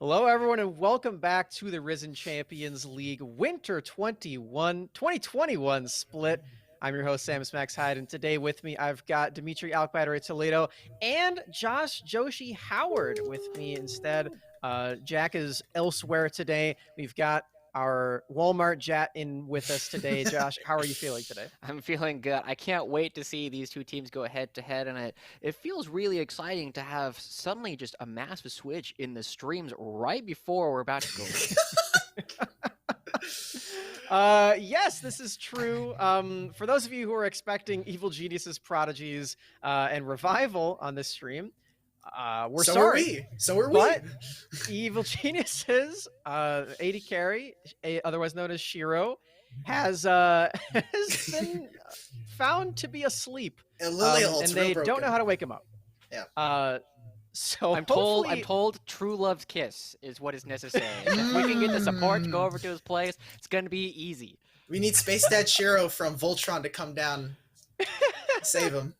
Hello, everyone, and welcome back to the Risen Champions League Winter 2021 split. I'm your host, Sam Smacks Hyde, and today with me, I've got Dimitri Alkmatter Toledo and Josh Joshi Howard with me instead. Jack is elsewhere today. We've got our Walmart Jat in with us today. Josh, how are you feeling today? I'm feeling good. I can't wait to see these two teams go head to head, and it feels really exciting to have suddenly just a massive switch in the streams right before we're about to go. Yes, this is true. For those of you who are expecting Evil Geniuses, Prodigies, and Revival on this stream, we're sorry. So are we. But Evil Geniuses, AD Carry, otherwise known as Shiro, has been found to be asleep, And they don't know how to wake him up. Yeah. So I'm told True Love's kiss is what is necessary. If we can get the support to go over to his place, it's gonna be easy. We need Space Dad Shiro from Voltron to come down, save him.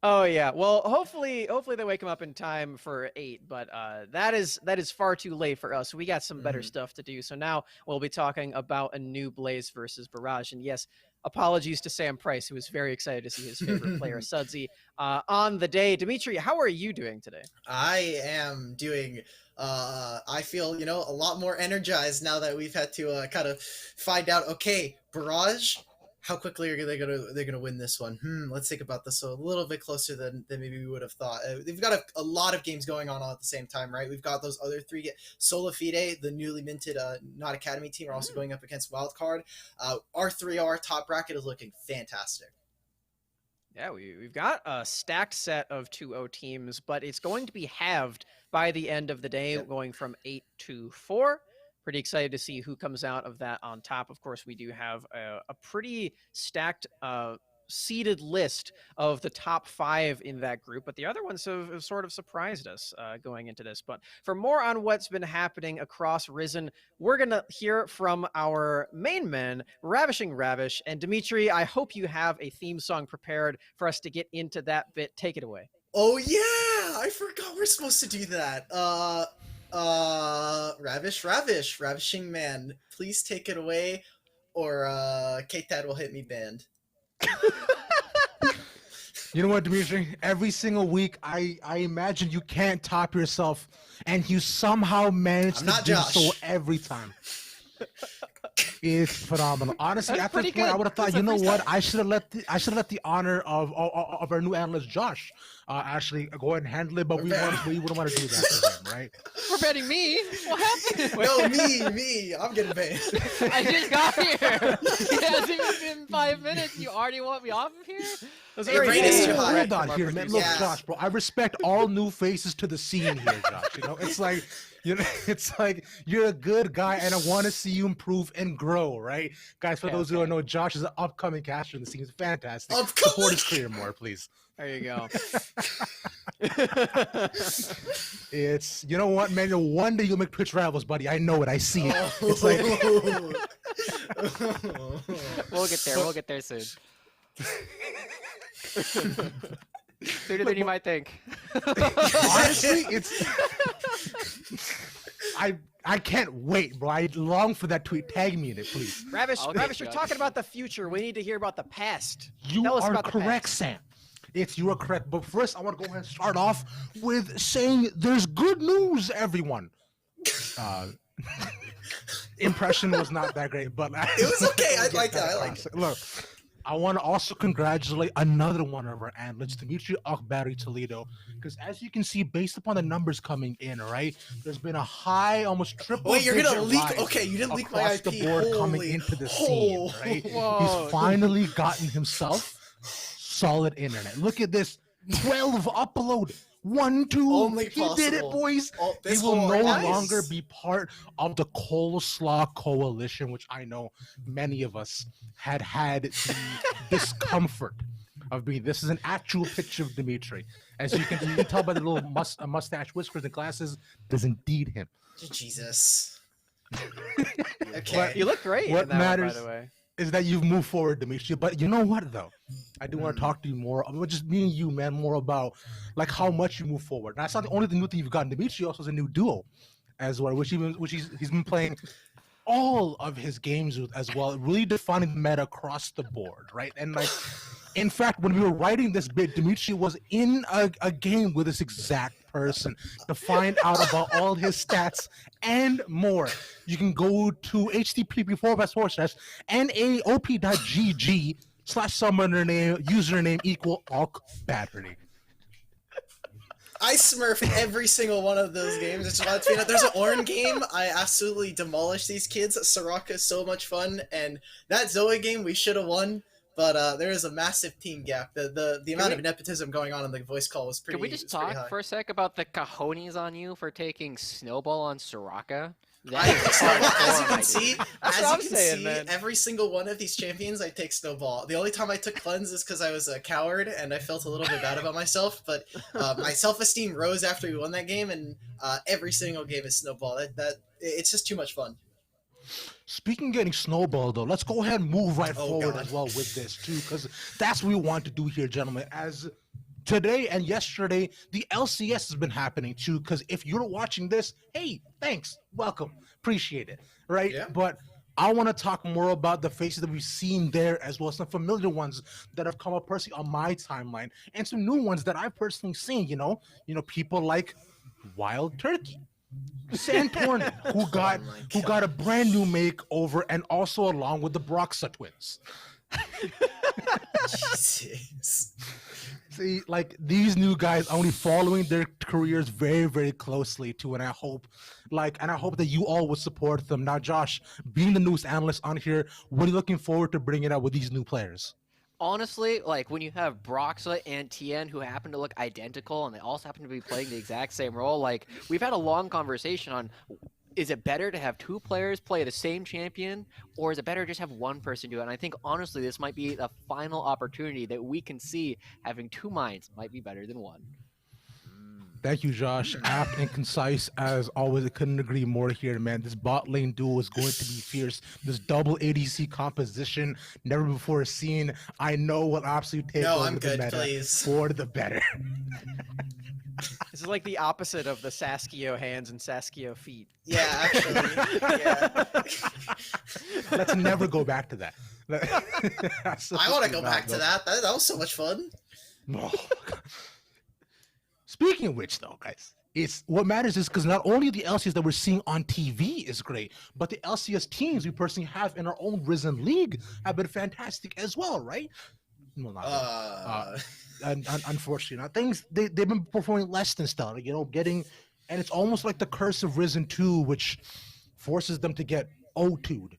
Oh yeah. Well, hopefully they wake him up in time for 8, but that is far too late for us. We got some better stuff to do. So now we'll be talking about ANEW Blaze versus Barrage. And yes, apologies to Sam Price, who was very excited to see his favorite player, Sudsy, on the day. Dimitri, how are you doing today? I am doing, I feel, a lot more energized now that we've had to kind of find out, okay, Barrage, how quickly are they gonna win this one? Let's think about this a little bit closer than maybe we would have thought. They've got a lot of games going on all at the same time, right? We've got those other 3 Sola Fide, the newly minted Not Academy team, are also going up against Wildcard. Our 3R top bracket is looking fantastic. Yeah, we've got a stacked set of 2-0 teams, but it's going to be halved by the end of the day, going from 8 to 4. Pretty excited to see who comes out of that on top. Of course, we do have a pretty stacked seeded list of the top 5 in that group, but the other ones have sort of surprised us going into this. But for more on what's been happening across Risen, we're going to hear from our main men, Ravishing Ravish. And Dimitri, I hope you have a theme song prepared for us to get into that bit. Take it away. Oh yeah, I forgot we're supposed to do that. Ravishing man, please take it away, or K-Tad will hit me banned. You know what, Dimitri? Every single week, I imagine you can't top yourself, and you somehow manage to do so every time. It's phenomenal. Honestly, at this point, I would have thought, you know what? I should have let the honor of our new analyst Josh actually go ahead and handle it, but we wouldn't want to do that for him, right? We're betting me. What happened? No, me. I'm getting banned. I just got here. It hasn't even been 5 minutes. You already want me off of here? Hold on here, man. Look, Josh, bro. I respect all new faces to the scene here, Josh. It's like. It's like you're a good guy, and I want to see you improve and grow, right? Guys, for those who don't know, Josh is an upcoming caster in the scene. He's fantastic. Support his career more, please. There you go. It's, you know what, man? One day you'll make Twitch rivals, buddy. I know it. I see it. It's like we'll get there. We'll get there soon. Sooner than you might think. Honestly, it's. I can't wait, bro. I long for that tweet. Tag me in it, please. Ravish, you're talking about the future. We need to hear about the past. You are correct, Sam. You are correct. But first, I want to go ahead and start off with saying there's good news, everyone. Impression was not that great, but it was okay. I liked it. Look, I want to also congratulate another one of our analysts, Dimitri Alkmatter Toledo, because as you can see, based upon the numbers coming in, right, there's been a high, almost triple. Wait, you're gonna leak? Okay, you didn't leak my IP. The board coming into the scene, right? He's finally gotten himself solid internet. Look at this, 12 uploaded. 1, 2, only he possible. did it, boys. He will no longer be part of the Coleslaw Coalition, which I know many of us had the discomfort of being. This is an actual picture of Dimitri. As you can tell by the little mustache, whiskers, and glasses, is indeed him. Jesus. Okay. But you look great. What matters, by the way, is that you've moved forward, Dimitri. But you know what, though? I do want to talk to you more, just me and you, man, more about like how much you move forward. That's not the only new thing you've gotten. Dimitri also has a new duo as well, which he's been playing all of his games with as well, really defining the meta across the board, right? And like, in fact, when we were writing this bit, Dimitri was in a game with this exact person to find out about all his stats and more. You can go to http://naop.gg/username equal AUK battery. I smurfed every single one of those games. It's about to be there's an Ornn game. I absolutely demolished these kids. Soraka is so much fun, and that Zoe game we should have won. But there is a massive team gap. The amount of nepotism going on in the voice call was pretty. Can we just talk for a sec about the cojones on you for taking Snowball on Soraka? As you can see, man. every single one of these champions, I take Snowball. The only time I took Cleanse is because I was a coward and I felt a little bit bad about myself. But my self-esteem rose after we won that game, and every single game is Snowball. It's just too much fun. Speaking of getting snowballed, though, let's go ahead and move forward as well with this too, because that's what we want to do here, gentlemen. As today and yesterday, the LCS has been happening too, because if you're watching this, hey, thanks, welcome, appreciate it, right? Yeah. But I want to talk more about the faces that we've seen there, as well as some familiar ones that have come up personally on my timeline, and some new ones that I've personally seen. You know, people like Wild Turkey, Santorn, who got a brand new makeover, and also along with the Broxa twins. Jesus. See, like, these new guys are only following their careers very, very closely too, and I hope that you all would support them. Now, Josh, being the news analyst on here, what are you looking forward to bringing out with these new players? Honestly, like, when you have Broxa and Tien who happen to look identical and they also happen to be playing the exact same role, like, we've had a long conversation on, is it better to have two players play the same champion, or is it better to just have one person do it? And I think, honestly, this might be the final opportunity that we can see having two minds might be better than one. Thank you, Josh. Apt and concise as always. I couldn't agree more here, man. This bot lane duel is going to be fierce. This double ADC composition, never before seen. I know will absolutely take over the meta for the better. This is like the opposite of the Saskio hands and Saskio feet. Yeah, actually. Yeah. Let's never go back to that. I want to go back to that. That was so much fun. Oh, speaking of which, though, guys, it's what matters is because not only the LCS that we're seeing on TV is great, but the LCS teams we personally have in our own Risen League have been fantastic as well, right? Well, not unfortunately, things they've been performing less than stellar, and it's almost like the curse of Risen 2, which forces them to get O2'd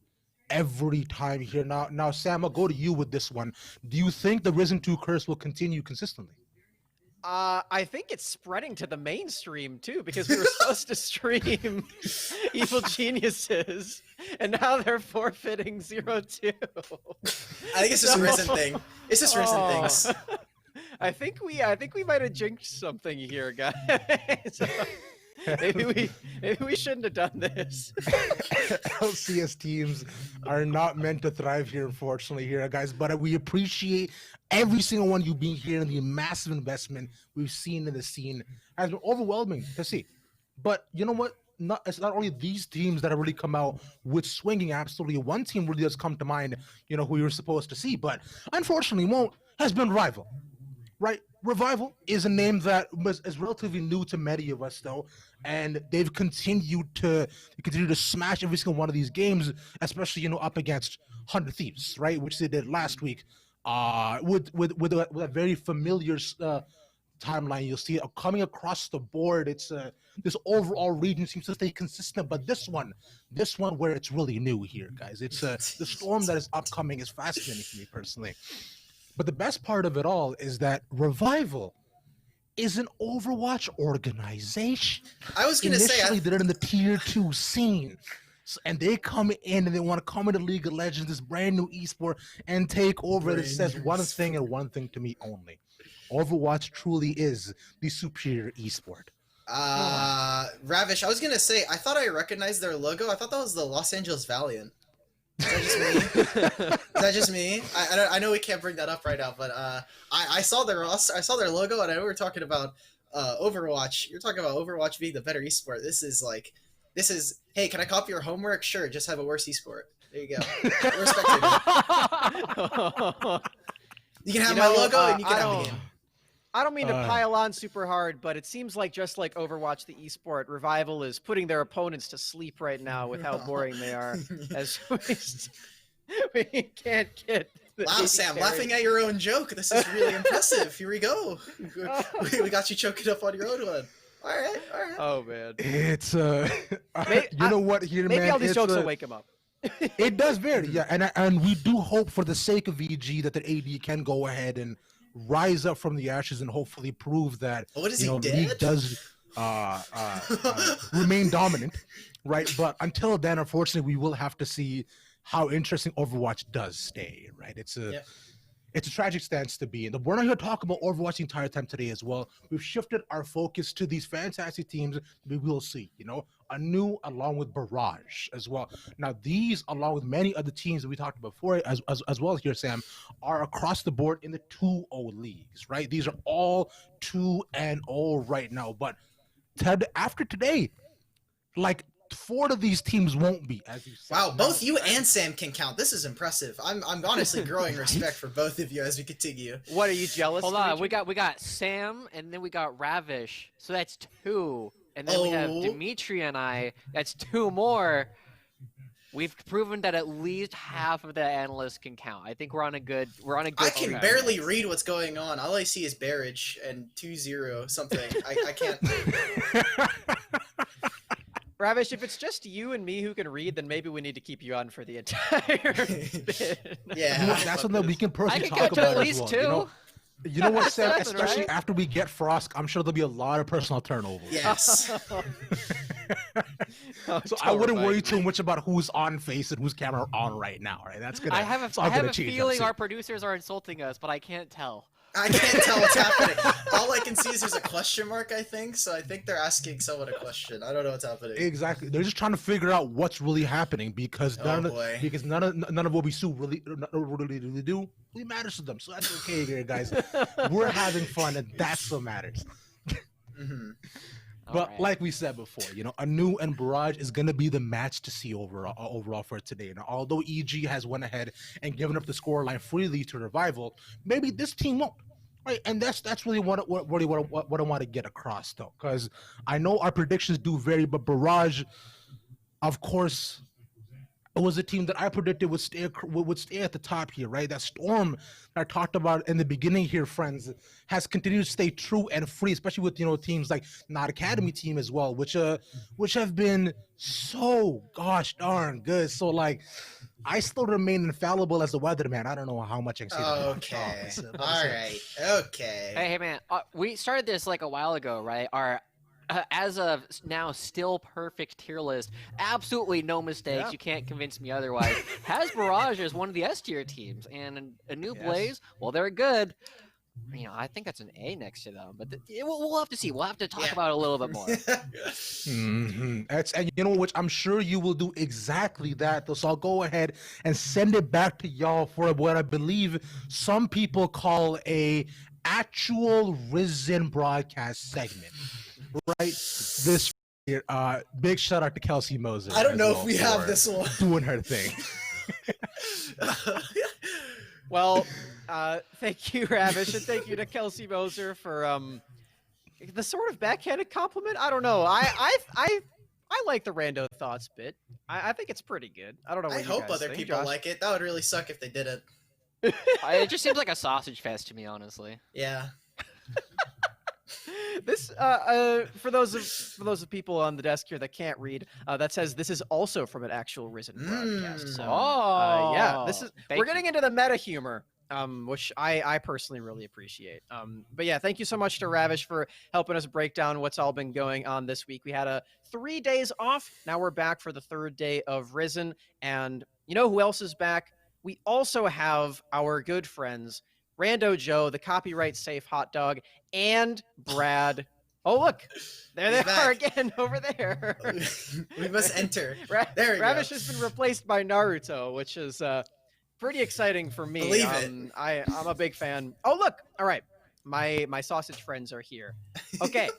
every time here. Now, Sam, I'll go to you with this one. Do you think the Risen 2 curse will continue consistently? I think it's spreading to the mainstream too, because we were supposed to stream Evil Geniuses, and now they're forfeiting 0-2. I think it's just a Risen thing. It's just Risen things. I think we might have jinxed something here, guys. Maybe we shouldn't have done this. LCS teams are not meant to thrive here, unfortunately, here, guys. But we appreciate every single one of you being here, and the massive investment we've seen in the scene has been overwhelming to see. But you know what? It's not only these teams that have really come out with swinging. Absolutely, one team really does come to mind. Who we were supposed to see, but unfortunately, has been Rival. Right? Revival is a name that is relatively new to many of us, though, and they've continued to smash every single one of these games, especially up against 100 Thieves, right? Which they did last week, with a very familiar timeline. You'll see it coming across the board. It's this overall region seems to stay consistent, but this one where it's really new here, guys. It's the storm that is upcoming is fascinating for me personally. But the best part of it all is that Revival is an Overwatch organization. I was going to say... Initially, they're in the Tier 2 scene. And they come in and they want to come into League of Legends, this brand new esport, and take over. It says one thing and one thing to me only. Overwatch truly is the superior esport. Ravish, I was going to say, I thought I recognized their logo. I thought that was the Los Angeles Valiant. Is that just me? I know we can't bring that up right now, but I saw their logo, and I know we're talking about Overwatch. You're talking about Overwatch being the better esport. This is like This is, hey, can I copy your homework? Sure, just have a worse esport. There you go. We're spectating. You can have my logo and you can have the game. I don't mean to pile on super hard, but it seems like just like Overwatch, the esport, Revival is putting their opponents to sleep right now with how boring they are. As we can't get. Wow, Sam, laughing at your own joke. This is really impressive. Here we go. We got you choking up on your own one. All right. Oh man, it's you know what here, maybe man. All these jokes will wake him up. It does vary, yeah, and we do hope for the sake of VG that the AD can go ahead and rise up from the ashes and hopefully prove that League does remain dominant, right? But until then, unfortunately, we will have to see how interesting Overwatch does stay, right? It's a tragic stance to be in. We're not here to talk about Overwatch the entire time today as well. We've shifted our focus to these fantastic teams we will see, ANEW along with Barrage as well. Now, these, along with many other teams that we talked about before as well here, Sam, are across the board in the 2-0 leagues, right? These are all 2-0 right now. But after today, like, 4 of these teams won't be, as you said. Wow, both you and Sam can count. This is impressive. I'm honestly growing respect for both of you as we continue. What, are you jealous? Hold on, we got Sam, and then we got Ravish, so that's 2, and then we have Dimitri and I. That's 2 more. We've proven that at least half of the analysts can count. I think we're on a good. I can barely read what's going on. All I see is Barrage and 2-0 something. I can't. Ravish, if it's just you and me who can read, then maybe we need to keep you on for the entire spin. Yeah, that's something that we can personally talk about at least as well. 2. You know what, Sam? Especially after we get Frost, I'm sure there'll be a lot of personal turnover. Yes. So I wouldn't worry too much about who's on face and whose camera on right now, right? That's gonna. I have a feeling our producers are insulting us, but I can't tell. I can't tell what's happening. All I can see is there's a question mark, I think. So I think they're asking someone a question. I don't know what's happening. Exactly. They're just trying to figure out what's really happening because none of what we really matters to them. So that's okay here, guys. We're having fun, and that's what matters. But like we said before, ANEW and Barrage is going to be the match to see overall for today. Now, although EG has went ahead and given up the scoreline freely to Revival, maybe this team won't. Right, and that's really what I want to get across, though, because I know our predictions do vary, but Barrage, of course, it was a team that I predicted would stay at the top here, right? That Storm that I talked about in the beginning here, friends, has continued to stay true and free, especially with teams like Not Academy team as well, which have been so gosh darn good. So like, I still remain infallible as the weatherman. I don't know how much I can say. Okay, all right, okay. Hey man, we started this like a while ago, right? Our as of now, still perfect tier list. Absolutely no mistakes. Yeah. You can't convince me otherwise. Has Barrage as one of the S tier teams, and ANEW Blaze. Well, they're good. I think that's an A next to them, but we'll have to see. We'll have to talk about it a little bit more. And you know which I'm sure you will do exactly that. So I'll go ahead and send it back to y'all for what I believe some people call a actual Risen broadcast segment. Right, this big shout out to Kelsey Moser. I don't know if we have this one doing her thing. Well, thank you, Ravish, and thank you to Kelsey Moser for the sort of backhanded compliment. I don't know. I like the rando thoughts bit. I think it's pretty good. I don't know. What I hope other people Josh? like it. That would really suck if they didn't. It just seems like a sausage fest to me, honestly. Yeah. This for those of people on the desk here that can't read, that says this is also from an actual Risen broadcast. So yeah, this is we're getting into the meta humor, which I personally really appreciate. But yeah, thank you so much to Ravish for helping us break down what's all been going on this week. We had 3 days off. Now we're back for the 3rd day of Risen, and you know who else is back? We also have our good friends Rando Joe, the copyright safe hot dog, and Brad. Oh, look, there they are again over there. We must enter. There we Ravish go. has been replaced by Naruto, which is pretty exciting for me. Believe it. I'm a big fan. Oh, look. All right. My sausage friends are here. Okay.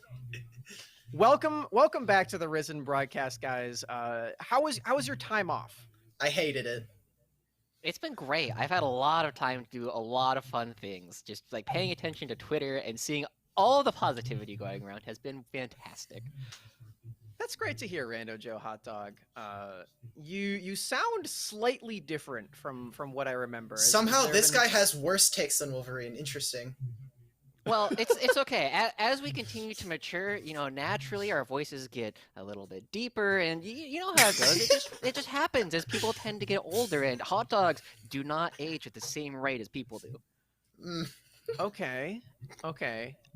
welcome back to the Risen broadcast, guys. How was your time off? I hated it. It's been great. I've had a lot of time to do a lot of fun things. Just like paying attention to Twitter and seeing all the positivity going around has been fantastic. That's great to hear, Rando Joe Hot Dog. You sound slightly different from what I remember. Somehow this guy has worse takes than Wolverine. Interesting. Well, it's okay. As we continue to mature, naturally our voices get a little bit deeper, and you know how it goes. It just happens as people tend to get older, and hot dogs do not age at the same rate as people do. Okay.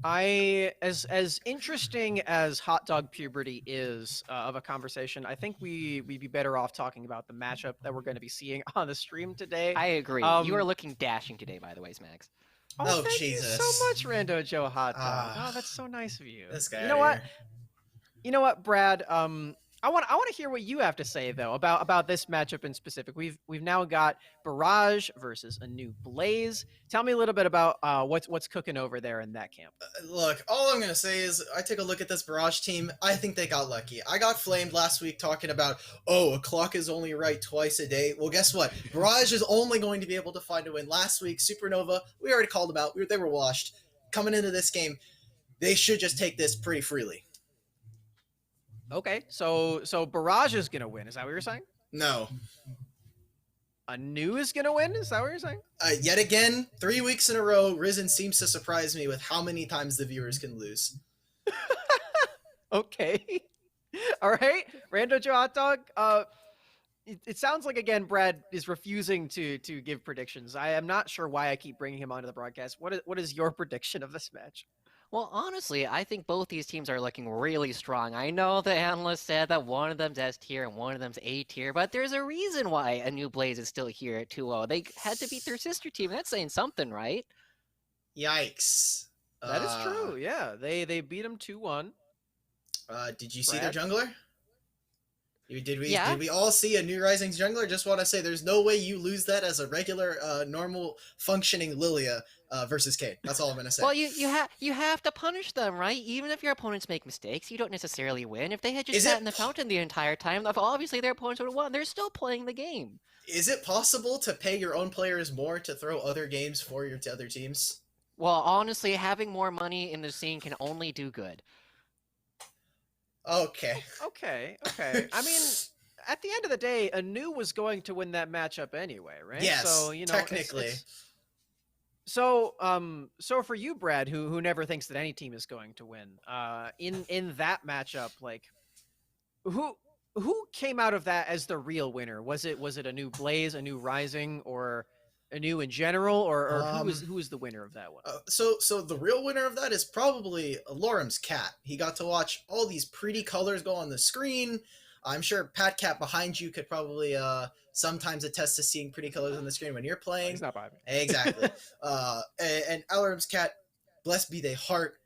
As interesting as hot dog puberty is of a conversation, I think we'd be better off talking about the matchup that we're going to be seeing on the stream today. I agree. You are looking dashing today, by the way, Smags. Oh, thank Jesus. you so much, Rando Joe Hot Dog. Oh, that's so nice of you. This guy. You know what, Brad? I want to hear what you have to say though about this matchup in specific. We've now got Barrage versus ANEW Blaze. Tell me a little bit about what's cooking over there in that camp. Look, all I'm gonna say is I take a look at this Barrage team. I think they got lucky. I got flamed last week talking about, a clock is only right twice a day. Well, guess what? Barrage is only going to be able to find a win. Last week, Supernova, we already called them out. They were washed. Coming into this game, they should just take this pretty freely. Okay, so Barrage is gonna win. Is that what you're saying? No. ANEW is gonna win. Is that what you're saying? Yet again, 3 weeks in a row, Risen seems to surprise me with how many times the viewers can lose. Okay. All right, Rando Joe Hot Dog. It sounds like again Brad is refusing to give predictions. I am not sure why I keep bringing him onto the broadcast. What is your prediction of this match? Well, honestly, I think both these teams are looking really strong. I know the analyst said that one of them's S tier and one of them's A tier, but there's a reason why ANEW Blaze is still here at 2-0. They had to beat their sister team. That's saying something, right? Yikes. That is true. Yeah, they beat them 2-1. Did you see Brad? their jungler? Did we all see a New Rising's jungler? Just want to say there's no way you lose that as a regular, normal, functioning Lilia versus Kane. That's all I'm going to say. Well, you have to punish them, right? Even if your opponents make mistakes, you don't necessarily win. If they had just sat in the fountain the entire time, obviously their opponents would have won. They're still playing the game. Is it possible to pay your own players more to throw other games for your other teams? Well, honestly, having more money in the scene can only do good. Okay. I mean, at the end of the day, ANEW was going to win that matchup anyway, right? Yes, so, technically. So for you, Brad, who never thinks that any team is going to win, in that matchup, like, who came out of that as the real winner? Was it ANEW Blaze, ANEW Rising, or ANEW in general, or who was the winner of that one? So the real winner of that is probably Lorem's cat. He got to watch all these pretty colors go on the screen. I'm sure Pat Cat behind you could probably sometimes attest to seeing pretty colors on the screen when you're playing. He's not behind me. Exactly. And Lorem's cat, blessed be they heart,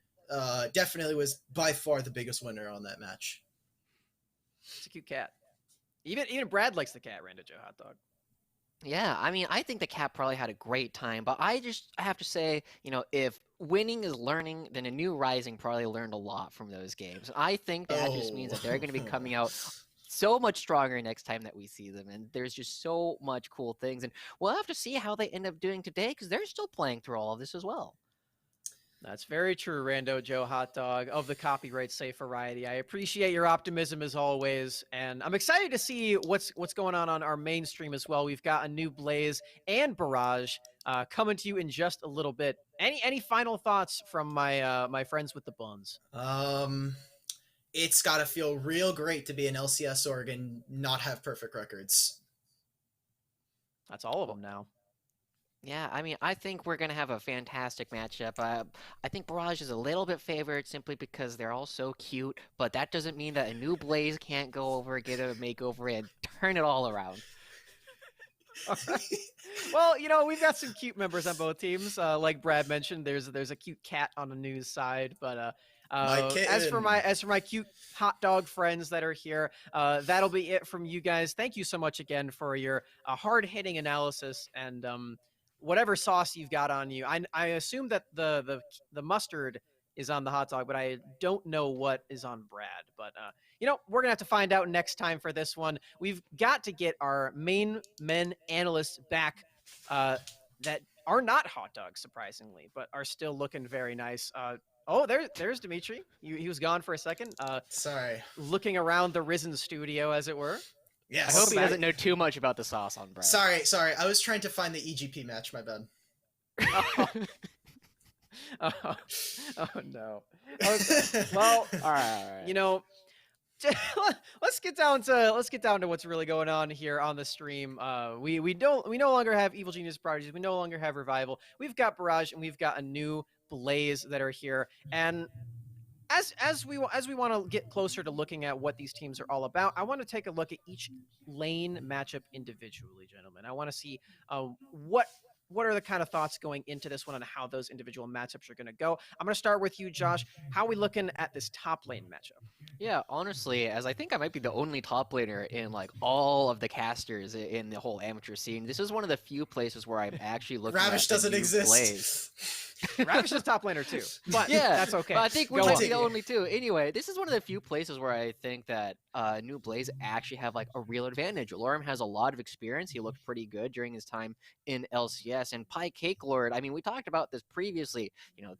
definitely was by far the biggest winner on that match. It's a cute cat. Even Brad likes the cat, Rando Joe Hot Dog. Yeah, I mean, I think the cat probably had a great time, but I have to say, if winning is learning, then ANEW Rising probably learned a lot from those games. I think that just means that they're going to be coming out so much stronger next time that we see them, and there's just so much cool things, and we'll have to see how they end up doing today, because they're still playing through all of this as well. That's very true, Rando Joe Hot Dog of the copyright safe variety. I appreciate your optimism as always, and I'm excited to see what's going on our mainstream as well. We've got ANEW Blaze and Barrage coming to you in just a little bit. Any final thoughts from my friends with the buns? It's got to feel real great to be an LCS org and not have perfect records. That's all of them now. Yeah, I mean, I think we're going to have a fantastic matchup. I think Barrage is a little bit favored simply because they're all so cute, but that doesn't mean that ANEW Blaze can't go over, get a makeover, and turn it all around. All right. Well, we've got some cute members on both teams. Like Brad mentioned, there's a cute cat on the news side, but as for my cute hot dog friends that are here, that'll be it from you guys. Thank you so much again for your hard-hitting analysis and whatever sauce you've got on you. I assume that the mustard is on the hot dog, but I don't know what is on Brad. But we're gonna have to find out next time for this one. We've got to get our main men analysts back that are not hot dogs, surprisingly, but are still looking very nice. There's Dimitri. He was gone for a second. Sorry. Looking around the Risen studio, as it were. Yes. I hope he doesn't know too much about the sauce on Brad. Sorry. I was trying to find the EGP match. My bad. Oh no. Okay. Well, all right. Let's get down to what's really going on here on the stream. We no longer have Evil Genius Prodigies. We no longer have Revival. We've got Barrage and we've got a new Blaze that are here. And as we want to get closer to looking at what these teams are all about, I want to take a look at each lane matchup individually, gentlemen. I want to see what are the kind of thoughts going into this one and how those individual matchups are going to go. I'm going to start with you, Josh. How are we looking at this top lane matchup? Yeah, honestly, as I think I might be the only top laner in like all of the casters in the whole amateur scene, this is one of the few places where I'm actually looking Ravish at the doesn't new exist. Blaze. Ravish is top laner too, but yeah, that's okay. But I think we Go might on. be the only two. Anyway, this is one of the few places where I think that new Blaze actually have like a real advantage. Lorem has a lot of experience. He looked pretty good during his time in LCS. And Pike Cake Lord, I mean, we talked about this previously.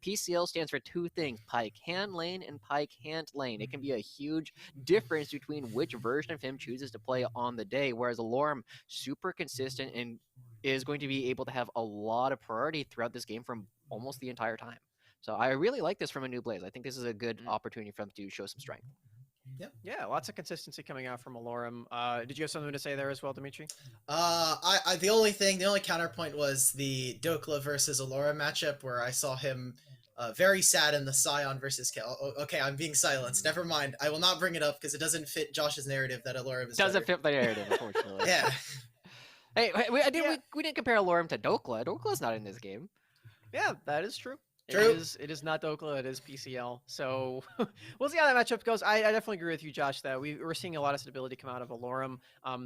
PCL stands for two things: Pike can lane and Pike can't lane. It can be a huge difference between which version of him chooses to play on the day. Whereas Lorem, super consistent and is going to be able to have a lot of priority throughout this game from almost the entire time. So I really like this from a new Blaze. I think this is a good opportunity for them to show some strength. Yeah, lots of consistency coming out from Alorum. Did you have something to say there as well, Dimitri? The only counterpoint was the Dokla versus Alorum matchup where I saw him very sad in the Scion versus Kel. Okay, I'm being silenced. Never mind. I will not bring it up because it doesn't fit Josh's narrative that Alorum is Doesn't better. fit the narrative, unfortunately. Yeah. Hey, we didn't compare Alorum to Dokla. Dokla's not in this game. Yeah, that is true. True. It is not Dokla, it is PCL. So we'll see how that matchup goes. I definitely agree with you, Josh, that we're seeing a lot of stability come out of Alorum.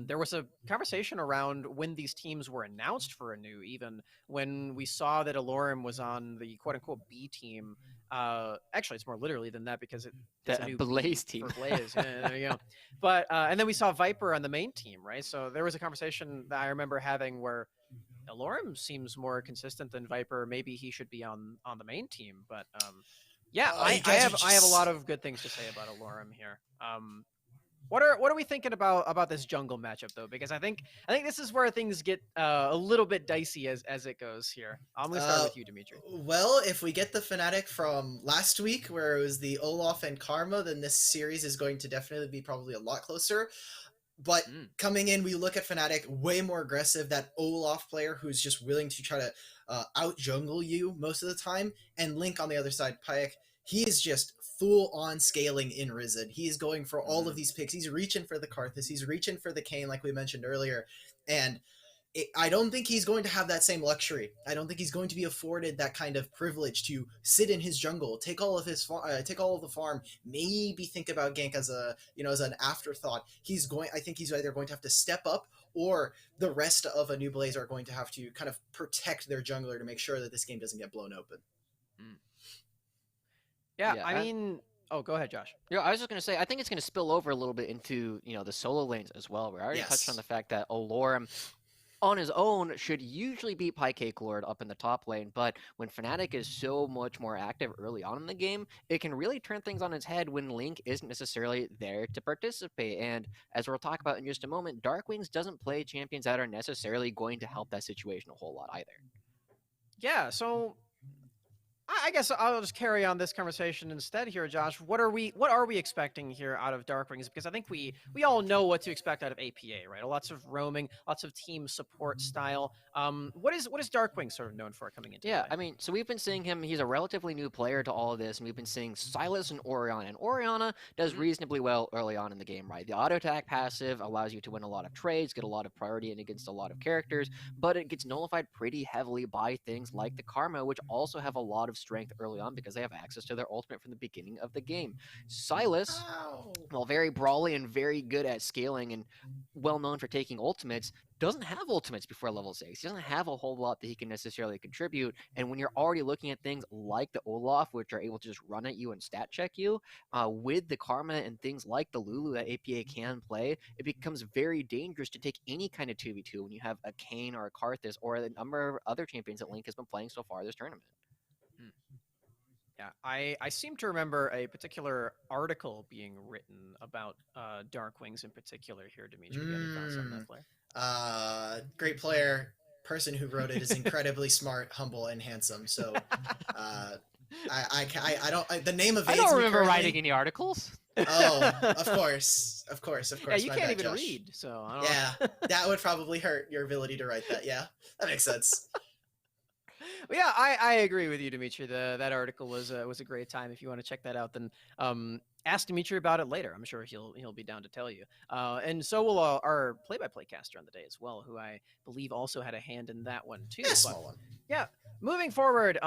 There was a conversation around when these teams were announced for ANEW, even when we saw that Alorum was on the quote-unquote B team. Actually, it's more literally than that because it's a new Blaze B team. for Blaze. Yeah, there you go. But and then we saw Viper on the main team, right? So there was a conversation that I remember having where Lorem seems more consistent than Viper. Maybe he should be on the main team, but I have a lot of good things to say about Lorem here. What are we thinking about this jungle matchup though? Because I think this is where things get a little bit dicey as it goes here. I'm gonna start with you, Dimitri. Well, if we get the Fnatic from last week, where it was the Olaf and Karma, then this series is going to definitely be probably a lot closer. But coming in, we look at Fnatic way more aggressive. That Olaf player who's just willing to try to out jungle you most of the time, and Link on the other side, Payek. He is just full on scaling in Risen. He's going for all of these picks. He's reaching for the Karthus. He's reaching for the Kayn, like we mentioned earlier, and I don't think he's going to have that same luxury. I don't think he's going to be afforded that kind of privilege to sit in his jungle, take all of the farm, maybe think about gank as an afterthought. I think he's either going to have to step up, or the rest of ANEW Blaze are going to have to kind of protect their jungler to make sure that this game doesn't get blown open. Yeah, I mean, oh, go ahead, Josh. Yeah, I was just going to say, I think it's going to spill over a little bit into, the solo lanes as well. We already touched on the fact that Alorum on his own should usually beat Pike Cake Lord up in the top lane, but when Fnatic is so much more active early on in the game, it can really turn things on its head when Link isn't necessarily there to participate. And as we'll talk about in just a moment, Dark Wings doesn't play champions that are necessarily going to help that situation a whole lot either. Yeah, so I guess I'll just carry on this conversation instead here, Josh. What are we expecting here out of Dark Wings? Because I think we all know what to expect out of APA, right? Lots of roaming, lots of team support style. What is Dark Wings sort of known for coming into? Yeah, I mean, so we've been seeing him. He's a relatively new player to all of this, and we've been seeing Sylas and Orianna. And Orianna does reasonably well early on in the game, right? The auto attack passive allows you to win a lot of trades, get a lot of priority in against a lot of characters, but it gets nullified pretty heavily by things like the Karma, which also have a lot of of strength early on because they have access to their ultimate from the beginning of the game. Silas, while very brawly and very good at scaling and well known for taking ultimates, doesn't have ultimates before level 6. He doesn't have a whole lot that he can necessarily contribute. And when you're already looking at things like the Olaf, which are able to just run at you and stat check you, with the Karma and things like the Lulu that APA can play, it becomes very dangerous to take any kind of 2v2 when you have a Kayn or a Karthus or a number of other champions that Link has been playing so far this tournament. Yeah, I seem to remember a particular article being written about Darkwings in particular here, Dimitri. Any thoughts on that player? Great player. Person who wrote it is incredibly smart, humble, and handsome. So, I don't. The name evades I don't me remember currently. writing any articles. Oh, of course. Yeah, you My can't bad, even Josh. read, so I don't Yeah, that would probably hurt your ability to write that. Yeah, that makes sense. But yeah, I agree with you, Dimitri. That article was a great time. If you want to check that out, then ask Dimitri about it later. I'm sure he'll be down to tell you. And so will our play-by-play caster on the day as well, who I believe also had a hand in that one too. Yeah, small one. Yeah, moving forward,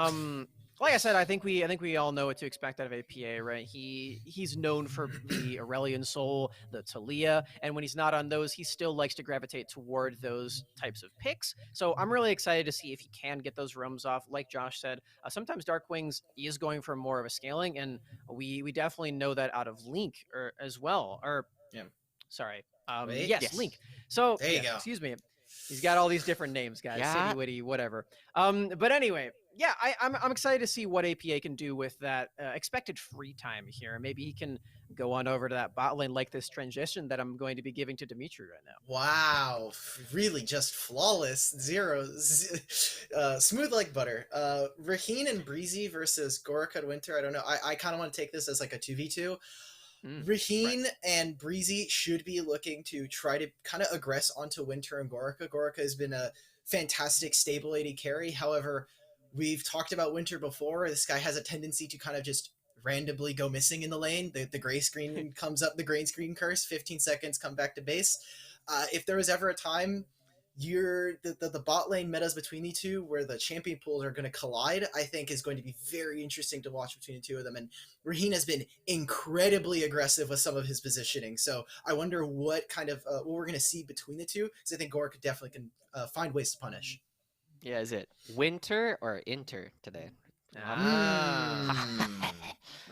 like I said, I think we all know what to expect out of APA, right? He's known for the Aurelion Soul, the Talia, and when he's not on those, he still likes to gravitate toward those types of picks. So I'm really excited to see if he can get those roams off. Like Josh said, sometimes Darkwings is going for more of a scaling, and we definitely know that out of Link as well. Or Yeah. Sorry, Yes. Link. So there you go. Excuse me. He's got all these different names, guys. Yeah. City Witty, whatever. But anyway, yeah, I'm excited to see what APA can do with that expected free time here. Maybe he can go on over to that bot lane like this transition that I'm going to be giving to Dimitri right now. Wow, really just flawless. Smooth like butter. Raheen and Breezy versus Gorica Winter. I don't know. I kind of want to take this as like a 2v2. Raheen and Breezy should be looking to try to kind of aggress onto Winter and Gorica. Gorica has been a fantastic stable AD carry. However, we've talked about Winter before. This guy has a tendency to kind of just randomly go missing in the lane. The gray screen comes up, the green screen curse, 15 seconds, come back to base. If there was ever a time the bot lane metas between the two where the champion pools are going to collide, I think is going to be very interesting to watch between the two of them. And Raheen has been incredibly aggressive with some of his positioning. So I wonder what kind of what we're going to see between the two, because I think Gorica definitely can find ways to punish. Yeah, is it Winter or Inter today? That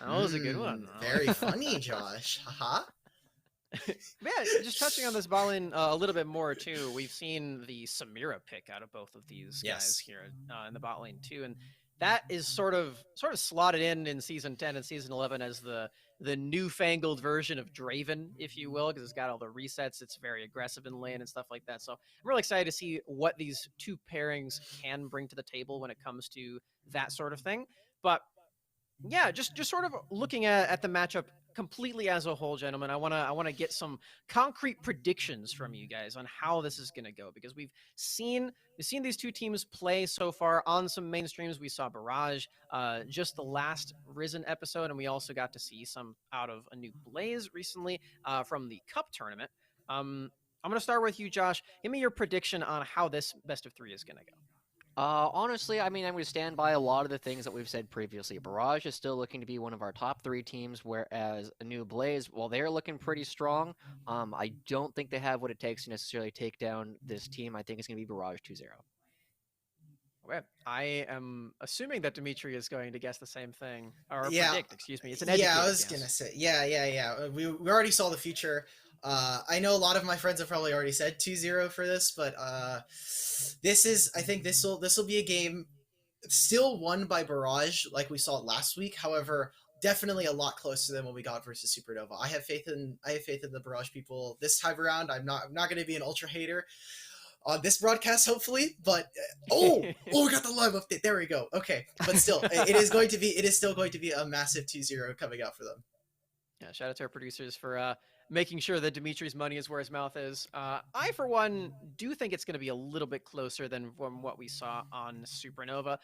was a good one. Very funny, Josh. Haha. Yeah, just touching on this bot lane a little bit more too. We've seen the Samira pick out of both of these guys here in the bot lane too, and that is sort of slotted in season 10 and season 11 as the newfangled version of Draven, if you will, because it's got all the resets. It's very aggressive in lane and stuff like that. So I'm really excited to see what these two pairings can bring to the table when it comes to that sort of thing. But yeah, just sort of looking at the matchup completely as a whole, gentlemen. I wanna get some concrete predictions from you guys on how this is gonna go, because we've seen these two teams play so far on some mainstreams. We saw Barrage just the last Risen episode, and we also got to see some out of ANEW Blaze recently from the Cup tournament. I'm gonna start with you, Josh. Give me your prediction on how this best of 3 is gonna go. Honestly, I mean, I'm going to stand by a lot of the things that we've said previously. Barrage is still looking to be one of our top 3 teams, whereas ANEW Blaze, well, they're looking pretty strong. I don't think they have what it takes to necessarily take down this team. I think it's going to be Barrage 2-0. Okay. I am assuming that Dimitri is going to guess the same thing, or predict, excuse me. It's an I was going to say, yeah. We already saw the future. I know a lot of my friends have probably already said 2-0 for this, but I think this will be a game still won by Barrage like we saw it last week. However, definitely a lot closer than what we got versus Supernova. I have faith in the Barrage people this time around. I'm not going to be an ultra hater on this broadcast, hopefully, but we got the live update. There we go. Okay, but still, it is still going to be a massive 2-0 coming out for them. Yeah, shout out to our producers for making sure that Dimitri's money is where his mouth is. I, for one, do think it's going to be a little bit closer than from what we saw on Supernova.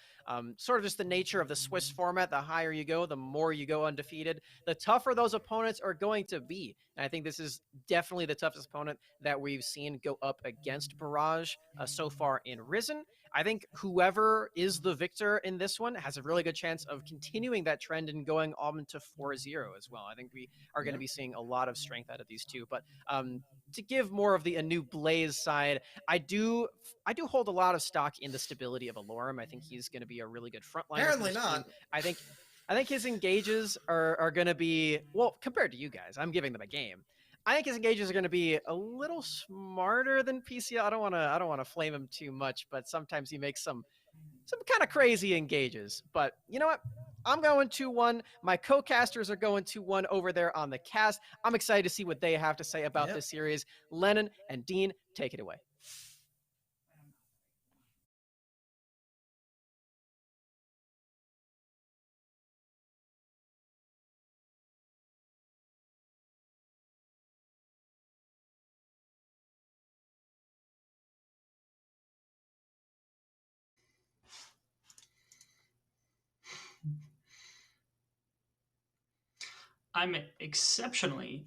Sort of just the nature of the Swiss format. The higher you go, the more you go undefeated. The tougher those opponents are going to be. And I think this is definitely the toughest opponent that we've seen go up against Barrage so far in Risen. I think whoever is the victor in this one has a really good chance of continuing that trend and going on to 4-0 as well. I think we are going to be seeing a lot of strength out of these two. But to give more of the ANEW Blaze side, I do hold a lot of stock in the stability of Alorum. I think he's going to be a really good frontliner. Apparently not. Team. I think his engages are going to be, well, compared to you guys, I'm giving them a game. I think his engages are going to be a little smarter than PCL. I don't want to flame him too much, but sometimes he makes some kind of crazy engages. But you know what? I'm going 2-1. My co-casters are going 2-1 over there on the cast. I'm excited to see what they have to say about this series. Lennon and Dean, take it away. I'm exceptionally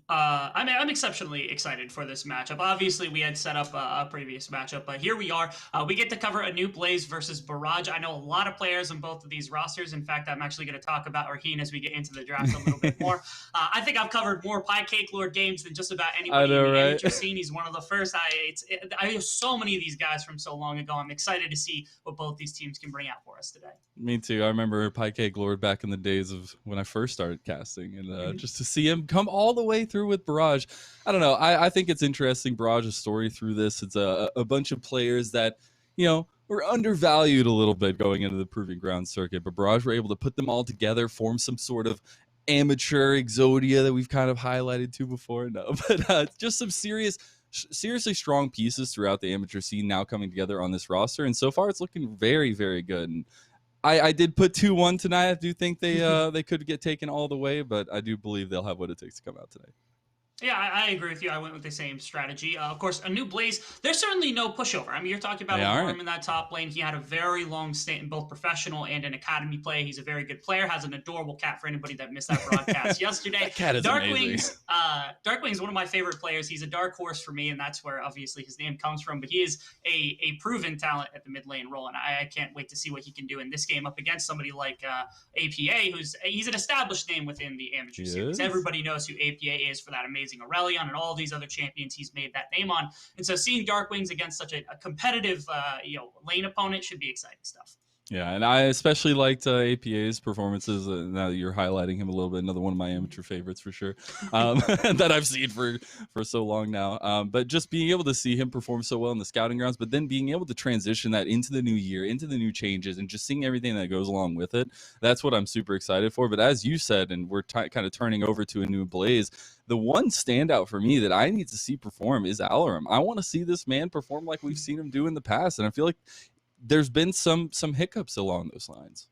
excited for this matchup. Obviously, we had set up a previous matchup, but here we are. We get to cover ANEW Blaze versus Barrage. I know a lot of players on both of these rosters. In fact, I'm actually going to talk about Raheen as we get into the draft a little bit more. I think I've covered more Pie Cake Lord games than just about anybody in the amateur scene. He's one of the first. I have so many of these guys from so long ago. I'm excited to see what both these teams can bring out for us today. Me too. I remember Pie Cake Lord back in the days of when I first started casting, and just to see him come all the way through with Barrage, I don't know. I think it's interesting, Barrage's story through this. It's a bunch of players that, were undervalued a little bit going into the Proving Ground circuit, but Barrage were able to put them all together, form some sort of amateur Exodia that we've kind of highlighted to before. No, but just some seriously strong pieces throughout the amateur scene now coming together on this roster, and so far it's looking very, very good. And I did put 2-1 tonight. I do think they could get taken all the way, but I do believe they'll have what it takes to come out today. Yeah, I agree with you. I went with the same strategy. Of course, ANEW Blaze, there's certainly no pushover. I mean, you're talking about Alorum in that top lane. He had a very long stint in both professional and in academy play. He's a very good player, has an adorable cat for anybody that missed that broadcast yesterday. That cat is amazing. Darkwing is one of my favorite players. He's a dark horse for me, and that's where obviously his name comes from. But he is a proven talent at the mid lane role, and I can't wait to see what he can do in this game up against somebody like APA, he's an established name within the amateur series. Everybody knows who APA is for that amazing Aurelion and all these other champions he's made that name on. And so seeing Darkwings against such a competitive lane opponent should be exciting stuff. Yeah, and I especially liked APA's performances. Now that you're highlighting him a little bit, another one of my amateur favorites for sure, that I've seen for so long now. But just being able to see him perform so well in the scouting grounds, but then being able to transition that into the new year, into the new changes, and just seeing everything that goes along with it, that's what I'm super excited for. But as you said, and we're kind of turning over to ANEW Blaze, the one standout for me that I need to see perform is Alorum. I want to see this man perform like we've seen him do in the past, and I feel like there's been some hiccups along those lines.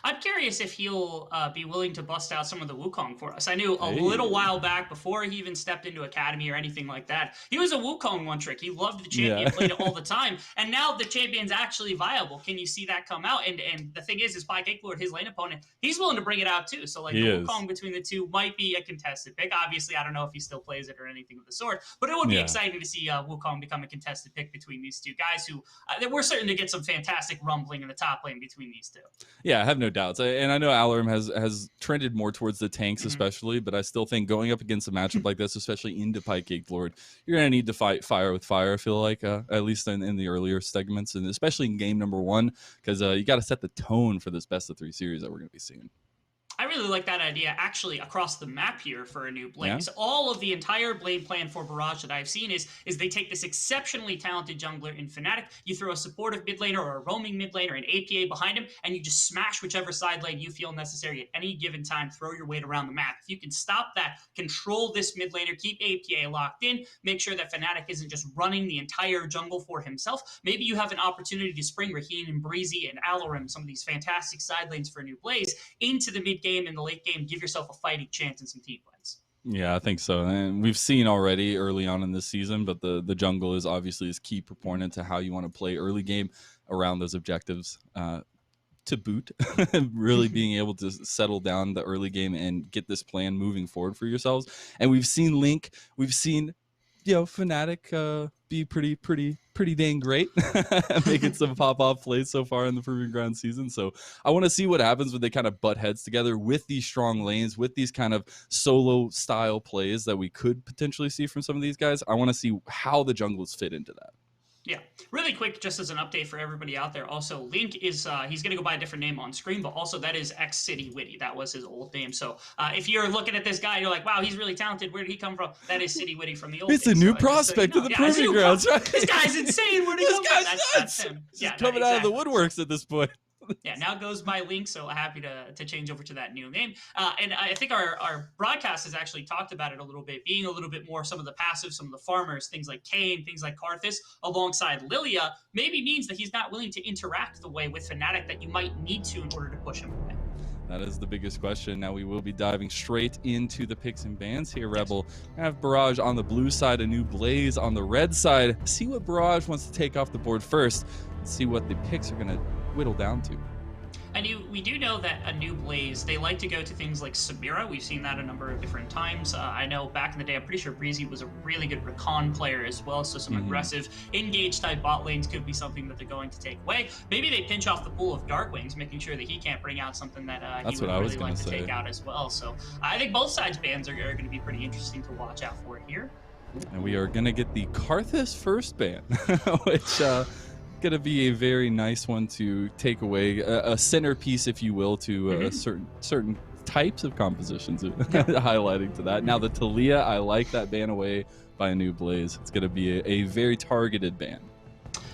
I'm curious if he'll be willing to bust out some of the Wukong for us. I knew a little while back, before he even stepped into Academy or anything like that, he was a Wukong one trick. He loved the champion, played it all the time. And now the champion's actually viable. Can you see that come out? And the thing is Pie Cake Lord, his lane opponent, he's willing to bring it out too. So the Wukong between the two might be a contested pick. Obviously, I don't know if he still plays it or anything of the sort, but it would be exciting to see Wukong become a contested pick between these two guys who we're certain to get some fantastic rumbling in the top lane between these two. Yeah, I have no doubts. And I know Alorum has trended more towards the tanks especially, but I still think going up against a matchup like this, especially into Pie Cake Lord, you're going to need to fight fire with fire, I feel like, at least in the earlier segments, and especially in game number 1, because you got to set the tone for this best-of-3 series that we're going to be seeing. I really like that idea actually across the map here for ANEW Blaze. Yeah. All of the entire Blade plan for Barrage that I've seen is they take this exceptionally talented jungler in Fnatic, you throw a supportive mid laner or a roaming mid laner, an APA behind him, and you just smash whichever side lane you feel necessary at any given time, throw your weight around the map. If you can stop that, control this mid laner, keep APA locked in, make sure that Fnatic isn't just running the entire jungle for himself, maybe you have an opportunity to spring Raheen and Breezy and Alorum, some of these fantastic side lanes for ANEW Blaze, into the mid game, in the late game, give yourself a fighting chance in some team plays. Yeah, I think so. And we've seen already early on in this season, but the jungle is obviously his key proponent to how you want to play early game around those objectives. to boot, really being able to settle down the early game and get this plan moving forward for yourselves. And we've seen Link, we've seen, Fnatic be pretty dang great, making some pop-off plays so far in the Proving Ground season. So I want to see what happens when they kind of butt heads together with these strong lanes, with these kind of solo style plays that we could potentially see from some of these guys. I want to see how the jungles fit into that. Yeah, really quick, just as an update for everybody out there. Also, Link is he's gonna go by a different name on screen, but also that is X City Witty. That was his old name. So if you're looking at this guy, you're like, wow, he's really talented. Where did he come from? That is City Witty from the old. It's a new prospect in the Proving Grounds, right? This guy's insane. Where did he come from? That's him. Just coming out of the woodworks at this point. Yeah, now goes by Link, so happy to change over to that new name. And I think our broadcast has actually talked about it a little bit, being a little bit more some of the passive, some of the farmers, things like Kayn, things like Karthus, alongside Lilia, maybe means that he's not willing to interact the way with Fnatic that you might need to in order to push him away. That is the biggest question. Now we will be diving straight into the picks and bans here, Rebel. I have Barrage on the blue side, a new Blaze on the red side. See what Barrage wants to take off the board first, and see what the picks are going to whittle down to. And we do know that ANEW Blaze, they like to go to things like Samira. We've seen that a number of different times. I know back in the day, I'm pretty sure Breezy was a really good recon player as well, so some aggressive engage type bot lanes could be something that they're going to take away. Maybe they pinch off the pool of Darkwings, making sure that he can't bring out something that he would really like to take out as well. So I think both sides bans are going to be pretty interesting to watch out for here. And we are going to get the Karthus first ban, which... going to be a very nice one to take away, a centerpiece, if you will, to certain types of compositions, highlighting to that. Now the Talia, I like that ban away by ANEW Blaze. It's going to be a very targeted ban.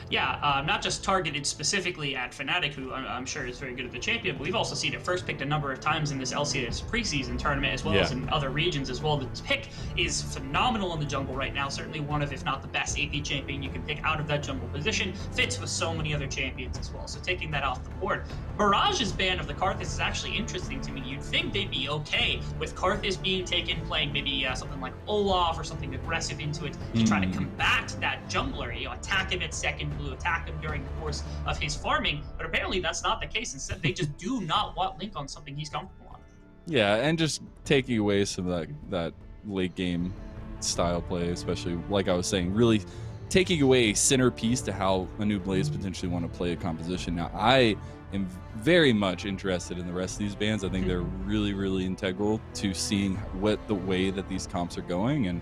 Yeah, not just targeted specifically at Fnatic, who I'm sure is very good at the champion, but we've also seen it first picked a number of times in this LCS preseason tournament, as well as in other regions as well. The pick is phenomenal in the jungle right now, certainly one of, if not the best AP champion you can pick out of that jungle position, fits with so many other champions as well, so taking that off the board. Barrage's ban of the Karthus is actually interesting to me. You'd think they'd be okay with Karthus being taken, playing maybe something like Olaf or something aggressive into it to try to combat that jungler, attack him at second blue, attack him during the course of his farming, but apparently that's not the case. Instead, they just do not want Link on something he's comfortable on. Yeah, and just taking away some of that late game style play, especially like I was saying, really taking away a centerpiece to how ANEW Blaze potentially want to play a composition. Now, I am very much interested in the rest of these bans. I think they're really, really integral to seeing what the way that these comps are going, and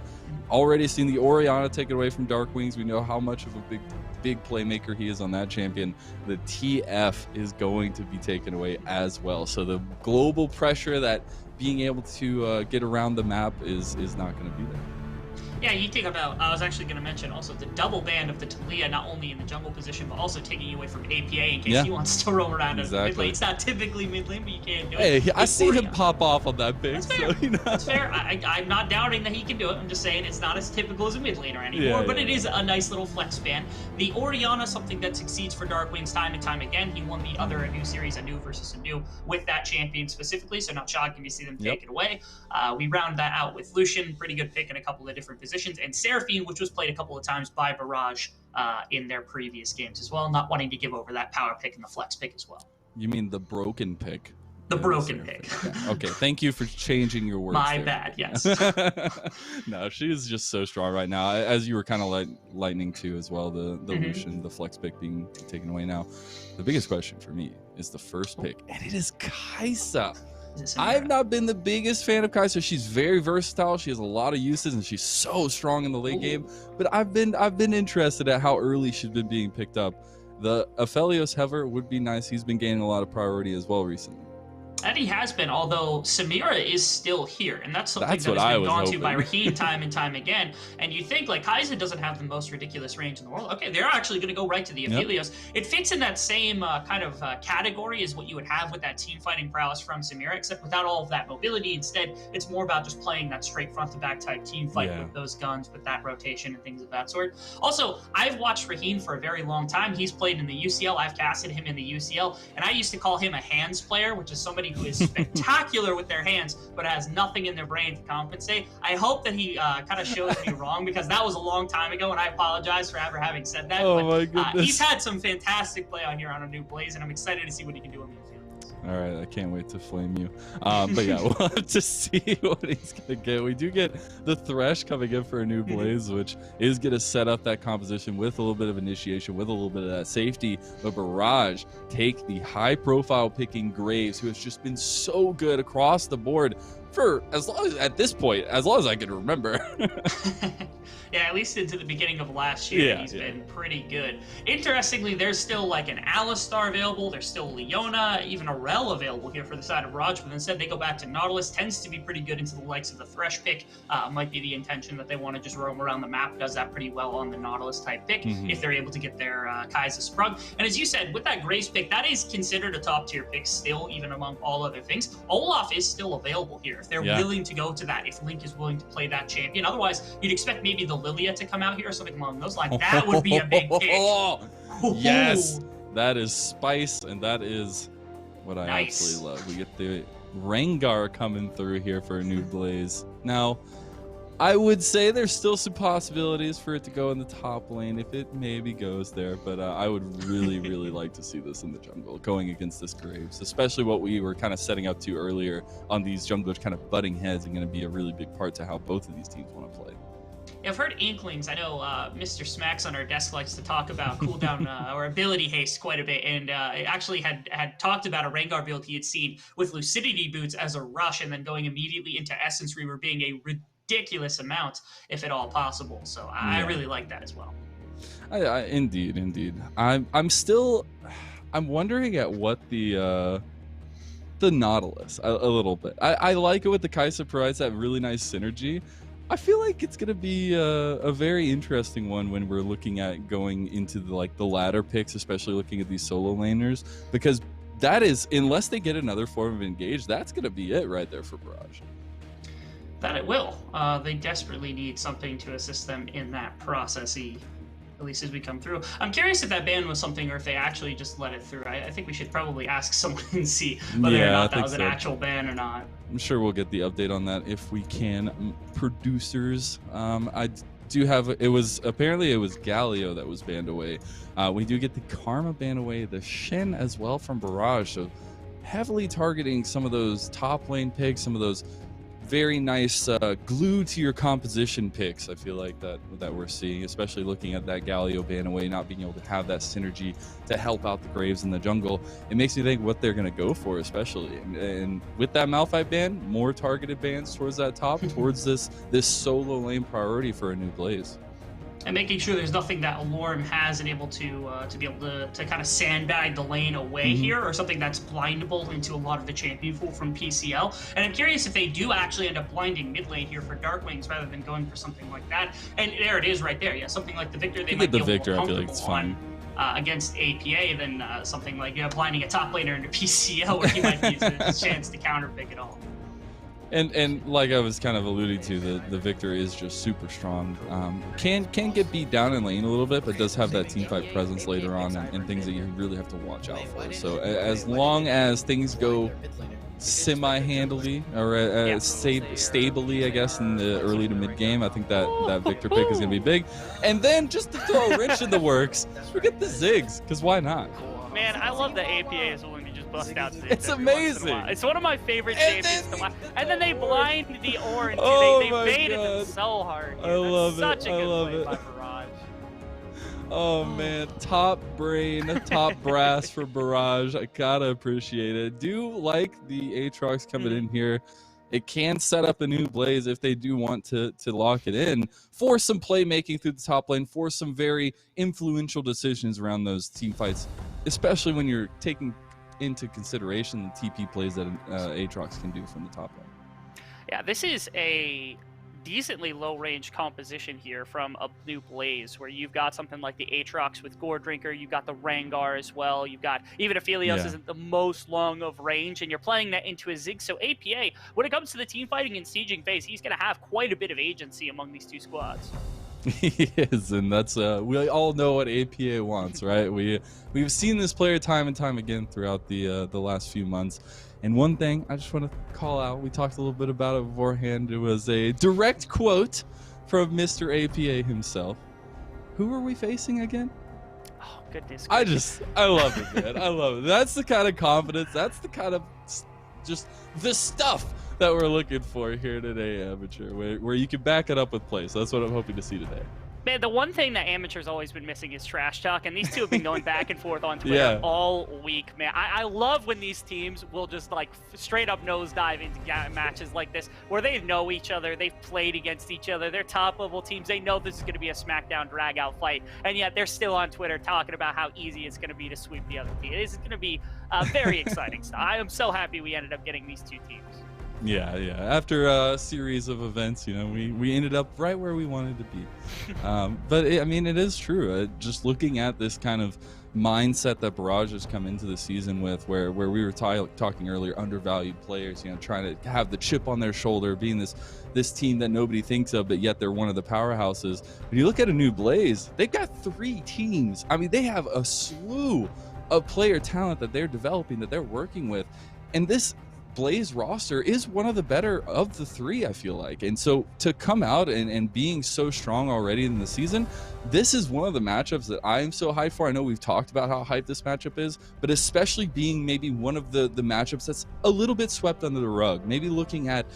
already seen the Orianna take it away from Darkwings. We know how much of a big playmaker he is on that champion. The TF is going to be taken away as well. So the global pressure that being able to get around the map is not going to be there. Yeah, you think about, I was actually going to mention also the double ban of the Talia, not only in the jungle position, but also taking you away from APA in case he wants to roam around in mid lane. It's not typically mid lane, but you can't do it. Hey, I see him pop off on that pick. That's fair. So, That's fair. I'm not doubting that he can do it. I'm just saying it's not as typical as a mid laner anymore, but it is a nice little flex ban. The Orianna, something that succeeds for Darkwings time and time again. He won the other ANEW series, ANEW versus ANEW, with that champion specifically, so not shocking to see them take it away. We round that out with Lucian, pretty good pick in a couple of different positions, and Seraphine, which was played a couple of times by Barrage in their previous games as well, not wanting to give over that power pick and the flex pick as well. You mean the broken pick? The broken pick. Okay, thank you for changing your words. My bad, yes. No, she's just so strong right now. As you were kind of lightning too as well, the Lucian, the flex pick being taken away now. The biggest question for me is the first pick, and it is Kai'Sa. I've not been the biggest fan of Kai'Sa. She's very versatile. She has a lot of uses, and she's so strong in the late game. But I've been interested at how early she's been being picked up. The Aphelios Hever would be nice. He's been gaining a lot of priority as well recently. And he has been, although Samira is still here, and that's something that has been gone to by Raheen time and time again. And you think, like, Kai'Sa doesn't have the most ridiculous range in the world. Okay, they're actually going to go right to the Aphelios. It fits in that same kind of category as what you would have with that team fighting prowess from Samira, except without all of that mobility. Instead, it's more about just playing that straight front-to-back type team fight with those guns, with that rotation and things of that sort. Also, I've watched Raheen for a very long time. He's played in the UCL. I've casted him in the UCL, and I used to call him a hands player, which is somebody who is spectacular with their hands, but has nothing in their brain to compensate. I hope that he kind of shows me wrong, because that was a long time ago, and I apologize for ever having said that. Oh my but goodness. he's had some fantastic play on here on a new Blaze, and I'm excited to see what he can do in the field. All right, I can't wait to flame you. But yeah, we'll have to see what he's gonna get. We do get the Thresh coming in for a new Blaze, which is gonna set up that composition with a little bit of initiation, with a little bit of that safety. But Barrage take the high-profile picking Graves, who has just been so good across the board for as long as, at this point, as long as I can remember. Yeah, at least into the beginning of last year, he's been pretty good. Interestingly, there's still like an Alistar available. There's still Leona, even a Rel available here for the side of Barrage, but instead they go back to Nautilus. Tends to be pretty good into the likes of the Thresh pick. Might be the intention that they want to just roam around the map. Does that pretty well on the Nautilus type pick if they're able to get their Kai'Sa sprung. And as you said, with that Graves pick, that is considered a top tier pick still, even among all other things. Olaf is still available here if they're willing to go to that, if Link is willing to play that champion. Otherwise, you'd expect maybe the Lilia to come out here or something along those lines. That would be a big pick. Yes, that is spice, and that is what I absolutely love. We get the Rengar coming through here for a new Blaze. Now, I would say there's still some possibilities for it to go in the top lane if it maybe goes there, but I would really, really like to see this in the jungle going against this Graves, especially what we were kind of setting up to earlier on these junglers kind of butting heads, and going to be a really big part to how both of these teams want to play. I've heard inklings. I know Mr. Smacks on our desk likes to talk about cooldown or ability haste quite a bit, and actually had talked about a Rengar build he had seen with Lucidity Boots as a rush, and then going immediately into Essence Reaver being a ridiculous amount, if at all possible. So I really like that as well. Indeed. I'm wondering at what the Nautilus a little bit. I like it with the Kai'Sa, provides that really nice synergy. I feel like it's going to be a very interesting one when we're looking at going into the ladder picks, especially looking at these solo laners, because that is, unless they get another form of engage, that's going to be it right there for Barrage. That it will. They desperately need something to assist them in that process, at least as we come through. I'm curious if that ban was something, or if they actually just let it through. I think we should probably ask someone and see whether or not that was an actual ban or not. I'm sure we'll get the update on that if we can. Producers, I do have, it was Galio that was banned away. We do get the Karma ban away, the Shen as well from Barrage, so heavily targeting some of those top lane picks, some of those very nice glue to your composition picks. I feel like that we're seeing, especially looking at that Galio ban away, not being able to have that synergy to help out the Graves in the jungle. It makes me think what they're going to go for, especially and with that Malphite ban, more targeted bans towards that top, towards this solo lane priority for a new Blaze. And making sure there's nothing that Lorm has and able to be able to kind of sandbag the lane away here, or something that's blindable into a lot of the champion pool from PCL. And I'm curious if they do actually end up blinding mid lane here for Dark Wings rather than going for something like that. And there it is right there. Yeah, something like the Victor, they might be able to I feel like it's fine. Against APA than something like blinding a top laner into PCL, where he might be a chance to counter pick it all. And like I was kind of alluding to, the Victor is just super strong. Can get beat down in lane a little bit, but does have that teamfight presence later on, and things that you really have to watch out for. So as long as things go semi-handily or stably, I guess, in the early to mid game, I think that Victor pick is going to be big. And then just to throw a wrench in the works, we get the Ziggs, because why not? Man, I love that APA is willing to just bust out Ziggs. It's amazing. It's one of my favorite champions to watch. And then they blind the orange. They baited them so hard. I love it. Such a good play by Barrage. Oh man, top brain, top brass for Barrage. I gotta appreciate it. Do like the Aatrox coming in here. It can set up a new Blaze if they do want to lock it in for some playmaking through the top lane, for some very influential decisions around those team fights, especially when you're taking into consideration the TP plays that Aatrox can do from the top lane. Yeah, this is a decently low-range composition here from a new Blaze, where you've got something like the Aatrox with Gore Drinker, you've got the Rengar as well, you've got even Aphelios isn't the most long of range, and you're playing that into a Ziggs. So APA, when it comes to the team fighting and sieging phase, he's going to have quite a bit of agency among these two squads. He is, and that's we all know what APA wants, right? We've seen this player time and time again throughout the last few months, And one thing I just want to call out, we talked a little bit about it beforehand. It was a direct quote from Mr. APA himself. Who are we facing again? Oh, goodness. I love it, man. I love it. That's the kind of confidence. That's the kind of just the stuff that we're looking for here today, Amateur, where you can back it up with play. So that's what I'm hoping to see today. Man, the one thing that Amateur's always been missing is trash talk, and these two have been going back and forth on Twitter all week, man. I love when these teams will just, like, straight up nosedive into matches like this, where they know each other, they've played against each other, they're top-level teams, they know this is going to be a SmackDown drag-out fight, and yet they're still on Twitter talking about how easy it's going to be to sweep the other team. This is going to be very exciting stuff. I am so happy we ended up getting these two teams. Yeah. After a series of events, we ended up right where we wanted to be. But it is true. Just looking at this kind of mindset that Barrage has come into the season with, where we were talking earlier, undervalued players, trying to have the chip on their shoulder, being this team that nobody thinks of, but yet they're one of the powerhouses. When you look at ANEW Blaze, they've got 3 teams. They have a slew of player talent that they're developing, that they're working with, and this Blaze roster is one of the better of the 3, I feel like. And so to come out and being so strong already in the season, this is one of the matchups that I am so hyped for. I know we've talked about how hyped this matchup is, but especially being maybe one of the matchups that's a little bit swept under the rug. Maybe looking at,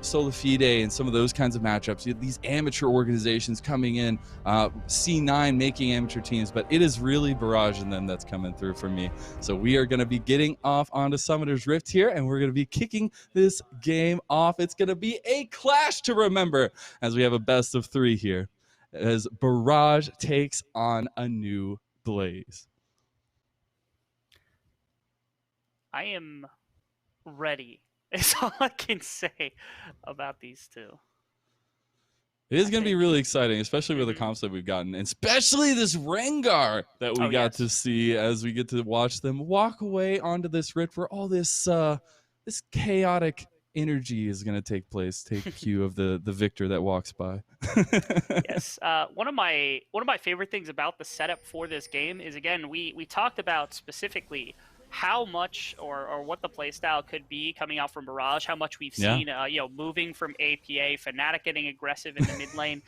Solifide and some of those kinds of matchups, these amateur organizations coming in, C9 making amateur teams, but it is really Barrage and them that's coming through for me. So we are going to be getting off onto Summoner's Rift here, and we're going to be kicking this game off. It's going to be a clash to remember as we have a best of 3 here, as Barrage takes on ANEW Blaze. I am ready. Is all I can say about these two. It is going to be really exciting, especially with the comps that we've gotten, and especially this Rengar that we got to see as we get to watch them walk away onto this Rift where all this this chaotic energy is going to take place. Take cue of the victor that walks by. Yes, one of my favorite things about the setup for this game is, again, we talked about specifically how much or what the playstyle could be coming out from Barrage, how much we've seen, moving from APA, Fnatic getting aggressive in the mid lane.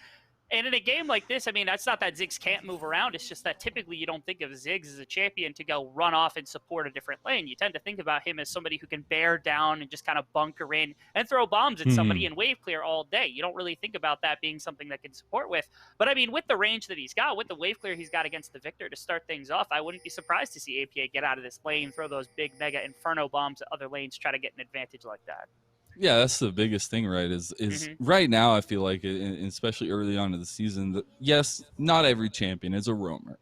And in a game like this, that's not that Ziggs can't move around. It's just that typically you don't think of Ziggs as a champion to go run off and support a different lane. You tend to think about him as somebody who can bear down and just kind of bunker in and throw bombs at somebody and wave clear all day. You don't really think about that being something that can support with. But with the range that he's got, with the wave clear he's got against the Victor to start things off, I wouldn't be surprised to see APA get out of this lane, throw those big mega inferno bombs at other lanes, try to get an advantage like that. Yeah, that's the biggest thing, right? Is right now I feel like, especially early on in the season, that yes, not every champion is a roamer,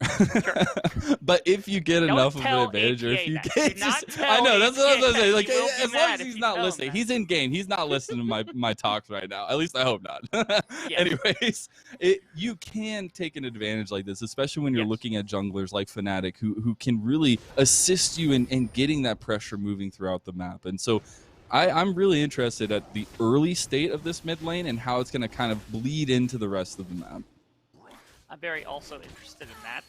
but if you get enough of an advantage, or if you get, I know that's what I was gonna say. Like, as long as he's not listening, he's in game. He's not listening to my talks right now. At least I hope not. Anyways, you can take an advantage like this, especially when you're looking at junglers like Fnatic, who can really assist you in getting that pressure moving throughout the map, and so. I'm really interested at the early state of this mid lane and how it's going to kind of bleed into the rest of the map. I'm very also interested in that.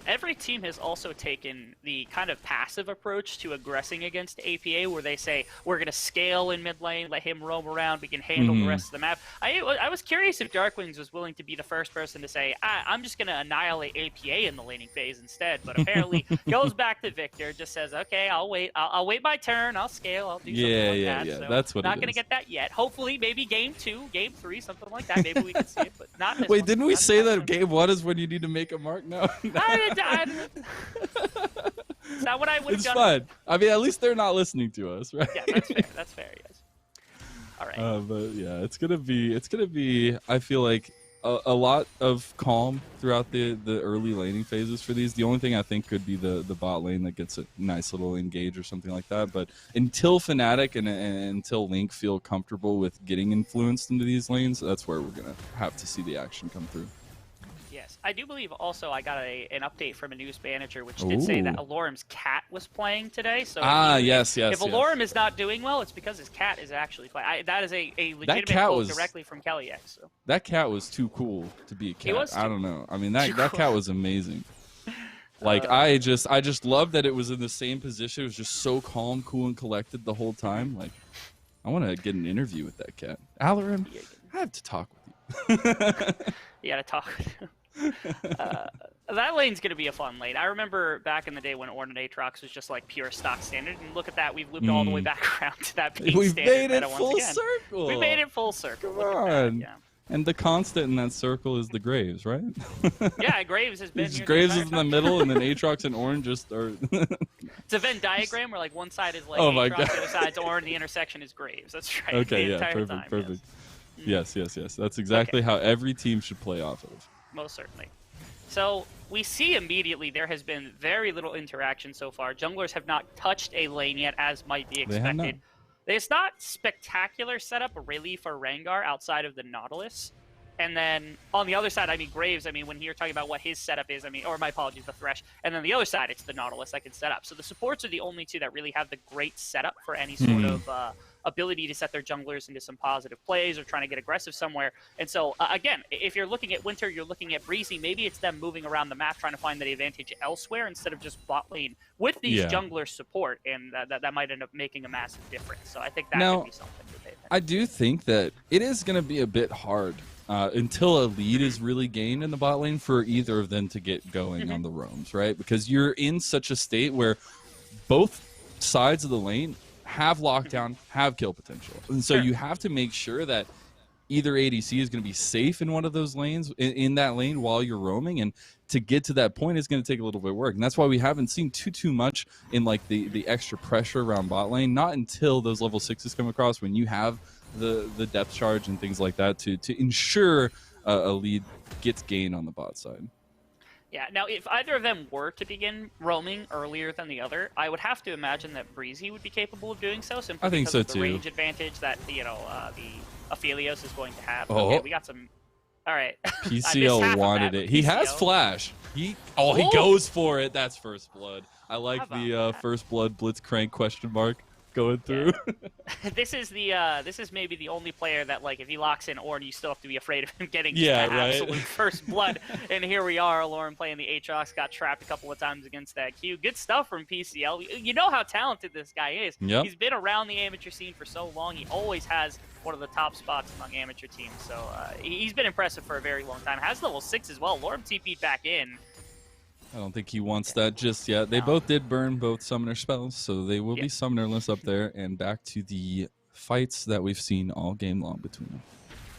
Every team has also taken the kind of passive approach to aggressing against APA, where they say, we're going to scale in mid lane, let him roam around, we can handle the rest of the map. I was curious if Darkwings was willing to be the first person to say, I'm just going to annihilate APA in the laning phase instead, but apparently goes back to Victor, just says, okay, I'll wait my turn, I'll scale, I'll do something like that. Yeah, so that's what not it going to is. get that yet. Hopefully, maybe game 2, game 3, something like that. Maybe we can see it, but not this Wait, one. didn't we Not say this that one. game 1 is when you need to make a mark? No. It's not what I would have It's done. fine. At least they're not listening to us, right? Yeah, that's fair. That's fair. Yes. All right. But yeah, it's gonna be. I feel like a lot of calm throughout the early laning phases for these. The only thing I think could be the bot lane that gets a nice little engage or something like that. But until Fnatic and until Link feel comfortable with getting influenced into these lanes, that's where we're gonna have to see the action come through. Yes, I do believe also I got an update from a news manager which did say that Alorum's cat was playing today. So yes. If Alorum is not doing well, it's because his cat is actually playing. That is a legitimate quote directly from Kellyak. So. That cat was too cool to be a cat. He was I don't know. That cat was amazing. Like I just love that it was in the same position. It was just so calm, cool, and collected the whole time. Like I want to get an interview with that cat. Alarim, I have to talk with you. You gotta talk with him. That lane's gonna be a fun lane. I remember back in the day when Ornn and Aatrox was just like pure stock standard, and look at that, we've looped all the way back around to that being We've standard made it meta full once again. circle. We made it full circle. Come Look on. at that, yeah. And the constant in that circle is the Graves, right? Yeah, Graves has been It's here. Graves the is in entire the time. middle, and then Aatrox and Ornn just are. It's a Venn diagram where like one side is like Oh my Aatrox, God. the other side's Ornn, the intersection is Graves. That's right. Okay, the yeah, entire perfect, time, perfect. Yes. Yes. That's exactly how every team should play off of. Most certainly. So we see immediately there has been very little interaction so far. Junglers have not touched a lane yet, as might be They have not. expected. It's not spectacular setup really for Rengar outside of the Nautilus. And then on the other side, I mean, Graves, I mean, when you're talking about what his setup is, I mean, or my apologies, the Thresh. And then the other side, it's the Nautilus that can set up. So the supports are the only two that really have the great setup for any sort of ability to set their junglers into some positive plays or trying to get aggressive somewhere. And so, again, if you're looking at Winter, you're looking at Breezy, maybe it's them moving around the map trying to find the advantage elsewhere instead of just bot lane with these junglers support, and that might end up making a massive difference. So I think that could be something to pay attention to. I do think that it is going to be a bit hard until a lead is really gained in the bot lane for either of them to get going on the roams, right? Because you're in such a state where both sides of the lane have lockdown, have kill potential. And so you have to make sure that either ADC is going to be safe in one of those lanes, in that lane while you're roaming. And to get to that point is going to take a little bit of work. And that's why we haven't seen too much in like the extra pressure around bot lane, not until those level 6s come across, when you have the depth charge and things like that to ensure a lead gets gained on the bot side. Yeah, now if either of them were to begin roaming earlier than the other, I would have to imagine that Breezy would be capable of doing so, simply I think because so of the too. range advantage that the Aphelios is going to have. Oh. Okay, we got some. All right. I missed half PCL of wanted that, it. but He has PCL flash. He goes for it. That's first blood. I like How the about that? first blood blitzcrank question mark going through. This is maybe the only player that, like, if he locks in Ornn, you still have to be afraid of him getting Yeah, that right. absolute first blood. And here we are, Lauren playing the Aatrox, got trapped a couple of times against that Q. Good stuff from PCL. You know how talented this guy is. Yep. He's been around the amateur scene for so long. He always has one of the top spots among amateur teams. So he's been impressive for a very long time. Has level 6 as well. Lauren TP'd back in. I don't think he wants that just yet. They both did burn both summoner spells, so they will be summonerless up there. And back to the fights that we've seen all game long between them.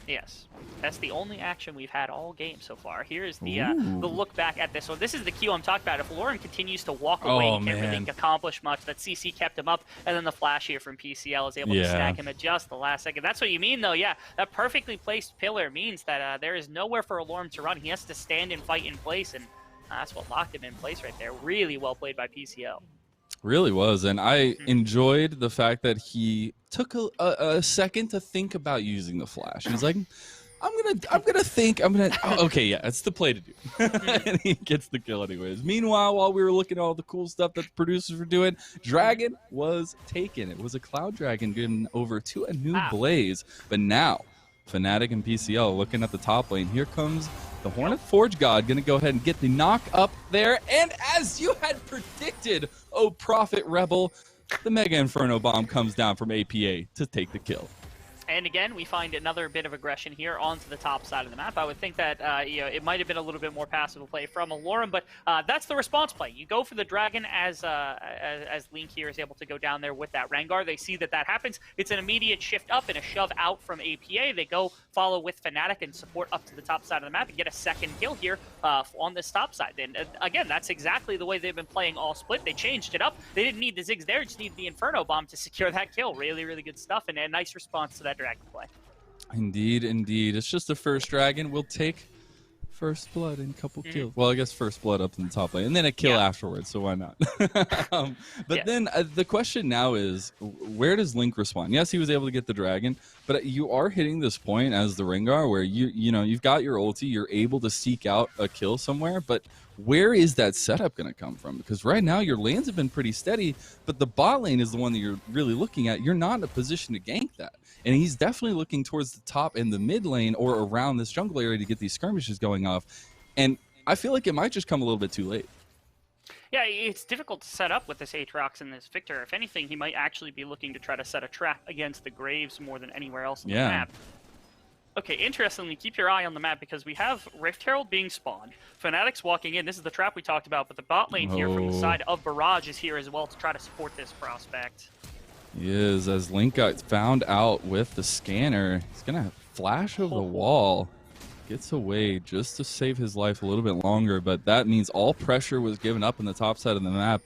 Yes, that's the only action we've had all game so far. Here is the look back at this one. This is the Q I'm talking about. If Lauren continues to walk away, he can't really accomplish much. That CC kept him up, and then the flash here from PCL is able to stack him at just the last second. That's what you mean, though. Yeah, that perfectly placed pillar means that there is nowhere for Lauren to run. He has to stand and fight in place, and that's what locked him in place right there. Really well played by PCL. Really was, and I enjoyed the fact that he took a second to think about using the flash. He's like, I'm gonna think. Oh, okay, yeah, it's the play to do, and he gets the kill anyways. Meanwhile, while we were looking at all the cool stuff that the producers were doing, Dragon was taken. It was a Cloud Dragon given over to a new Blaze, but now Fnatic and PCL looking at the top lane. Here comes the Hornet Forge God, gonna go ahead and get the knock up there, and as you had predicted, oh Prophet Rebel, the Mega Inferno Bomb comes down from APA to take the kill. And again, we find another bit of aggression here onto the top side of the map. I would think that it might have been a little bit more passive play from Aloran, but that's the response play. You go for the Dragon as Link here is able to go down there with that Rengar. They see that happens. It's an immediate shift up and a shove out from APA. They go follow with Fnatic and support up to the top side of the map and get a second kill here on this top side. And again, that's exactly the way they've been playing all split. They changed it up. They didn't need the Ziggs there, just needed the Inferno Bomb to secure that kill. Really, really good stuff, and a nice response to that Dragon play. Indeed, indeed. It's just the first Dragon. We'll take first blood and a couple kills. Well, I guess first blood up in the top lane, and then a kill afterwards, so why not? But then the question now is, where does Link respond? Yes, he was able to get the Dragon, but you are hitting this point as the Rengar where you've got your ulti, you're able to seek out a kill somewhere, but where is that setup going to come from? Because right now your lanes have been pretty steady, but the bot lane is the one that you're really looking at. You're not in a position to gank that. And he's definitely looking towards the top and the mid lane or around this jungle area to get these skirmishes going off. And I feel like it might just come a little bit too late. Yeah, it's difficult to set up with this Aatrox and this Victor. If anything, he might actually be looking to try to set a trap against the Graves more than anywhere else on the map. Okay, interestingly, keep your eye on the map because we have Rift Herald being spawned. Fnatic's walking in. This is the trap we talked about, but the bot lane here from the side of Barrage is here as well to try to support this prospect. He is, as Link got found out with the scanner. He's going to flash over the wall. Gets away just to save his life a little bit longer, but that means all pressure was given up on the top side of the map.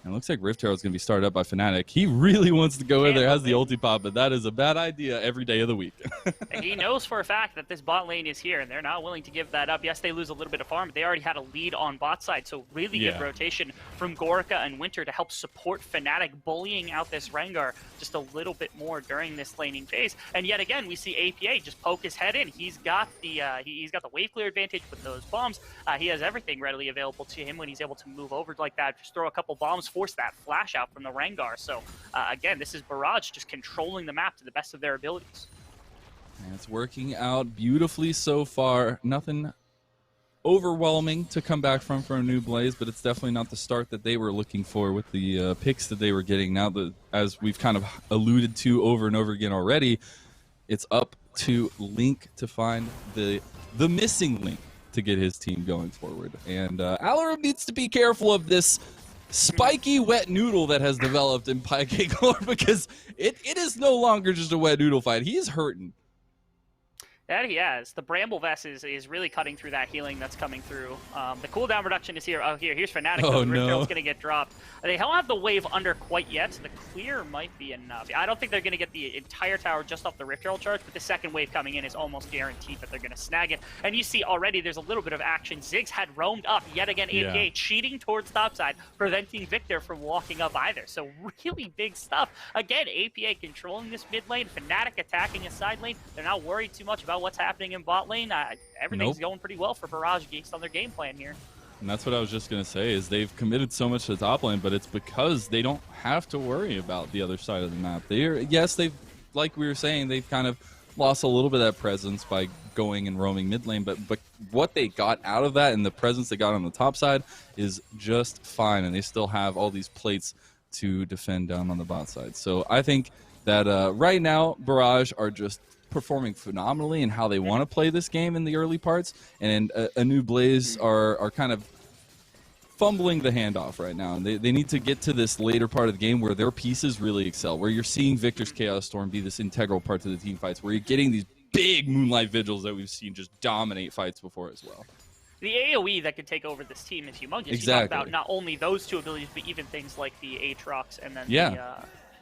And it looks like Rift Herald's going to be started up by Fnatic. He really wants to go in there, has the ulti pop, but that is a bad idea every day of the week. And he knows for a fact that this bot lane is here, and they're not willing to give that up. Yes, they lose a little bit of farm, but they already had a lead on bot side, so really good rotation from Gorica and Winter to help support Fnatic, bullying out this Rengar just a little bit more during this laning phase. And yet again, we see APA just poke his head in. He's got the wave clear advantage with those bombs. He has everything readily available to him when he's able to move over like that, just throw a couple bombs, force that flash out from the Rengar. So again, this is Barrage just controlling the map to the best of their abilities. And it's working out beautifully so far. Nothing overwhelming to come back from for a new Blaze, but it's definitely not the start that they were looking for with the picks that they were getting. Now that, as we've kind of alluded to over and over again already, it's up to Link to find the missing link to get his team going forward. And Alarum needs to be careful of this spiky wet noodle that has developed in PyKGlore, because it is no longer just a wet noodle fight. He's hurting. That he has. The Bramble Vest is really cutting through that healing that's coming through. The cooldown reduction is here. Oh, here's Fnatic. Oh, the Rift no. Herald's going to get dropped. They don't have the wave under quite yet. The clear might be enough. I don't think they're going to get the entire tower just off the Rift Herald charge, but the second wave coming in is almost guaranteed that they're going to snag it. And you see already there's a little bit of action. Ziggs had roamed up yet again. APA cheating towards topside, preventing Victor from walking up either. So really big stuff. Again, APA controlling this mid lane. Fnatic attacking a side lane. They're not worried too much about what's happening in bot lane. Everything's going pretty well for Barrage based on their game plan here. And that's what I was just going to say, is they've committed so much to the top lane, but it's because they don't have to worry about the other side of the map. Yes, they've, like we were saying, they've kind of lost a little bit of that presence by going and roaming mid lane, but what they got out of that and the presence they got on the top side is just fine, and they still have all these plates to defend down on the bot side. So I think that right now, Barrage are just performing phenomenally in how they want to play this game in the early parts, and ANEW Blaze are kind of fumbling the handoff right now, and they need to get to this later part of the game where their pieces really excel, where you're seeing Victor's Chaos Storm be this integral part to the team fights, where you're getting these big Moonlight Vigils that we've seen just dominate fights before as well. The AoE that could take over this team is humongous. Exactly. You talk about not only those two abilities, but even things like the Aatrox and then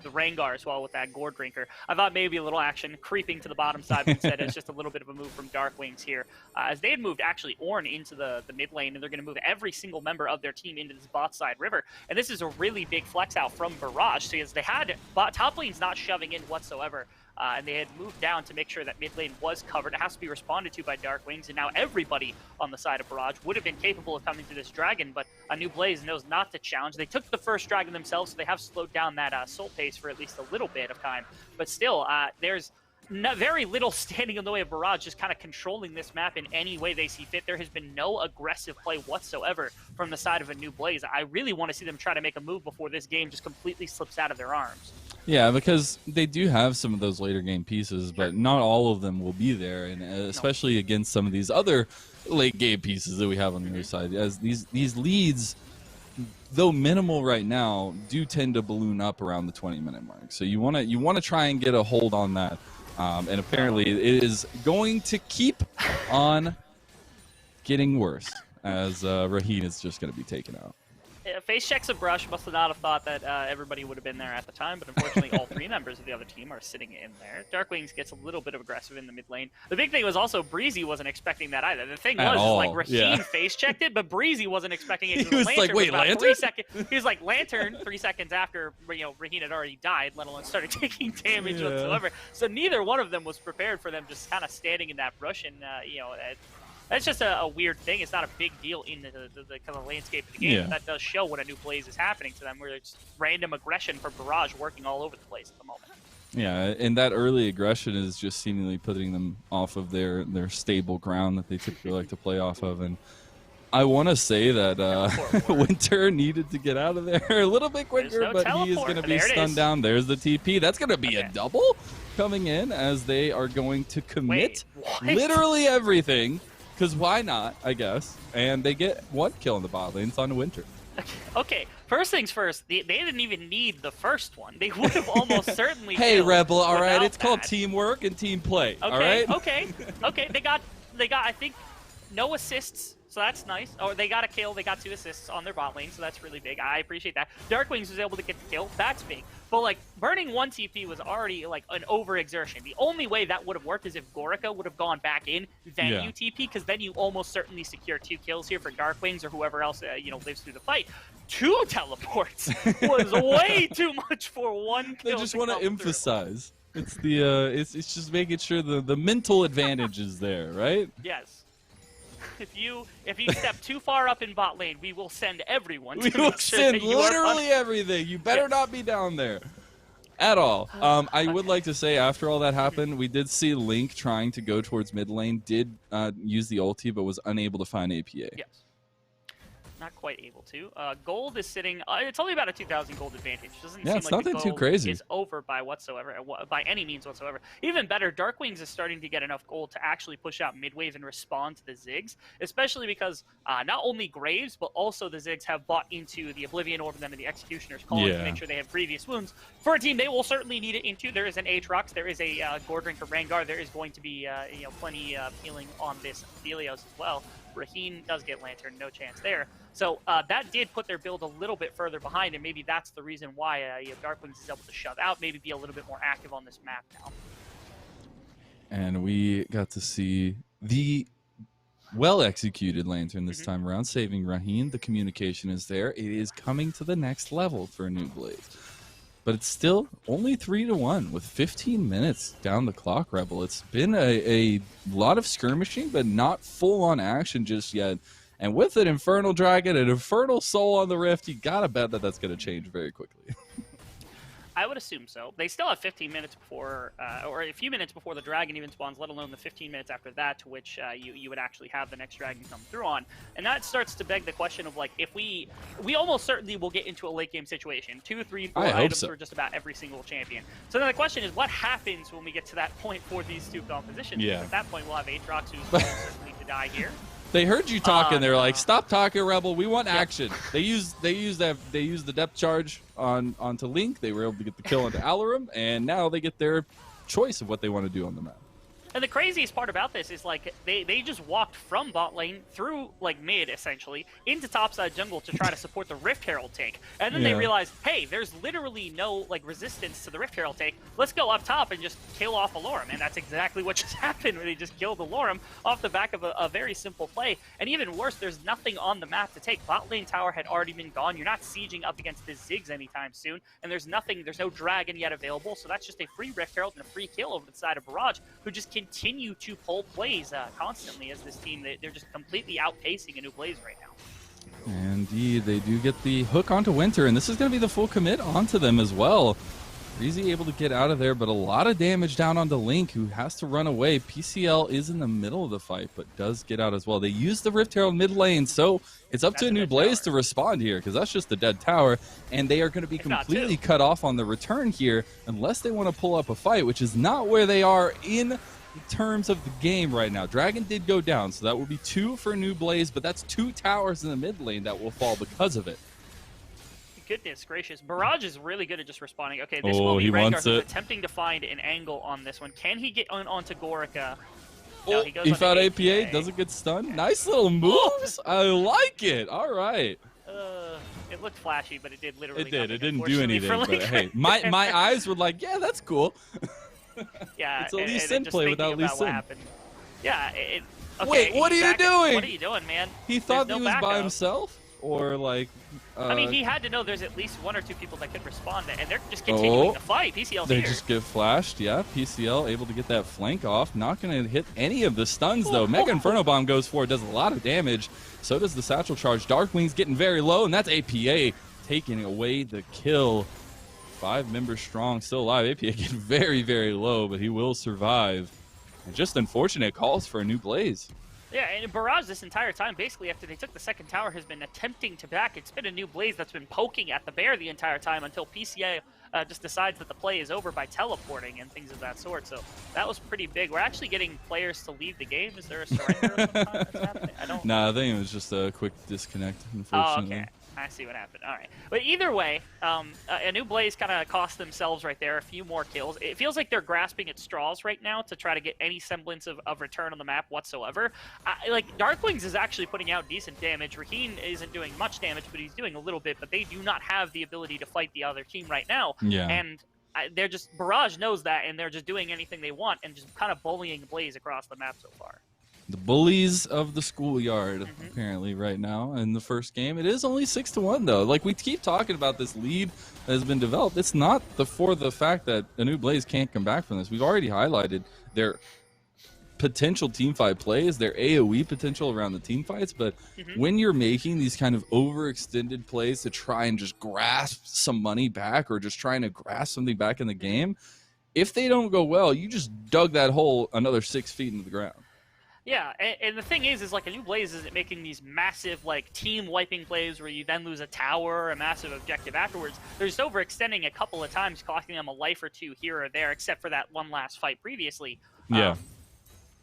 the Rengar as well with that Gore Drinker. I thought maybe a little action creeping to the bottom side, but instead it's just a little bit of a move from Dark Wings here. As they had moved actually Ornn into the mid lane, and they're going to move every single member of their team into this bot side river. And this is a really big flex out from Barrage, so as they had top lane's not shoving in whatsoever. And they had moved down to make sure that mid lane was covered. It has to be responded to by Dark Wings, and now everybody on the side of Barrage would have been capable of coming to this dragon, but ANEW Blaze knows not to challenge. They took the first dragon themselves, so they have slowed down that soul pace for at least a little bit of time. But still, there's very little standing in the way of Barrage, just kind of controlling this map in any way they see fit. There has been no aggressive play whatsoever from the side of ANEW Blaze. I really want to see them try to make a move before this game just completely slips out of their arms. Yeah, because they do have some of those later game pieces, but not all of them will be there, and especially against some of these other late game pieces that we have on the other side. As these leads, though minimal right now, do tend to balloon up around the 20-minute mark. So you want to try and get a hold on that, and apparently it is going to keep on getting worse as Raheen is just going to be taken out. Face checks a brush. Must not have thought that everybody would have been there at the time, but unfortunately all three members of the other team are sitting in there. Dark Wings gets a little bit of aggressive in the mid lane. The big thing was also Breezy wasn't expecting that either. The thing was like Raheen face checked it, but Breezy wasn't expecting it. He was like, wait, Lantern? He was like, Lantern 3 seconds after Raheen had already died, let alone started taking damage whatsoever. So neither one of them was prepared for them just kind of standing in that brush, and that's just a weird thing. It's not a big deal in the kind of landscape of the game, but that does show what ANEW Blaze is happening to them, where it's random aggression for Barrage working all over the place at the moment. Yeah, and that early aggression is just seemingly putting them off of their stable ground that they typically like to play off of. And I want to say that Winter needed to get out of there a little bit quicker, no but he is teleport. going to be There it stunned is. down. There's the TP. That's going to be Okay. a double coming in as they are going to commit Wait, what? literally everything, because why not, I guess. And they get one kill in the bot lane. It's on to Winter. Okay, first things first, they didn't even need the first one. They would have almost certainly Hey, killed Rebel, all right? without It's called that. teamwork and team play, Okay, all right? okay. They got, I think, no assists, so that's nice. Or they got a kill, they got 2 assists on their bot lane, so that's really big. I appreciate that. Darkwings was able to get the kill, that's big. But, like, burning 1 TP was already, like, an overexertion. The only way that would have worked is if Gorica would have gone back in, then Yeah. you TP, because then you almost certainly secure 2 kills here for Darkwings or whoever else, lives through the fight. 2 teleports was way too much for 1 kill. They just want come to through. emphasize. It's the it's just making sure the mental advantage is there, right? Yes. If you step too far up in bot lane, we will send everyone. We to will make sure send that you are literally everything. You better Yes. not be down there at all. I would like to say after all that happened, we did see Link trying to go towards mid lane, did use the ulti, but was unable to find APA. Yes. Not quite able to. Gold is sitting. It's only about a 2,000 gold advantage. Doesn't Yeah, seem it's like the nothing too gold crazy. is over by any means whatsoever. Even better, Darkwings is starting to get enough gold to actually push out mid wave and respond to the Ziggs, especially because not only Graves but also the Ziggs have bought into the Oblivion Orb and then the Executioner's Calling to Yeah. make sure they have previous wounds. For a team, they will certainly need it into. There is an Aatrox, there is a Gordrinker Rengar, there is going to be plenty of healing on this Helios as well. Raheen does get Lantern, no chance there. So that did put their build a little bit further behind, and maybe that's the reason why Darkwings is able to shove out, maybe be a little bit more active on this map now. And we got to see the well-executed Lantern this time around, saving Raheen. The communication is there. It is coming to the next level for a new Blaze. But it's still only 3-1 with 15 minutes down the clock, Rebel. It's been a lot of skirmishing, but not full-on action just yet. And with an Infernal Dragon, an Infernal Soul on the Rift, you gotta bet that that's gonna change very quickly. I would assume so. They still have 15 minutes before, or a few minutes before the dragon even spawns, let alone the 15 minutes after that, to which you would actually have the next dragon come through on. And that starts to beg the question of, like, if we almost certainly will get into a late game situation. 2, 3, 4 items for just about every single champion. So then the question is, what happens when we get to that point for these two compositions? Yeah. At that point, we'll have Aatrox, who's certainly to die here. They heard you talking. They're like, no. "Stop talking, Rebel. We want action." They used the depth charge onto Link. They were able to get the kill onto Alarum, and now they get their choice of what they want to do on the map. And the craziest part about this is, like, they just walked from bot lane through, like, mid, essentially, into topside jungle to try to support the Rift Herald take. And then they realized, hey, there's literally no, like, resistance to the Rift Herald take. Let's go up top and just kill off Alarum. And that's exactly what just happened, where they just killed Alarum off the back of a very simple play. And even worse, there's nothing on the map to take. Bot lane tower had already been gone. You're not sieging up against the Ziggs anytime soon. And there's no dragon yet available. So that's just a free Rift Herald and a free kill over the side of Barrage, who just continue to pull plays constantly as this team. They're just completely outpacing a new Blaze right now. Indeed, they do get the hook onto Winter, and this is going to be the full commit onto them as well. Breezy able to get out of there, but a lot of damage down onto Link, who has to run away. PCL is in the middle of the fight, but does get out as well. They use the Rift Herald mid lane, so it's up to a new Blaze to respond here, because that's just the dead tower, and they are going to be completely cut off on the return here, unless they want to pull up a fight, which is not where they are in terms of the game right now. Dragon did go down, so that will be 2 for New Blaze, but that's 2 towers in the mid lane that will fall because of it. Goodness gracious. Barrage is really good at just responding. Okay, this will be Rengar, who's attempting to find an angle on this one. Can he get onto Gorica? No, he found APA, doesn't get stunned. Nice little moves. I like it. All right. It looked flashy, but it did literally It didn't do unfortunately, anything, but hey, my eyes were like, yeah, that's cool. Yeah, it's a Lee and Sin just play thinking without Lee about what Sin. happened. Yeah, okay, Wait, what are you doing? What are you doing, man? He thought There's he no was by backup. himself? Or like... I mean, he had to know there's at least 1 or 2 people that could respond, and they're just continuing to fight. PCL's They here. just get flashed, yeah. PCL able to get that flank off. Not going to hit any of the stuns, though. Mega Inferno Bomb goes for it, does a lot of damage. So does the Satchel Charge. Darkwing's getting very low, and that's APA taking away the kill. 5 members strong, still alive. APA getting very, very low, but he will survive. And just unfortunate calls for a new Blaze. Yeah, and Barrage this entire time, basically after they took the second tower, has been attempting to back. It's been a new Blaze that's been poking at the bear the entire time until PCA just decides that the play is over by teleporting and things of that sort. So that was pretty big. We're actually getting players to leave the game. Is there a surrender of some kind that's happening? I don't. Nah, I think it was just a quick disconnect, unfortunately. Oh, okay. I see what happened. All right. But either way, ANEW Blaze kind of cost themselves right there a few more kills. It feels like they're grasping at straws right now to try to get any semblance of return on the map whatsoever. Like, Darkwings is actually putting out decent damage. Raheen isn't doing much damage, but he's doing a little bit. But they do not have the ability to fight the other team right now. Yeah. And they're just, Barrage knows that, and they're just doing anything they want and just kind of bullying Blaze across the map so far. The bullies of the schoolyard, apparently, right now in the first game. It is only 6-1, though. Like, we keep talking about this lead that has been developed. It's not for the fact that ANEW Blaze can't come back from this. We've already highlighted their potential teamfight plays, their AoE potential around the teamfights, but when you're making these kind of overextended plays to try and just grasp some money back or just trying to grasp something back in the game, if they don't go well, you just dug that hole another 6 feet into the ground. Yeah, and the thing is like ANEW Blaze isn't making these massive like team wiping plays where you then lose a tower or a massive objective afterwards. They're just overextending a couple of times, costing them a life or two here or there, except for that one last fight previously. Yeah.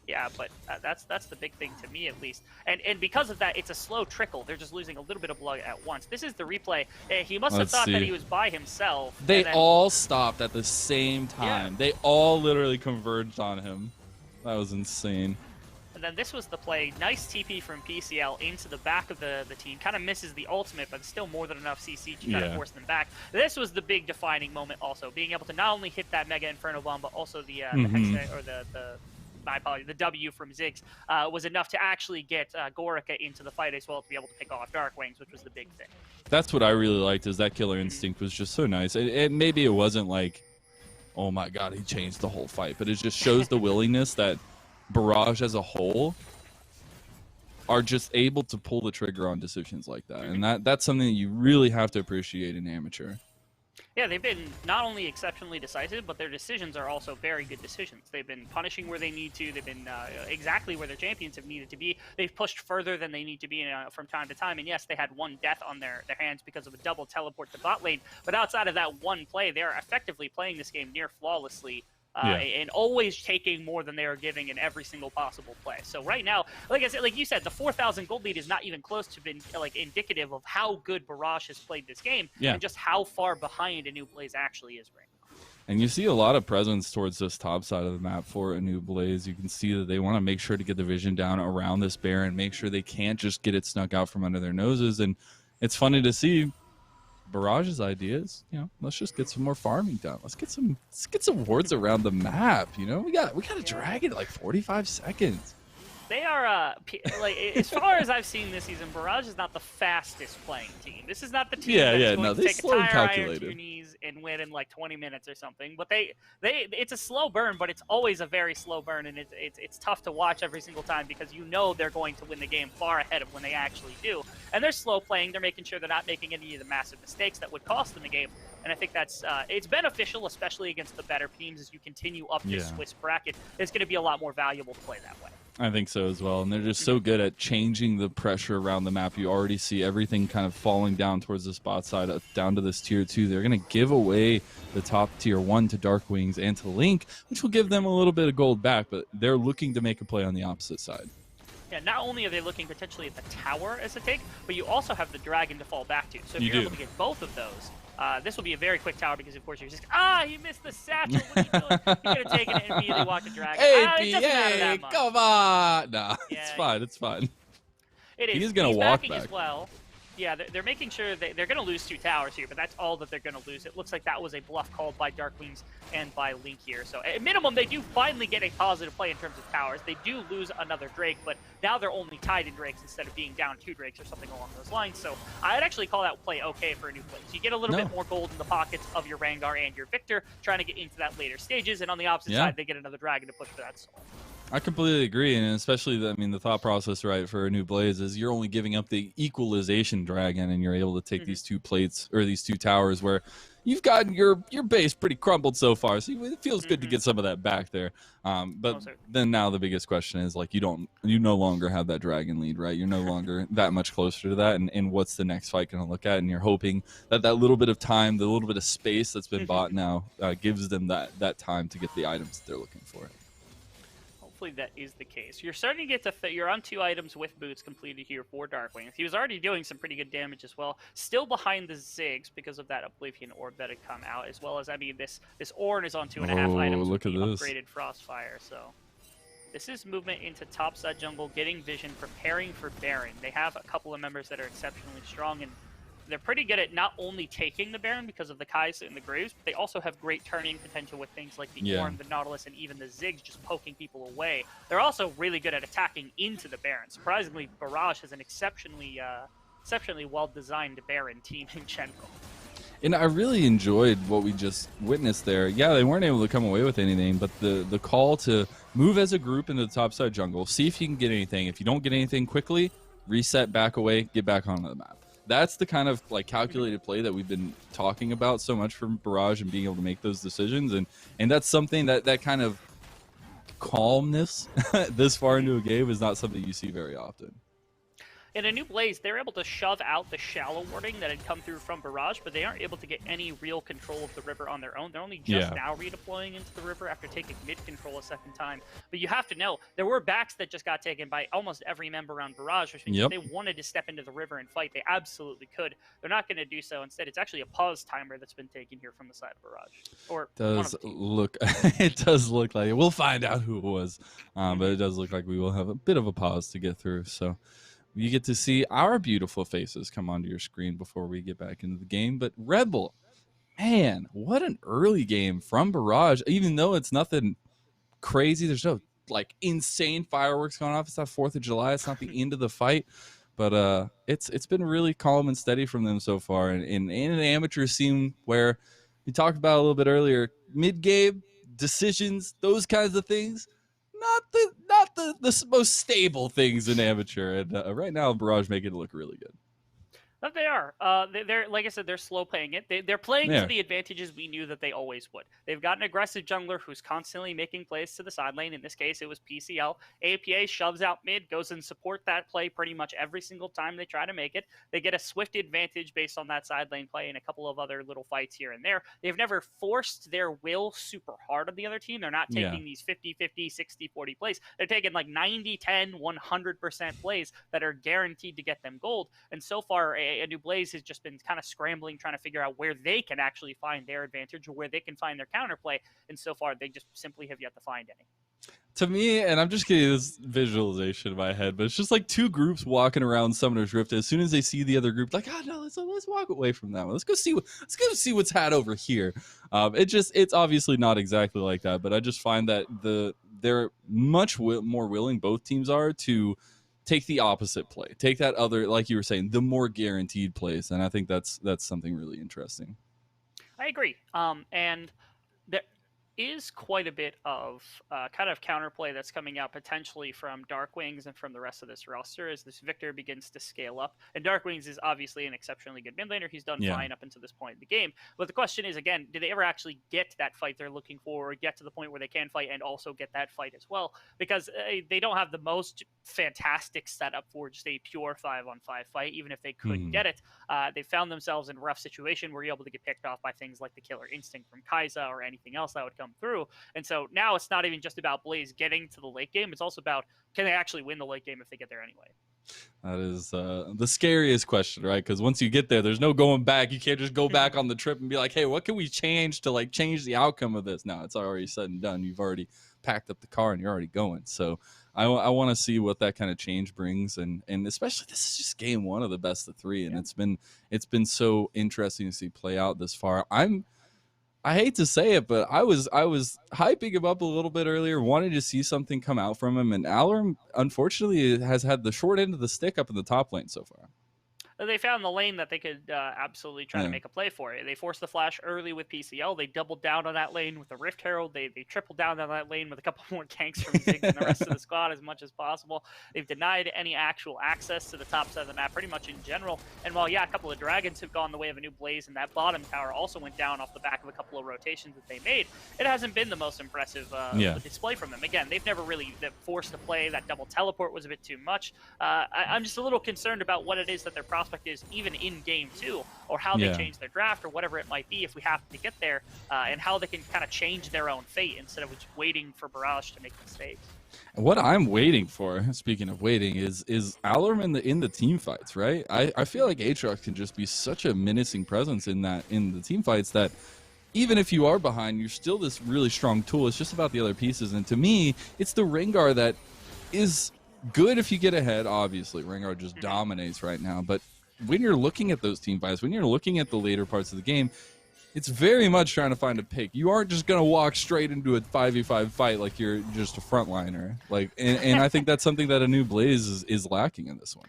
Yeah, but that's the big thing to me at least. And because of that, it's a slow trickle. They're just losing a little bit of blood at once. This is the replay. He must have thought that he was by himself. They all stopped at the same time. Yeah. They all literally converged on him. That was insane. And then this was the play. Nice TP from PCL into the back of the team. Kind of misses the ultimate, but still more than enough CC to try to force them back. This was the big defining moment also. Being able to not only hit that Mega Inferno Bomb, but also the Hex, or my apologies, the W from Ziggs was enough to actually get Gorica into the fight as well to be able to pick off Darkwings, which was the big thing. That's what I really liked, is that killer instinct was just so nice. Maybe it wasn't like, oh my god, he changed the whole fight, but it just shows the willingness that Barrage as a whole are just able to pull the trigger on decisions like that. And that's something that you really have to appreciate in amateur. Yeah, they've been not only exceptionally decisive, but their decisions are also very good decisions. They've been punishing where they need to. They've been exactly where their champions have needed to be. They've pushed further than they need to be from time to time. And yes, they had one death on their hands because of a double teleport to bot lane. But outside of that one play, they're effectively playing this game near flawlessly. And always taking more than they are giving in every single possible play. So right now, like I said, like you said, the 4,000 gold lead is not even close to being like indicative of how good Barrage has played this game and just how far behind ANEW Blaze actually is right now. And you see a lot of presence towards this top side of the map for ANEW Blaze. You can see that they want to make sure to get the vision down around this bear and make sure they can't just get it snuck out from under their noses. And it's funny to see Barrage's ideas, let's just get some more farming done. Let's get some wards around the map. We got to drag it like 45 seconds. They are like, as far as I've seen this season, Barrage is not the fastest playing team. This is not the team that's going to take a tire iron to your knees and win in like 20 minutes or something. But it's a slow burn, but it's always a very slow burn, and it's tough to watch every single time because they're going to win the game far ahead of when they actually do. And they're slow playing. They're making sure they're not making any of the massive mistakes that would cost them the game. And I think that's it's beneficial, especially against the better teams as you continue up this Swiss bracket. It's going to be a lot more valuable to play that way. I think so as well. And they're just so good at changing the pressure around the map. You already see everything kind of falling down towards the spot side, down to this tier 2. They're going to give away the top tier 1 to Darkwings and to Link, which will give them a little bit of gold back, but they're looking to make a play on the opposite side. Yeah, not only are they looking potentially at the tower as a take, but you also have the dragon to fall back to. So if you're able to get both of those, this will be a very quick tower because, of course, you're just, he missed the satchel. What are you doing? You could have taken it and immediately walked the dragon. It doesn't matter that much. Come on. Nah, it's fine. It's fine. It is. He's going to walk back. As well. Yeah, they're making sure they're going to lose 2 towers here, but that's all that they're going to lose. It looks like that was a bluff called by Darkwings and by Link here. So at minimum, they do finally get a positive play in terms of towers. They do lose another Drake, but now they're only tied in Drakes instead of being down 2 Drakes or something along those lines. So I'd actually call that play okay for ANEW Blaze. You get a little bit more gold in the pockets of your Rengar and your Victor, trying to get into that later stages, and on the opposite side, they get another dragon to push for that soul. I completely agree, and especially the thought process, right, for a new Blaze is you're only giving up the equalization dragon, and you're able to take these 2 plates or these 2 towers where you've gotten your base pretty crumbled so far, so it feels good to get some of that back there. But then now the biggest question is like you no longer have that dragon lead, right? You're no longer that much closer to that, and what's the next fight going to look at? And you're hoping that little bit of time, the little bit of space that's been bought now, gives them that time to get the items that they're looking for. Hopefully that is the case. You're starting to get to you're on 2 items with boots completed here for Darkwing. He was already doing some pretty good damage as well. Still behind the Ziggs because of that Oblivion Orb that had come out, as well as this Ornn is on 2.5 items with the upgraded Frostfire. So this is movement into topside jungle, getting vision, preparing for Baron. They have a couple of members that are exceptionally strong, and they're pretty good at not only taking the Baron because of the Kai'Sa and the Graves, but they also have great turning potential with things like the Ornn, the Nautilus, and even the Ziggs just poking people away. They're also really good at attacking into the Baron. Surprisingly, Barrage has an exceptionally well-designed Baron team in general. And I really enjoyed what we just witnessed there. Yeah, they weren't able to come away with anything, but the call to move as a group into the topside jungle, see if you can get anything. If you don't get anything quickly, reset, back away, get back onto the map. That's the kind of like calculated play that we've been talking about so much from Barrage and being able to make those decisions. And that's something that kind of calmness this far into a game is not something you see very often. In a new Blaze, they're able to shove out the shallow warding that had come through from Barrage, but they aren't able to get any real control of the river on their own. They're only just now redeploying into the river after taking mid-control a second time. But you have to know, there were backs that just got taken by almost every member around Barrage, which means if they wanted to step into the river and fight, they absolutely could. They're not going to do so. Instead, it's actually a pause timer that's been taken here from the side of Barrage. Or it does look like it. We'll find out who it was, but it does look like we will have a bit of a pause to get through. So you get to see our beautiful faces come onto your screen before we get back into the game. But Red Bull, man, what an early game from Barrage. Even though it's nothing crazy, there's no like insane fireworks going off. It's not 4th of July. It's not the end of the fight. But it's been really calm and steady from them so far. And in an amateur scene where we talked about a little bit earlier, mid-game decisions, those kinds of things, not the most stable things in amateur, and right now Barrage making it look really good. But they are. They're like I said, they're slow playing it. They're playing to the advantages we knew that they always would. They've got an aggressive jungler who's constantly making plays to the side lane. In this case, it was PCL. APA shoves out mid, goes and support that play pretty much every single time they try to make it. They get a swift advantage based on that side lane play and a couple of other little fights here and there. They've never forced their will super hard on the other team. They're not taking these 50-50, 60-40 plays. They're taking like 90-10, 100% plays that are guaranteed to get them gold. And so far, a new Blaze has just been kind of scrambling, trying to figure out where they can actually find their advantage or where they can find their counterplay. And so far, they just simply have yet to find any. To me, and I'm just getting this visualization in my head, but it's just like 2 groups walking around Summoner's Rift. As soon as they see the other group, like, oh no, let's walk away from that one. Let's go see what's had over here. It's obviously not exactly like that, but I just find that they're much more willing, both teams are, to take the opposite play, take that other, like you were saying, the more guaranteed plays, and I think that's something really interesting. I agree. And there is quite a bit of kind of counterplay that's coming out potentially from Darkwings and from the rest of this roster as this Victor begins to scale up. And Darkwings is obviously an exceptionally good mid laner. He's done fine up until this point in the game. But the question is, again, do they ever actually get that fight they're looking for, or get to the point where they can fight and also get that fight as well? Because they don't have the most fantastic setup for just a pure 5-on-5 fight, even if they could get it. They found themselves in a rough situation where you're able to get picked off by things like the Killer Instinct from Kai'Sa or anything else that would come through. And so now it's not even just about Blaze getting to the late game. It's also about, can they actually win the late game if they get there anyway? That is the scariest question, right? Because once you get there, there's no going back. You can't just go back on the trip and be like, hey, what can we change to like change the outcome of this? No, it's already said and done. You've already packed up the car and you're already going. So I want to see what that kind of change brings, and especially this is just game 1 of the best of 3, and it's been so interesting to see play out this far. I hate to say it, but I was hyping him up a little bit earlier, wanting to see something come out from him, and Alarum, unfortunately, has had the short end of the stick up in the top lane so far. they found the lane that they could absolutely try to make a play for it. They forced the flash early with PCL. They doubled down on that lane with the Rift Herald. They tripled down on that lane with a couple more ganks from Ziggs and the rest of the squad as much as possible. They've denied any actual access to the top side of the map pretty much in general. And while, yeah, a couple of Dragons have gone the way of a new Blaze, and that bottom tower also went down off the back of a couple of rotations that they made, it hasn't been the most impressive display from them. Again, they've never really forced the play. That double teleport was a bit too much. I'm just a little concerned about what it is that their prospect is, even in game 2, or how they change their draft, or whatever it might be if we have to get there, and how they can kind of change their own fate instead of just waiting for Barrage to make mistakes. What I'm waiting for, speaking of waiting, is Alorm in the team fights, right? I feel like Aatrox can just be such a menacing presence in the team fights that even if you are behind, you're still this really strong tool. It's just about the other pieces, and to me, it's the Rengar that is good if you get ahead. Obviously, Rengar just dominates right now, but when you're looking at those team fights, when you're looking at the later parts of the game, it's very much trying to find a pick. You aren't just going to walk straight into a 5v5 fight like you're just a frontliner. And I think that's something that ANEW Blaze is lacking in this one.